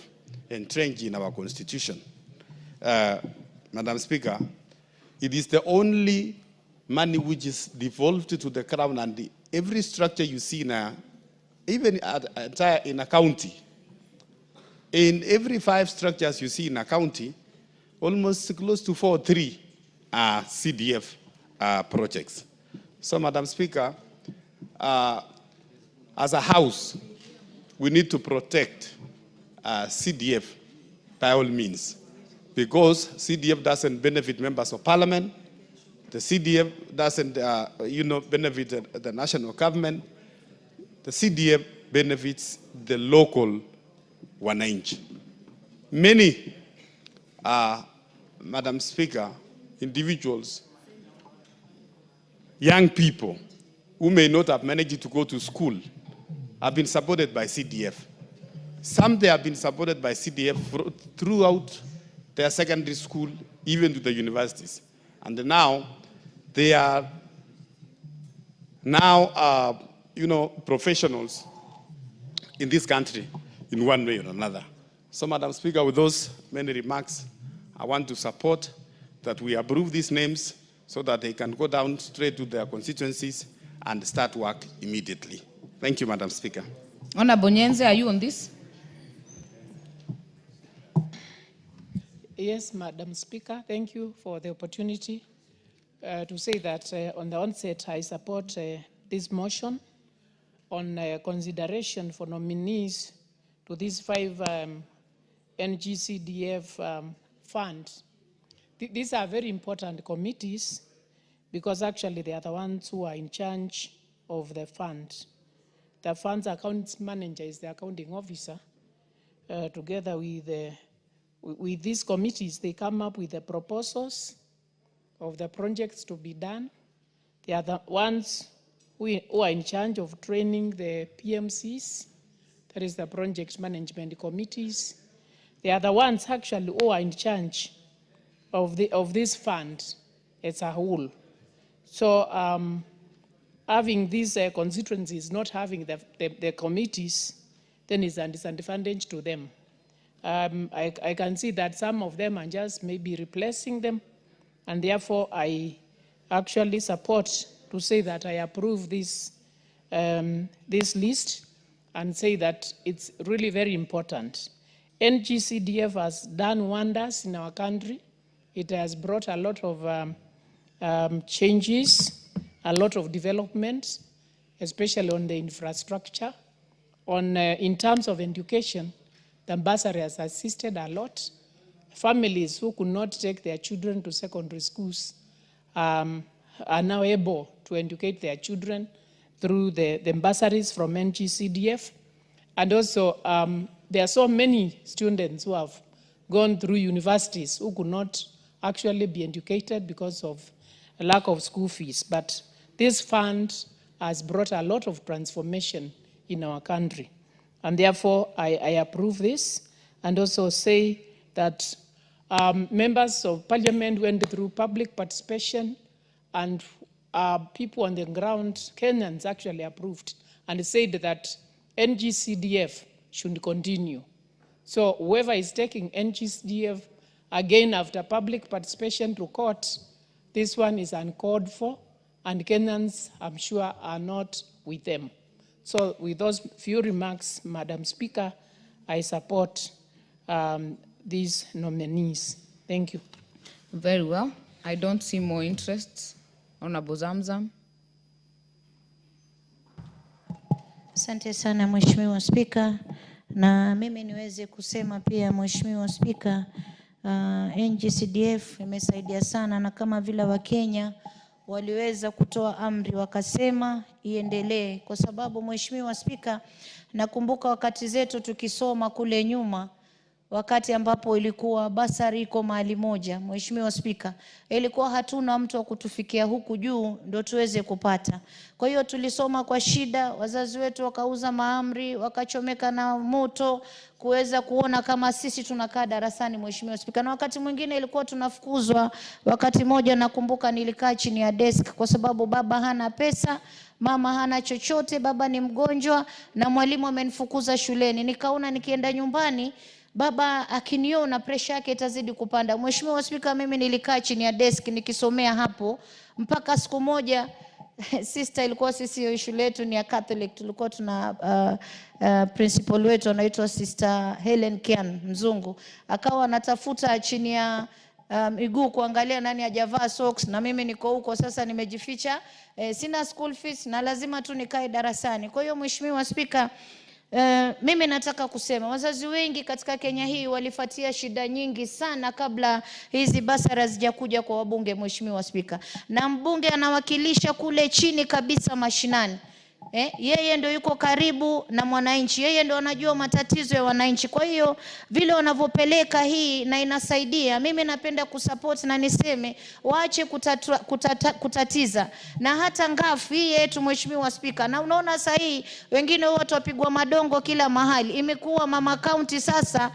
entrenched in our constitution, Madam Speaker, it is the only money which is devolved to the crown, and every structure you see now, even in a county, in every 5 structures you see in a county, almost close to 4 or 3 are CDF projects. So, Madam Speaker, as a house, we need to protect CDF by all means, because CDF doesn't benefit members of parliament. The CDF doesn't, benefit the national government. The CDF benefits the local wananchi. Many, Madam Speaker, individuals, young people who may not have managed to go to school have been supported by CDF. Some they have been supported by CDF throughout their secondary school, even to the universities. And now they are professionals in this country in one way or another. So, Madam Speaker, with those many remarks, I want to support that we approve these names so that they can go down straight to their constituencies and start work immediately. Thank you, Madam Speaker. Honorable Nyenze, are you on this? Yes, Madam Speaker, thank you for the opportunity to say that on the onset I support this motion on consideration for nominees to these 5 NGCDF funds. These are very important committees because actually they are the ones who are in charge of the fund. The fund's accounts manager is the accounting officer. Together with these committees, they come up with the proposals of the projects to be done. They are the ones who are in charge of training the PMCs, that is the project management committees. They are the ones actually who are in charge of this fund as a whole. So having these constituencies not having the committees, then is a disadvantage to them. I can see that some of them are just maybe replacing them, and therefore I actually support to say that I approve this list and say that it's really very important. NGCDF has done wonders in our country. It has brought a lot of changes, a lot of development, especially on the infrastructure. In terms of education, the bursary has assisted a lot. Families who could not take their children to secondary schools are now able to educate their children through the bursaries from NGCDF. And also, there are so many students who have gone through universities who could not actually be educated because of a lack of school fees. But this fund has brought a lot of transformation in our country. And therefore, I approve this and also say that members of parliament went through public participation, and people on the ground, Kenyans actually approved and said that NGCDF should continue. So whoever is taking NGCDF, again after public participation to court, this one is uncalled for, and Kenyans, I'm sure, are not with them. So with those few remarks, Madam Speaker, I support these nominees. Thank you. Very well. I don't see more interests. Honorable Zamzam. Asante sana Mheshimiwa Spika. Na mimi niweze kusema pia, Mheshimiwa Spika, NGCDF imesaidia sana, na kama vile Wakenya waliweza kutoa amri wakasema iendelee, kwa sababu Mheshimiwa Spika, nakumbuka wakati zetu tukisoma kule nyuma, wakati ambapo ilikuwa basari iko mahali moja, Mheshimiwa Spika, ilikuwa hatuna mtu wa kutufikia huku juu ndio tuweze kupata. Kwa hiyo tulisoma kwa shida, wazazi wetu wakauza maamri, wakachomeka na moto kuweza kuona kama sisi tunakaa darasani, Mheshimiwa Spika. Na wakati mwingine ilikuwa tunafukuzwa. Wakati moja nakumbuka nilikaa chini ya desk kwa sababu baba hana pesa, mama hana chochote, baba ni mgonjwa na mwalimu amenifukuza shuleni. Nikaona nikienda nyumbani baba akiniona pressure yake itazidi kupanda. Mheshimiwa Spika, mimi nilikaa chini ya desk nikisomea hapo mpaka siku moja sister, ilikuwa sisi shule yetu ni ya Catholic, tulikuwa tuna principal wetu anaitwa Sister Helen Kian, mzungu, akawa anatafuta chini ya miguu kuangalia nani hajavaa socks, na mimi niko huko sasa nimejificha, sina school fees na lazima tu nikae darasani. Kwa hiyo Mheshimiwa Spika, mimi nataka kusema wazazi wengi katika Kenya hii walifuatia shida nyingi sana kabla hizi basara hazijakuja kwa wabunge, Mheshimiwa Spika. Na mbunge anawakilisha kule chini kabisa mashinani. Yeye ndio yuko karibu na mwananchi, yeye ndio anajua matatizo ya wananchi. Kwa hiyo vile wanavyopeleka hii na inasaidia, mimi napenda kusupport na niseme waache kutatiza. Na hata ngafu hii yetu, Mheshimiwa Spika, na unaona sasa hii wengine watu wapigwa madongo kila mahali, imekuwa mama county sasa.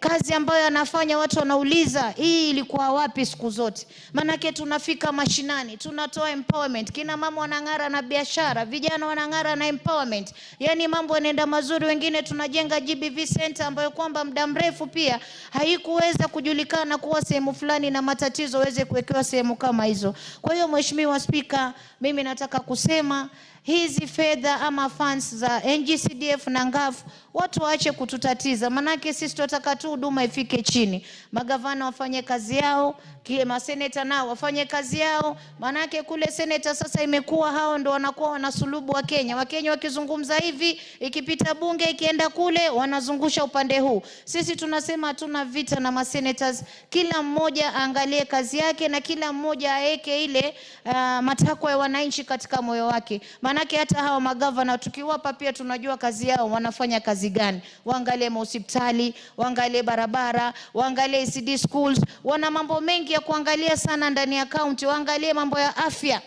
Kazi ambayo anafanya watu wanauliza hii ilikuwa wapi siku zote? Manake tunafika mashinani, tunatoa empowerment, kina mama wanang'ara na biashara, vijana wanang'ara na empowerment. Yani mambo yanaenda mazuri. Wengine tunajenga GBV center ambayo kwamba muda mrefu pia haikuweza kujulikana kuwa sehemu fulani, na matatizo weze kuwekewa sehemu kama hizo. Kwa hiyo Mheshimiwa Spika, mimi nataka kusema hizi fedha ama funds za NGCDF na ngafu watu waache kututatiza, manake sisi tunataka tu huduma ifike chini. Magavana wafanye kazi yao, maseneta nao wafanye kazi yao, manake kule seneta sasa imekuwa hao ndo wanakuwa wanasulubu wa Kenya. Wakenya wakizungumza hivi, ikipita bunge ikienda kule wanazungusha upande huu. Sisi tunasema hatuna vita na masenators, kila mmoja aangalie kazi yake na kila mmoja aeke ile matakwa ya wananchi katika moyo wake. Manake hata hao magavana tukiwapa pia tunajua kazi yao wanafanya kazi gani. Waangalie hospitali, waangalie barabara, waangalie ECD schools, wana mambo mengi ya kuangalia sana ndani ya county. Waangalie mambo ya afya,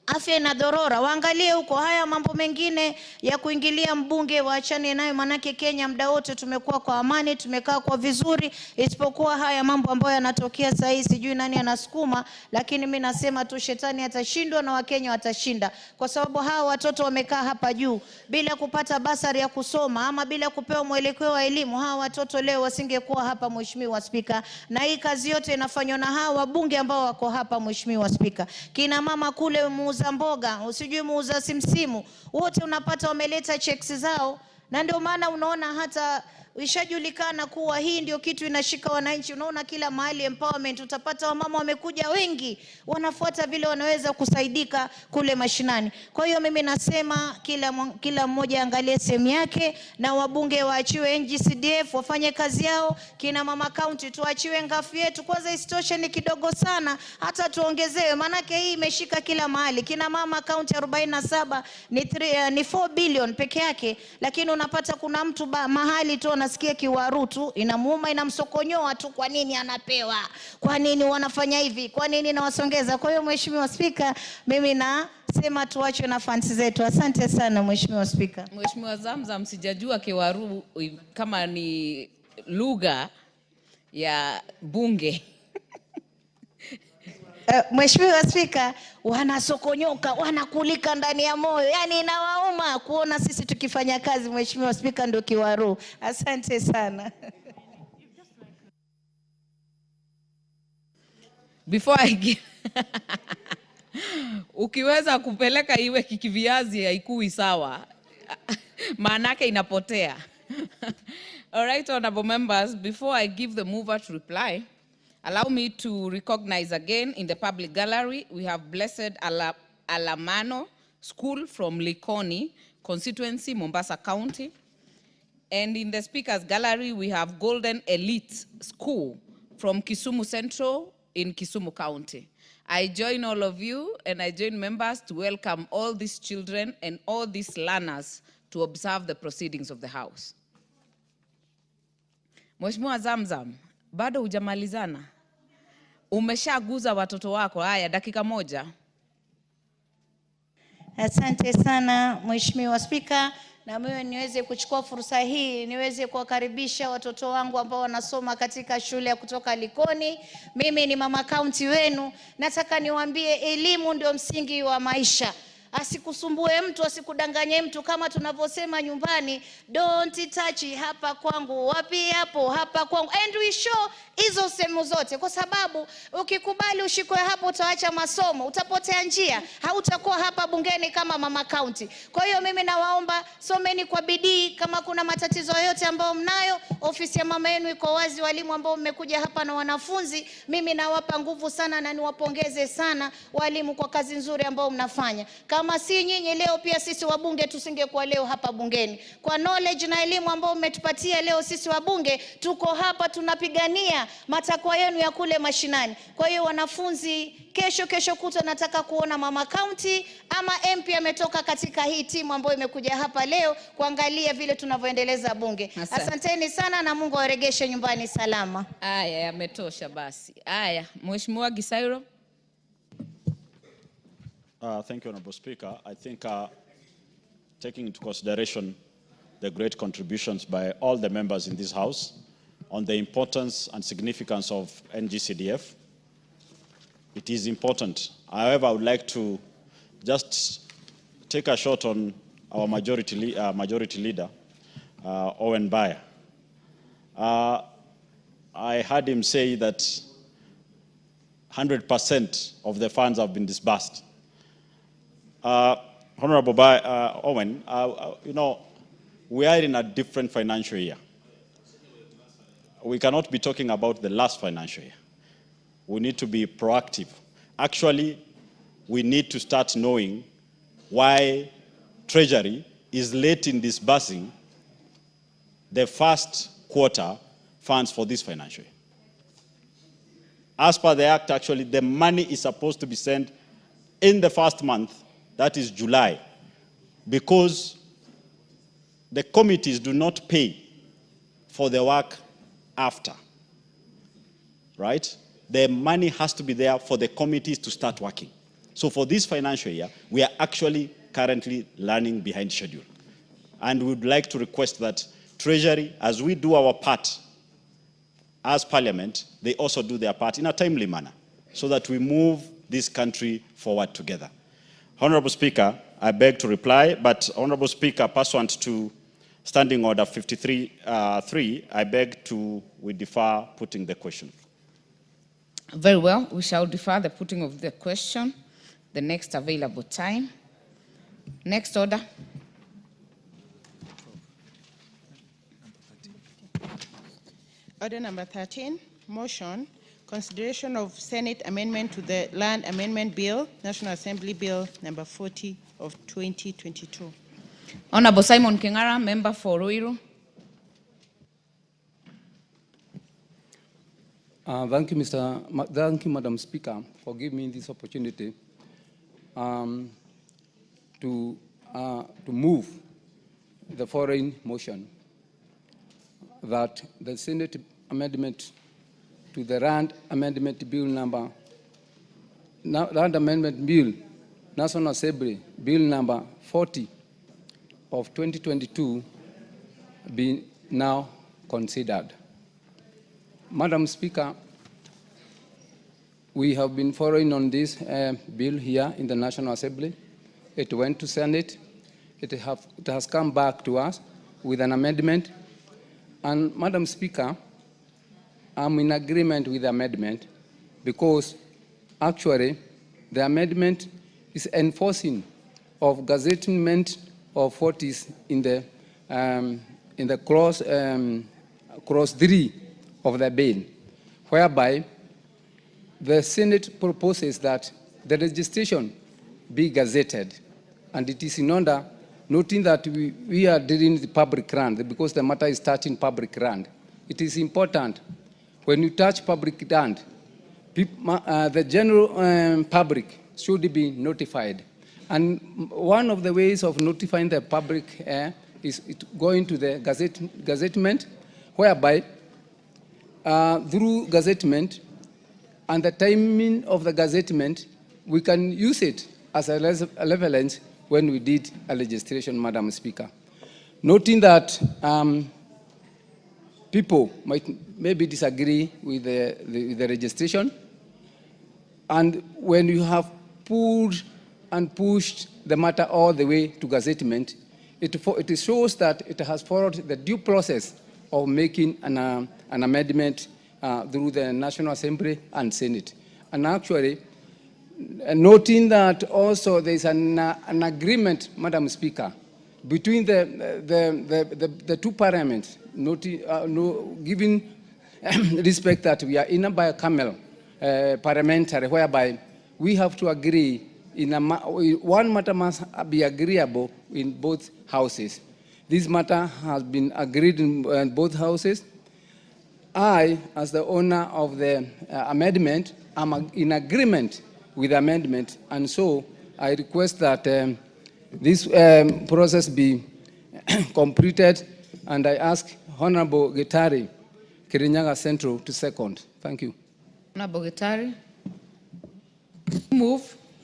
afya inadorora, waangalie huko. Haya mambo mengine ya kuingilia mbunge waachane nayo, manake Kenya muda wote tumekuwa kwa amani, tumekaa kwa vizuri, isipokuwa haya mambo ambayo yanatokea sasa hivi sijui nani anasukuma. Lakini mimi nasema tu shetani atashindwa na Wakenya watashinda, kwa sababu hawa watoto wamekaa hapa juu bila kupata basari ya kusoma ama bila kupewa mwelekeo wa elimu. Hawa watoto leo wasingekuwa hapa, Mheshimiwa Spika, na hii kazi yote inafanywa na hawa wabunge ambao wako hapa, Mheshimiwa Spika. Kina mama kule muuza mboga, usijui muuza simsimu, wote unapata wameleta checks zao, na ndio maana unaona hata ishajulikana kuwa hii ndio kitu inashika wananchi. Unaona kila mahali empowerment, utapata wamama wamekuja wengi, wanafuata vile wanaweza kusaidika kule mashinani. Kwa hiyo mimi nasema kila mmoja angalie sehemu yake, na wabunge waachiwe NGCDF wafanye kazi yao, kina mama county tuachiwe ngafu yetu. Kwanza isitoshe ni kidogo sana, hata tuongezewe, manake hii imeshika kila mahali. Kina mama county 47 ni 4 billion peke yake, lakini unapata kuna mtu mahali tu nasikia kiwaru tu inamuuma, inamsokonyoa tu. Kwa nini anapewa? Kwa nini wanafanya hivi? Kwa nini nawasongeza? Kwa hiyo Mheshimiwa Spika, mimi nasema tuachwe na funds zetu. Asante sana Mheshimiwa Spika. Mheshimiwa Zamzam, sijajua kiwaru kama ni lugha ya bunge. Mheshimiwa Spika, wanasokonyoka, wanakulika ndani ya moyo. Yani inawauma kuona sisi tukifanya kazi, Mheshimiwa Spika, ndio kiwaru. Asante sana. Before I give ukiweza kupeleka iwe kikiviazi haikui sawa, maanake inapotea. All right, honorable members, before I give the mover to reply, allow me to recognize again in the public gallery, we have Blessed Alamano School from Likoni constituency, Mombasa County. And in the speakers gallery, we have Golden Elite School from Kisumu Central in Kisumu County. I join all of you and I join members to welcome all these children and all these learners to observe the proceedings of the House. Mheshimiwa Zamzam, bado hujamalizana? Umeshaguza watoto wako? Haya, dakika moja. Asante sana Mheshimiwa Spika, na mimi niweze kuchukua fursa hii niweze kuwakaribisha watoto wangu ambao wanasoma katika shule ya kutoka Likoni. Mimi ni mama county wenu. Nataka niwaambie elimu ndio msingi wa maisha. Asikusumbue mtu, asikudanganye mtu, kama tunavyosema nyumbani, don't touch hapa kwangu, wapi hapo, hapa kwangu. And we show hizo sehemu zote, kwa sababu ukikubali ushikwe hapo utaacha masomo, utapotea njia, hautakuwa hapa bungeni kama mama county. Kwa hiyo mimi nawaomba someni kwa bidii. Kama kuna matatizo yote ambayo mnayo, ofisi ya mama yenu iko wazi. Walimu ambao mmekuja hapa na wanafunzi, mimi nawapa nguvu sana na niwapongeze sana walimu kwa kazi nzuri ambao mnafanya. Kama si nyinyi leo, pia sisi wabunge tusingekuwa leo hapa bungeni. Kwa knowledge na elimu ambao mmetupatia leo, sisi wabunge tuko hapa tunapigania matakwa yenu ya kule mashinani. Kwa hiyo wanafunzi, kesho kutwa nataka kuona mama county ama MP ametoka katika hii timu ambayo imekuja hapa leo kuangalia vile tunavyoendeleza bunge. Asanteni sana na Mungu awaregeshe nyumbani salama. Aya, yametosha basi. Aya, Mheshimiwa Gisairo. Thank you, Honorable Speaker. I think taking into consideration the great contributions by all the members in this House on the importance and significance of NGCDF, it is important. However, I would like to just take a shot on our majority leader, Owen Bayer. I heard him say that 100% of the funds have been disbursed. Honorable Owen, you know, we are in a different financial year. We cannot be talking about the last financial year. We need to be proactive. Actually, we need to start knowing why Treasury is late in disbursing the first quarter funds for this financial year. As per the Act, actually, the money is supposed to be sent in the first month, that is July, because the committees do not pay for the work after, right? The money has to be there for the committees to start working. So for this financial year, we are actually currently running behind schedule. And we would like to request that Treasury, as we do our part as Parliament, they also do their part in a timely manner so that we move this country forward together. Honorable Speaker, I beg to reply, but Honorable Speaker, pursuant to Standing Order 53.3, I beg we defer putting the question. Very well, we shall defer the putting of the question the next available time. Next order. Order number 13, motion, consideration of Senate amendment to the Land Amendment Bill, National Assembly Bill number 40 of 2022. Honorable Simon Kingara, member for Ruiru. Thank you, Madam Speaker, for giving me this opportunity to move the following motion that the Senate amendment to the Land Amendment Bill Land Amendment Bill, National Assembly Bill number 40 of 2022 be now considered. Madam Speaker, we have been following on this bill here in the National Assembly. It went to Senate. It has come back to us with an amendment. And Madam Speaker, I'm in agreement with the amendment because actually the amendment is enforcing of gazettement of what is in the clause 3 of the bill, whereby the Senate proposes that the registration be gazetted, and it is in order noting that we are dealing with public land, because the matter is touching public land. It is important when you touch public land, the general public should be notified. And one of the ways of notifying the public is going to the gazettement, whereby through gazettement and the timing of the gazettement, we can use it as a relevance when we did a legislation, Madam Speaker. Noting that people might maybe disagree with the registration, and when you have pulled and pushed the matter all the way to gazettement, it shows that it has followed the due process of making an amendment through the National Assembly and Senate. And actually, noting that also there is an agreement, Madam Speaker, between the two parliaments, giving respect that we are in a bicameral parliamentary, whereby we have to agree one matter must be agreeable in both houses. This matter has been agreed in both houses. I, as the owner of the amendment, am in agreement with the amendment, and so I request that this process be completed, and I ask Honorable Gitari, Kirinyaga Central, to second. Thank you. Honorable Gitari.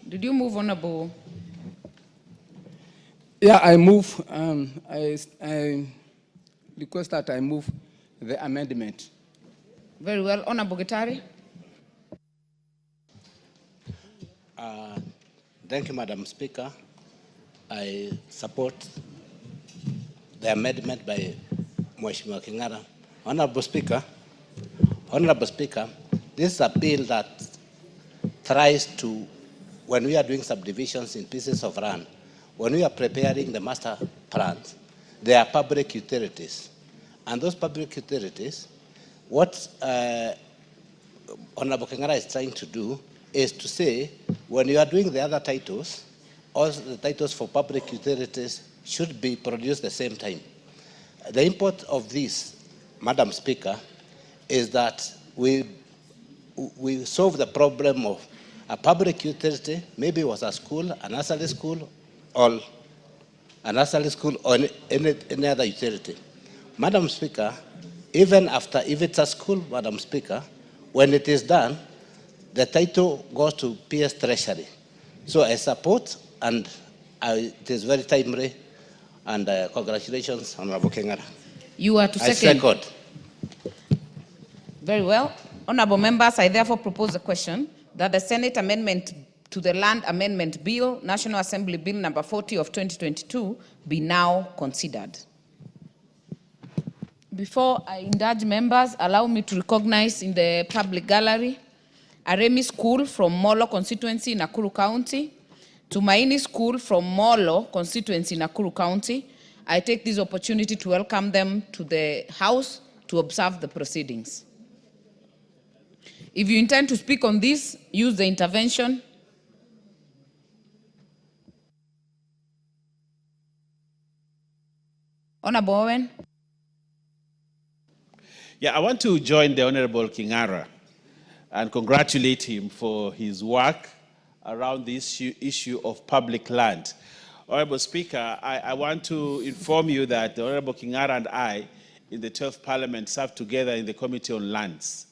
Did you move, Honorable? Yeah, I move. I request that I move the amendment. Very well. Honorable Gitari. Thank you, Madam Speaker. I support the amendment by Mheshimiwa King'ara. Honorable Speaker, this is a bill that tries to, when we are doing subdivisions in pieces of land, when we are preparing the master plans, there are public utilities. And those public utilities, what Honorable King'ara is trying to do is to say, when you are doing the other titles, all the titles for public utilities should be produced at the same time. The import of this, Madam Speaker, is that we solve the problem of a public utility, maybe it was a school, a nursery school, or any other utility. Madam Speaker, even after, if it's a school, Madam Speaker, when it is done, the title goes to PS Treasury. So I support, and it is very timely, and congratulations, Honorable King'ara. You are to second. I second. Very well. Honorable members, I therefore propose a question that the Senate amendment to the Land Amendment Bill, National Assembly Bill number 40 of 2022, be now considered. Before I indulge members, allow me to recognize in the public gallery Aremi School from Molo constituency, Nakuru County, Tumaini School from Molo constituency, Nakuru County. I take this opportunity to welcome them to the House to observe the proceedings. If you intend to speak on this, use the intervention. Honorable Owen. Yeah, I want to join the Honorable King'ara and congratulate him for his work around this issue of public land. Honorable Speaker, I want to inform you that the Honorable King'ara and I in the 12th Parliament served together in the Committee on Lands.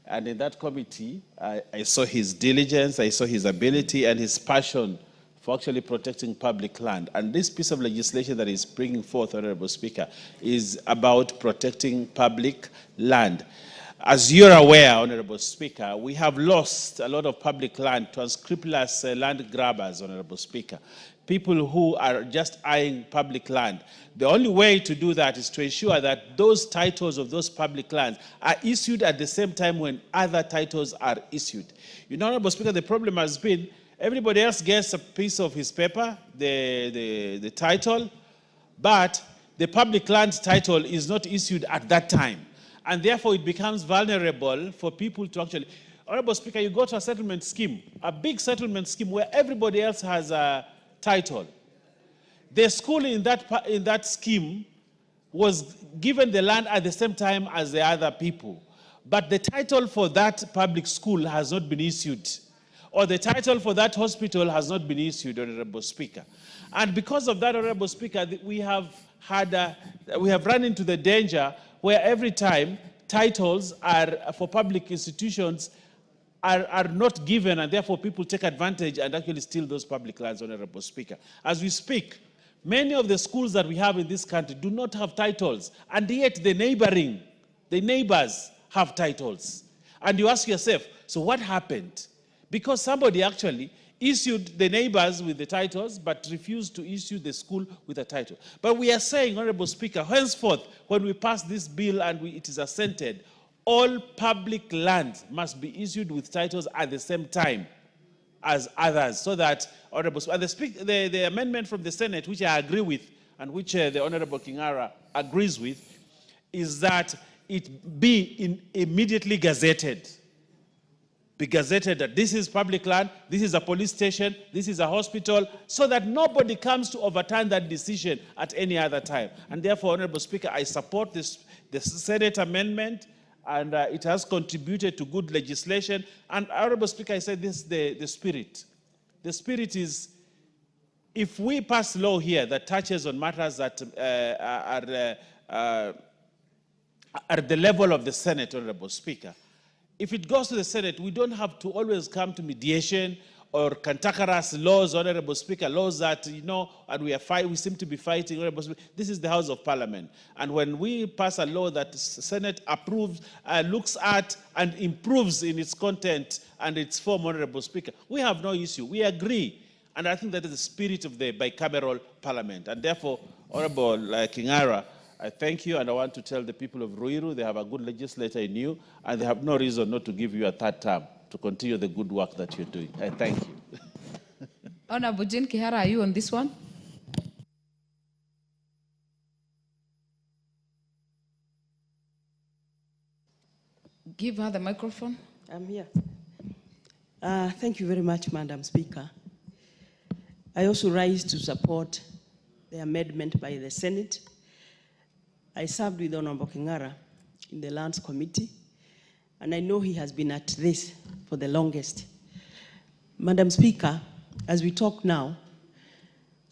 And in that committee, I saw his diligence, I saw his ability and his passion for actually protecting public land. And this piece of legislation that is bringing forth, Honorable Speaker, is about protecting public land. As you're aware, Honorable Speaker, we have lost a lot of public land to unscrupulous land grabbers, Honorable Speaker. People who are just eyeing public land. The only way to do that is to ensure that those titles of those public lands are issued at the same time when other titles are issued. You know, Honorable Speaker, the problem has been everybody else gets a piece of his paper, the title, but the public land title is not issued at that time. And therefore, it becomes vulnerable for people to actually... Honorable Speaker, you go to a settlement scheme, a big settlement scheme where everybody else has a title. The school in that scheme was given the land at the same time as the other people. But the title for that public school has not been issued, or the title for that hospital has not been issued, Honorable Speaker. And because of that, Honorable Speaker, we have run into the danger where every time titles for public institutions are not given, and therefore people take advantage and actually steal those public lands, Honorable Speaker. As we speak, many of the schools that we have in this country do not have titles, and yet the neighbors have titles. And you ask yourself, so what happened? Because somebody actually issued the neighbors with the titles, but refused to issue the school with a title. But we are saying, Honorable Speaker, henceforth, when we pass this bill and it is assented, all public lands must be issued with titles at the same time as others, so that, Honorable Speaker, the amendment from the Senate, which I agree with, and which the Honorable Kingara agrees with, is that it be immediately gazetted. Be gazetted that this is public land, this is a police station, this is a hospital, so that nobody comes to overturn that decision at any other time. And therefore, Honorable Speaker, I support the Senate amendment, and it has contributed to good legislation. And Honorable Speaker, I said this, the spirit. The spirit is, if we pass law here that touches on matters that are at the level of the Senate, Honorable Speaker, if it goes to the Senate, we don't have to always come to mediation or cantankerous laws, Honorable Speaker, laws that, and we seem to be fighting, Honorable Speaker. This is the House of Parliament. And when we pass a law that the Senate approves, looks at and improves in its content and its form, Honorable Speaker, we have no issue. We agree. And I think that is the spirit of the bicameral Parliament. And therefore, Honorable Kingara, I thank you, and I want to tell the people of Ruiru they have a good legislator in you, and they have no reason not to give you a third term to continue the good work that you're doing. I thank you. Honorable Jane Kihara, are you on this one? Give her the microphone. I'm here. Thank you very much, Madam Speaker. I also rise to support the amendment by the Senate. I served with Honorable Kingara in the Lands Committee, and I know he has been at this for the longest. Madam Speaker, as we talk now,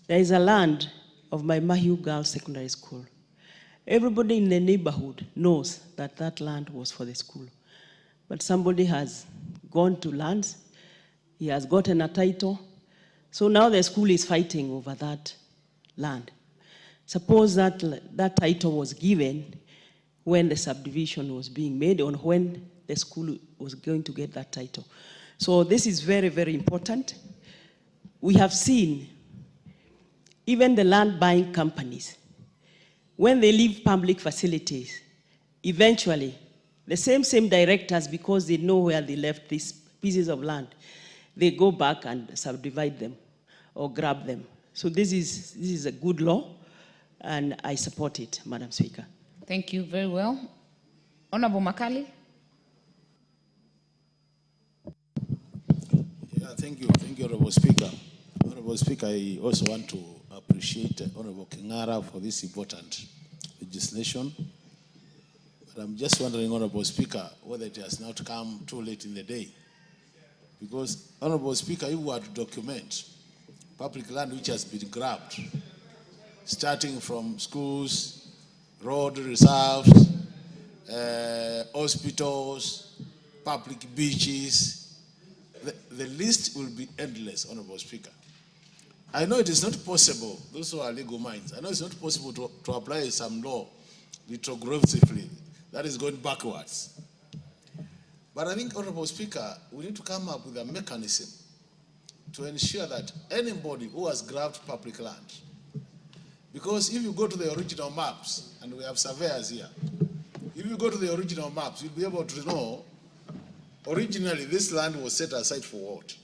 there is a land of my Mahiu Girls Secondary School. Everybody in the neighborhood knows that that land was for the school. But somebody has gone to lands, he has gotten a title, so now the school is fighting over that land. Suppose that title was given when the subdivision was being made, or when the school was going to get that title. So this is very, very important. We have seen even the land buying companies, when they leave public facilities, eventually the same directors, because they know where they left these pieces of land, they go back and subdivide them or grab them. So this is a good law, and I support it, Madam Speaker. Thank you very well. Honorable Makali. Yeah, thank you, Honorable Speaker. Honorable Speaker, I also want to appreciate Honorable Kingara for this important legislation. But I'm just wondering, Honorable Speaker, whether it has not come too late in the day. Because, Honorable Speaker, you were to document public land which has been grabbed, starting from schools, road reserves, hospitals, public beaches. The list will be endless, Honorable Speaker. I know it is not possible, those who are legal minds, I know it's not possible to apply some law retrogressively. That is going backwards. But I think, Honorable Speaker, we need to come up with a mechanism to ensure that anybody who has grabbed public land, because if you go to the original maps, and we have surveyors here, if you go to the original maps, you'll be able to know originally this land was set aside for what.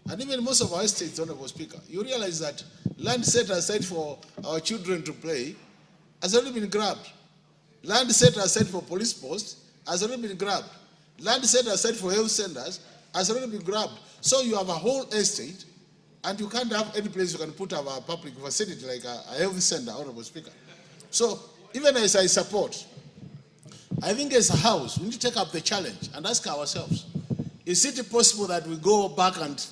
And even most of our estates, Honorable Speaker, you realize that land set aside for our children to play has already been grabbed. Land set aside for police posts has already been grabbed. Land set aside for health centers has already been grabbed. So you have a whole estate And you can't have any place you can put our public facility like a health center, Honorable Speaker. So even as I support, I think as a house, we need to take up the challenge and ask ourselves, is it possible that we go back and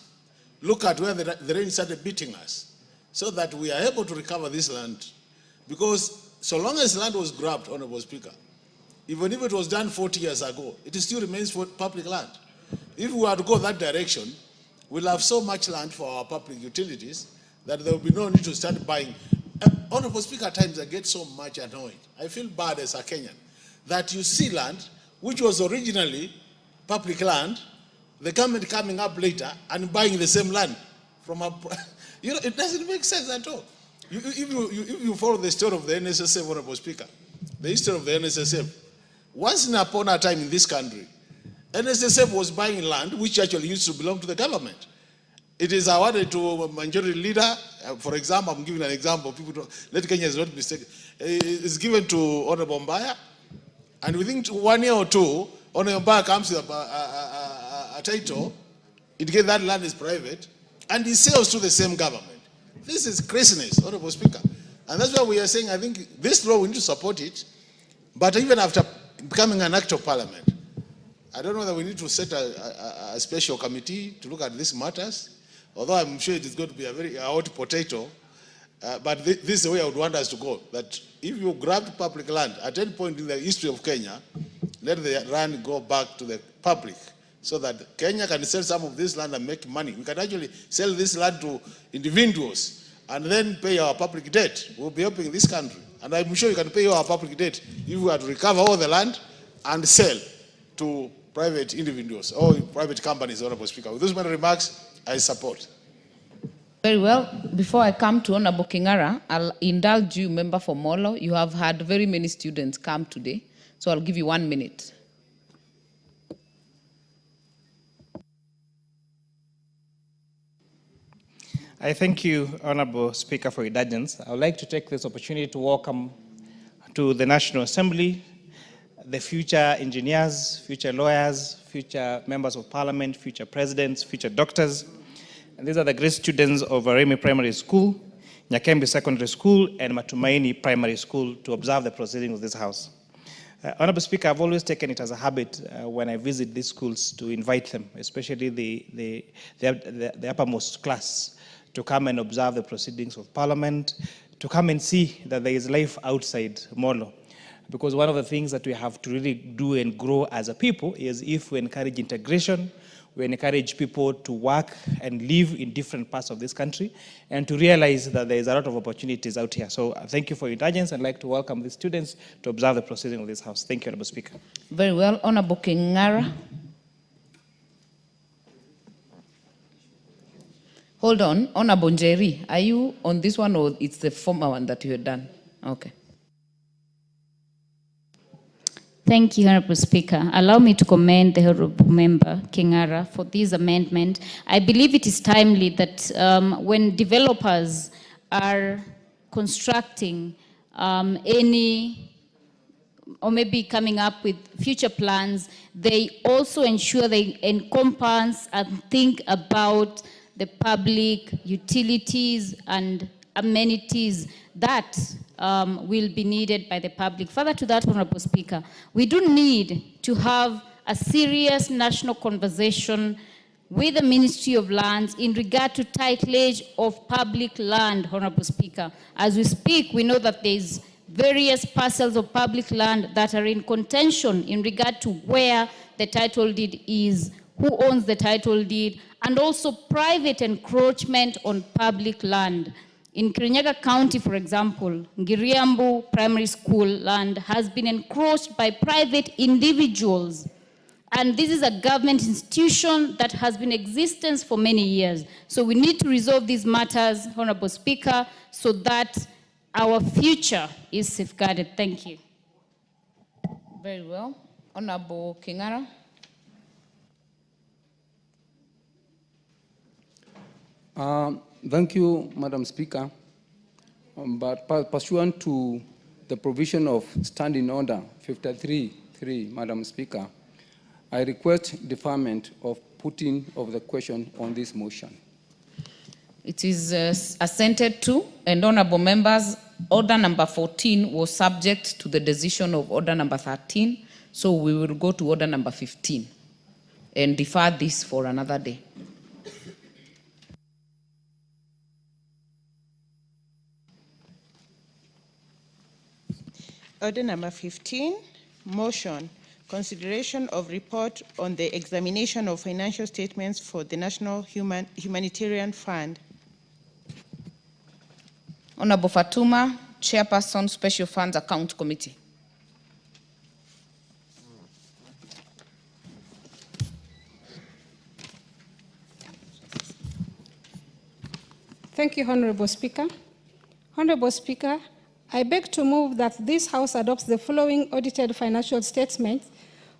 look at where the rain started beating us so that we are able to recover this land? Because so long as land was grabbed, Honorable Speaker, even if it was done 40 years ago, it still remains for public land. If we were to go that direction, we'll have so much land for our public utilities that there will be no need to start buying. Honorable Speaker, at times I get so much annoyed. I feel bad as a Kenyan that you see land which was originally public land, the government coming up later and buying the same land from a, it doesn't make sense at all. If you follow the story of the NSSF, Honorable Speaker, the history of the NSSF, once upon a time in this country, NSSF was buying land which actually used to belong to the government. It is awarded to a majority leader. For example, I'm giving an example. People don't, let Kenyans not mistake. It's given to Honorable Mbaya, and within 1 year or two, Honorable Mbaya comes with a title, indicates that land is private, and he sells to the same government. This is craziness, Honorable Speaker. And that's why we are saying, I think this law, we need to support it, but even after becoming an act of parliament, I don't know that we need to set a special committee to look at these matters, although I'm sure it is going to be a very hot potato, but this is the way I would want us to go, that if you grabbed public land at any point in the history of Kenya, let the land go back to the public so that Kenya can sell some of this land and make money. We can actually sell this land to individuals and then pay our public debt. We'll be helping this country. And I'm sure you can pay our public debt if we are to recover all the land and sell to private individuals or private companies, Honorable Speaker. With those many remarks, I support. Very well. Before I come to Honorable Kingara, I'll indulge you, Member for Molo. You have had very many students come today, so I'll give you 1 minute. I thank you, Honorable Speaker, for your indulgence. I would like to take this opportunity to welcome to the National Assembly the future engineers, future lawyers, future members of parliament, future presidents, future doctors. And these are the great students of Remi Primary School, Nyakembe Secondary School, and Matumaini Primary School to observe the proceedings of this House. Honorable Speaker, I've always taken it as a habit when I visit these schools to invite them, especially the uppermost class, to come and observe the proceedings of Parliament, to come and see that there is life outside Molo. Because one of the things that we have to really do and grow as a people is if we encourage integration, we encourage people to work and live in different parts of this country and to realize that there is a lot of opportunities out here. So thank you for your indulgence. I'd like to welcome the students to observe the proceeding of this House. Thank you, Honorable Speaker. Very well. Honorable Kingara. Hold on. Honorable Njeri, are you on this one or it's the former one that you had done? Okay. Thank you, Honorable Speaker. Allow me to commend the Honorable Member, Kingara, for this amendment. I believe it is timely that when developers are constructing any, or maybe coming up with future plans, they also ensure they encompass and think about the public utilities and amenities that will be needed by the public. Further to that, Honorable Speaker, we do need to have a serious national conversation with the Ministry of Lands in regard to titleage of public land, Honorable Speaker. As we speak, we know that there's various parcels of public land that are in contention in regard to where the title deed is, who owns the title deed, and also private encroachment on public land. In Kirinyaga County, for example, Ngiriambu Primary School land has been encroached by private individuals. And this is a government institution that has been in existence for many years. So we need to resolve these matters, Honorable Speaker, so that our future is safeguarded. Thank you. Very well. Honorable Kingara. Thank you, Madam Speaker. But pursuant to the provision of Standing Order 53.3, Madam Speaker, I request deferment of putting of the question on this motion. It is assented to, and honorable members, order number 14 was subject to the decision of order number 13, so we will go to order number 15 and defer this for another day. Order number 15, motion, consideration of report on the examination of financial statements for the National Humanitarian Fund. Honorable Fatuma, Chairperson, Special Funds Account Committee. Thank you, Honorable Speaker. Honorable Speaker, I beg to move that this House adopts the following audited financial statements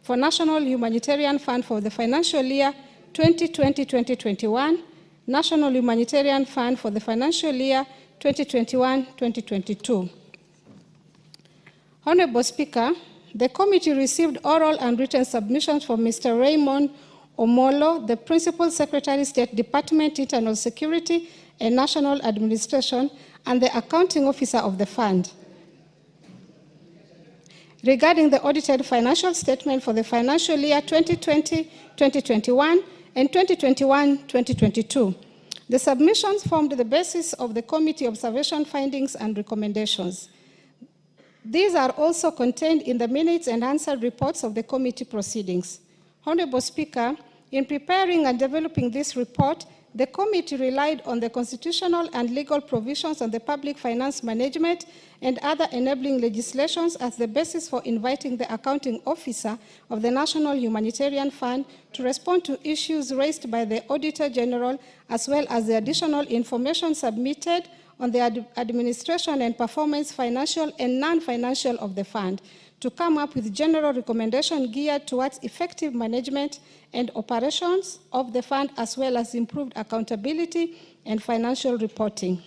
for National Humanitarian Fund for the financial year 2020-2021, National Humanitarian Fund for the financial year 2021-2022. Honorable Speaker, the committee received oral and written submissions from Mr. Raymond Omolo, the Principal Secretary, State Department, Internal Security and National Administration, and the accounting officer of the fund, regarding the audited financial statement for the financial year 2020-2021 and 2021-2022. The submissions formed the basis of the committee observation findings and recommendations. These are also contained in the minutes and answered reports of the committee proceedings. Honorable Speaker, in preparing and developing this report, the committee relied on the constitutional and legal provisions on the public finance management and other enabling legislations as the basis for inviting the accounting officer of the National Humanitarian Fund to respond to issues raised by the Auditor General, as well as the additional information submitted on the administration and performance, financial and non-financial, of the fund, to come up with general recommendations geared towards effective management and operations of the fund, as well as improved accountability and financial reporting.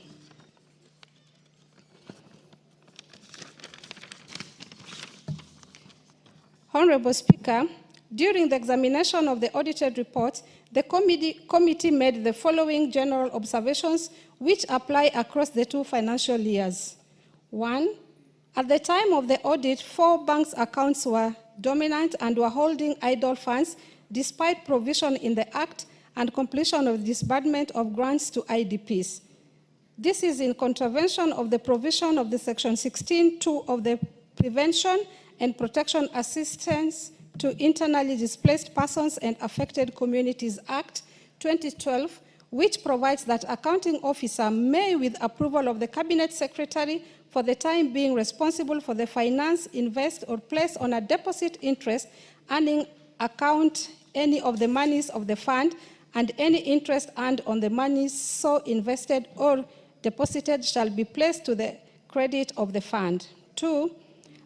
Honorable Speaker, during the examination of the audited report, the committee made the following general observations which apply across the two financial years. 1. At the time of the audit, 4 banks' accounts were dominant and were holding idle funds despite provision in the Act and completion of disbursement of grants to IDPs. This is in contravention of the provision of the Section 16(2) of the Prevention and Protection Assistance to Internally Displaced Persons and Affected Communities Act 2012, which provides that accounting officer may, with approval of the Cabinet Secretary, for the time being responsible for the finance, invest, or place on a deposit interest earning account any of the monies of the fund, and any interest earned on the monies so invested or deposited shall be placed to the credit of the fund. 2.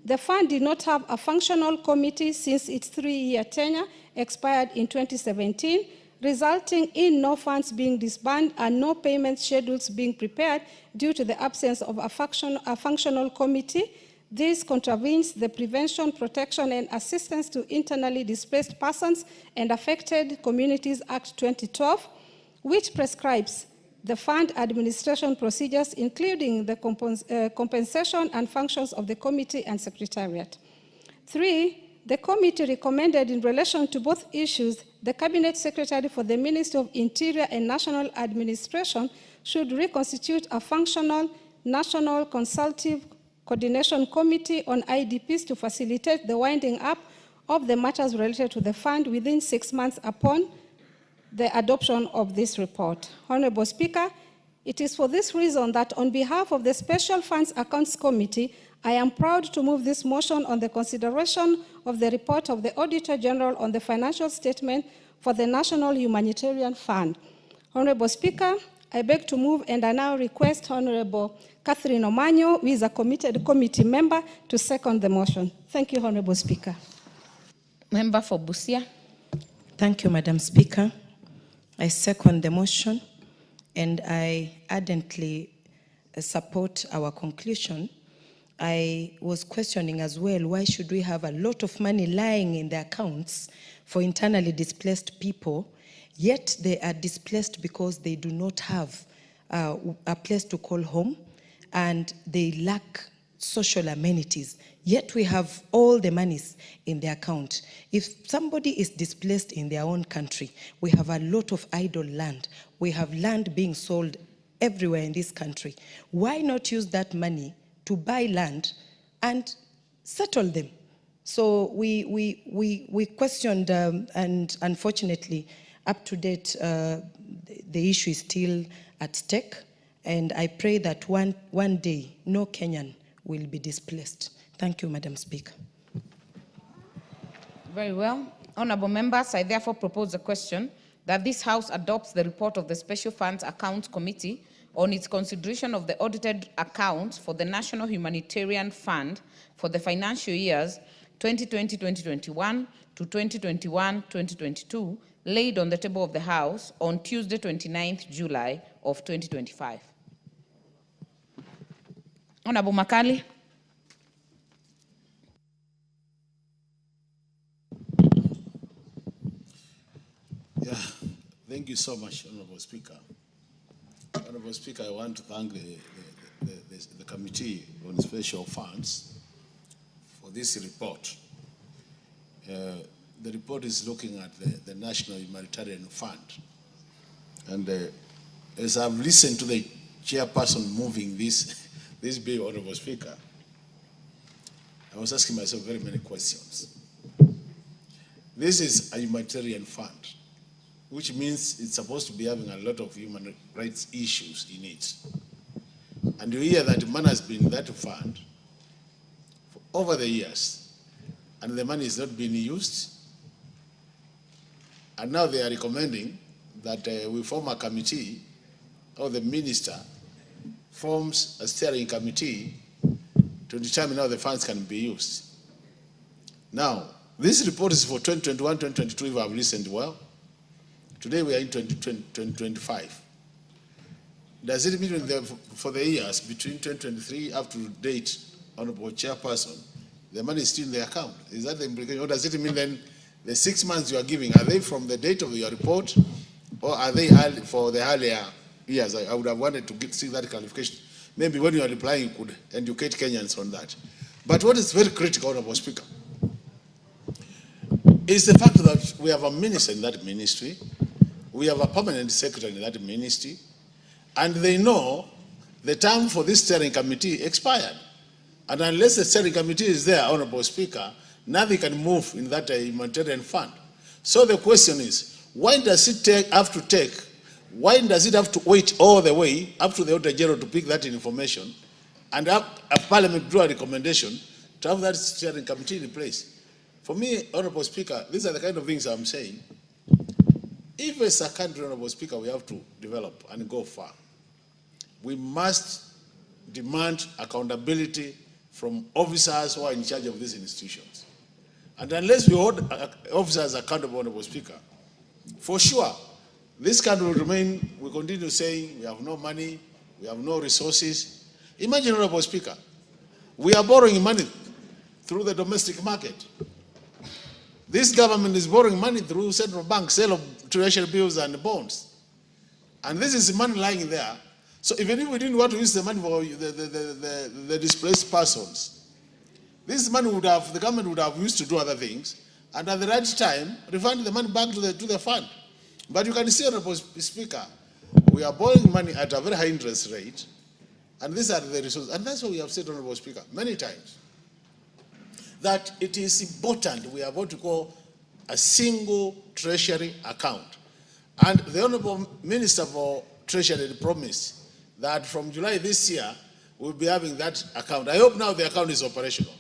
The fund did not have a functional committee since its 3-year tenure expired in 2017, resulting in no funds being disbanded and no payment schedules being prepared due to the absence of a functional committee. This contravenes the Prevention, Protection, and Assistance to Internally Displaced Persons and Affected Communities Act 2012, which prescribes the fund administration procedures, including the compensation and functions of the committee and secretariat. 3. The committee recommended, in relation to both issues, the Cabinet Secretary for the Ministry of Interior and National Administration should reconstitute a functional National Consultative Coordination Committee on IDPs to facilitate the winding up of the matters related to the fund within 6 months upon the adoption of this report. Honorable Speaker, it is for this reason that on behalf of the Special Funds Accounts Committee, I am proud to move this motion on the consideration of the report of the Auditor General on the financial statement for the National Humanitarian Fund. Honorable Speaker, I beg to move, and I now request Honorable Catherine Omanyo, who is a committed committee member, to second the motion. Thank you, Honorable Speaker. Member for Busia. Thank you, Madam Speaker. I second the motion, and I ardently support our conclusion. I was questioning as well, why should we have a lot of money lying in the accounts for internally displaced people, yet they are displaced because they do not have a place to call home, and they lack social amenities. Yet we have all the monies in the account. If somebody is displaced in their own country, we have a lot of idle land. We have land being sold everywhere in this country. Why not use that money to buy land and settle them? So we questioned, and unfortunately, up to date, the issue is still at stake. And I pray that one day, no Kenyan will be displaced. Thank you, Madam Speaker. Very well. Honorable members, I therefore propose a question that this House adopts the report of the Special Funds Accounts Committee on its consideration of the audited accounts for the National Humanitarian Fund for the financial years 2020-2021 to 2021-2022, laid on the table of the House on Tuesday, 29th July of 2025. Honorable Makali. Yeah, thank you so much, Honorable Speaker. Honorable Speaker, I want to thank the Committee on Special Funds for this report. The report is looking at the National Humanitarian Fund. And as I've listened to the chairperson moving this bill, Honorable Speaker, I was asking myself very many questions. This is a humanitarian fund, which means it's supposed to be having a lot of human rights issues in it. And you hear that money has been in that fund for over the years, and the money is not being used. And now they are recommending that we form a committee, or the minister forms a steering committee to determine how the funds can be used. Now, this report is for 2021-2022, if I've listened well. Today we are in 2025. Does it mean for the years between 2023 up to date, Honorable Chairperson, the money is still in the account? Is that the implication? Or does it mean then the 6 months you are giving, are they from the date of your report, or are they for the earlier years? I would have wanted to see that clarification. Maybe when you are replying, you could educate Kenyans on that. But what is very critical, Honorable Speaker, is the fact that we have a minister in that ministry, we have a permanent secretary in that ministry, and they know the term for this steering committee expired. And unless the steering committee is there, Honorable Speaker, nothing can move in that humanitarian fund. So the question is, why does it have to wait all the way up to the Auditor General to pick that information and have a Parliament draw a recommendation to have that steering committee in place? For me, Honorable Speaker, these are the kind of things I'm saying. If as a country, Honorable Speaker, we have to develop and go far, we must demand accountability from officers who are in charge of these institutions. And unless we hold officers accountable, Honorable Speaker, for sure, this country will remain, we continue saying we have no money, we have no resources. Imagine, Honorable Speaker, we are borrowing money through the domestic market. This government is borrowing money through central bank, sale of treasury bills and bonds. And this is money lying there. So even if we didn't want to use the money for the displaced persons, this money the government would have used to do other things, and at the right time, refund the money back to the fund. But you can see, Honorable Speaker, we are borrowing money at a very high interest rate, and these are the resources. And that's what we have said, Honorable Speaker, many times, that it is important we have what we call a single treasury account. And the Honorable Minister for Treasury had promised that from July this year, we'll be having that account. I hope now the account is operational.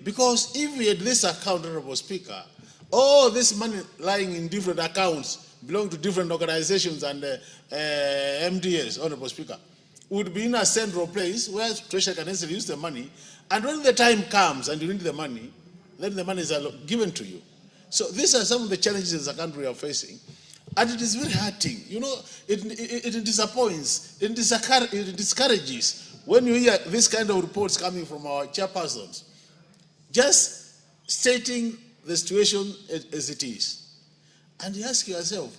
Because if we had this account, Honorable Speaker, all this money lying in different accounts belong to different organizations and MDAs, Honorable Speaker, would be in a central place where Treasury can easily use the money. And when the time comes and you need the money, then the money is given to you. So these are some of the challenges the country are facing. And it is very hurting. You know, it disappoints, it discourages when you hear this kind of reports coming from our chairpersons, just stating the situation as it is. And you ask yourself,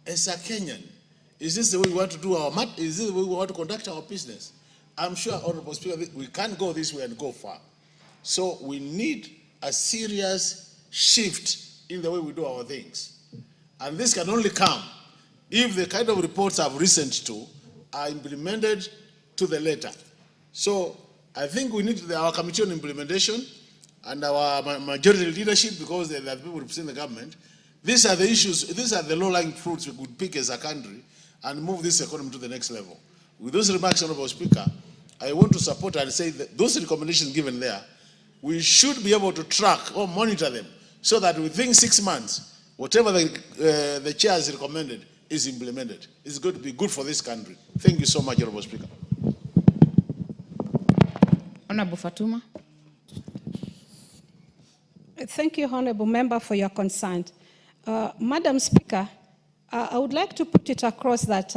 as a Kenyan, Is this the way we want to do our math? Is this the way we want to conduct our business? I'm sure, Honorable Speaker, we can't go this way and go far. So we need a serious shift in the way we do our things. And this can only come if the kind of reports I've listened to are implemented to the letter. So I think we need our Committee on Implementation and our majority leadership, because they're the people representing the government. These are the issues, these are the low-lying fruits we could pick as a country and move this economy to the next level. With those remarks, Honorable Speaker, I want to support and say that those recommendations given there, we should be able to track or monitor them so that within 6 months, whatever the chair has recommended is implemented. It's going to be good for this country. Thank you so much, Honorable Speaker. Honorable Fatuma. Thank you, Honorable Member, for your concern. Madam Speaker, I would like to put it across that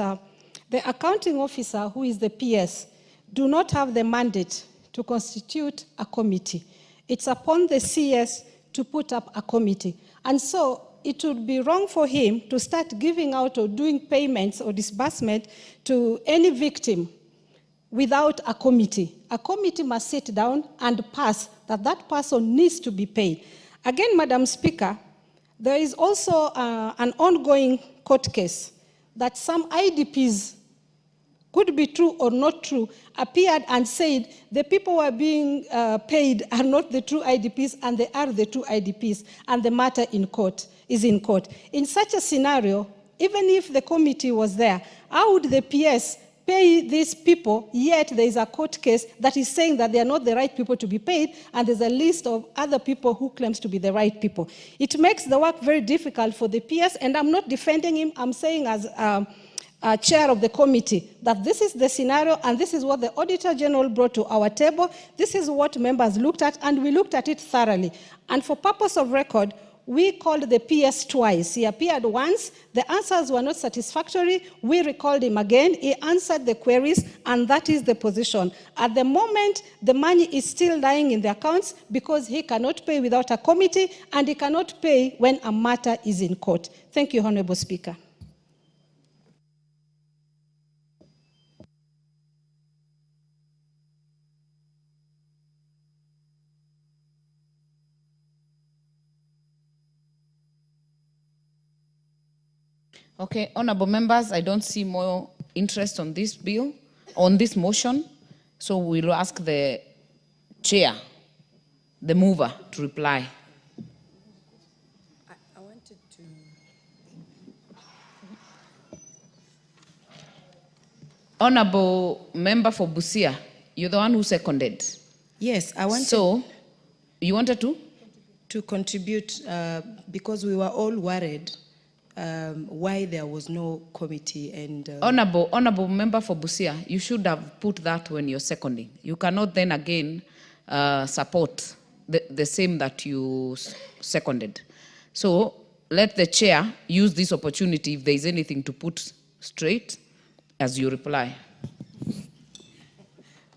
the accounting officer, who is the PS, do not have the mandate to constitute a committee. It's upon the CS to put up a committee. And so it would be wrong for him to start giving out or doing payments or disbursement to any victim without a committee. A committee must sit down and pass that that person needs to be paid. Again, Madam Speaker, there is also an ongoing court case that some IDPs, could be true or not true, appeared and said the people who are being paid are not the true IDPs and they are the true IDPs, and the matter is in court. In such a scenario, even if the committee was there, how would the PS pay these people, yet there is a court case that is saying that they are not the right people to be paid, and there's a list of other people who claims to be the right people? It makes the work very difficult for the PS, and I'm not defending him. I'm saying as chair of the committee that this is the scenario, and this is what the Auditor General brought to our table. This is what members looked at, and we looked at it thoroughly. And for purpose of record, we called the PS twice. He appeared once. The answers were not satisfactory. We recalled him again. He answered the queries, and that is the position. At the moment, the money is still lying in the accounts because he cannot pay without a committee, and he cannot pay when a matter is in court. Thank you, Honorable Speaker. Okay, honorable members, I don't see more interest on this bill, on this motion, so we'll ask the chair, the mover, to reply. I wanted to... Honorable member for Busia, you're the one who seconded. Yes, I wanted... So, you wanted to? To contribute, because we were all worried why there was no committee and... Honorable member for Busia, you should have put that when you're seconding. You cannot then again support the same that you seconded. So let the chair use this opportunity if there is anything to put straight as you reply.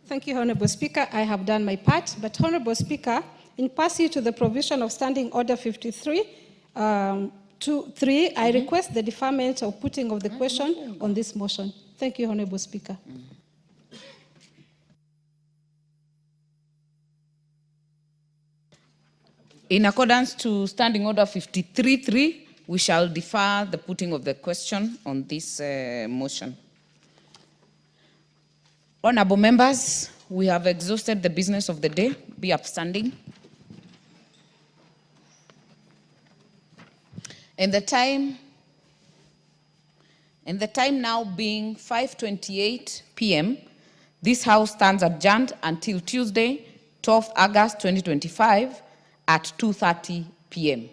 Thank you, Honorable Speaker. I have done my part, but Honorable Speaker, in pursuit to the provision of Standing Order 53, 2.3, I request the deferment of putting of the question on this motion. Thank you, Honorable Speaker. In accordance to Standing Order 53.3, we shall defer the putting of the question on this motion. Honorable members, we have exhausted the business of the day. Be upstanding. And the time now being 5:28 p.m., this House stands adjourned until Tuesday, 12th August 2025 at 2:30 p.m.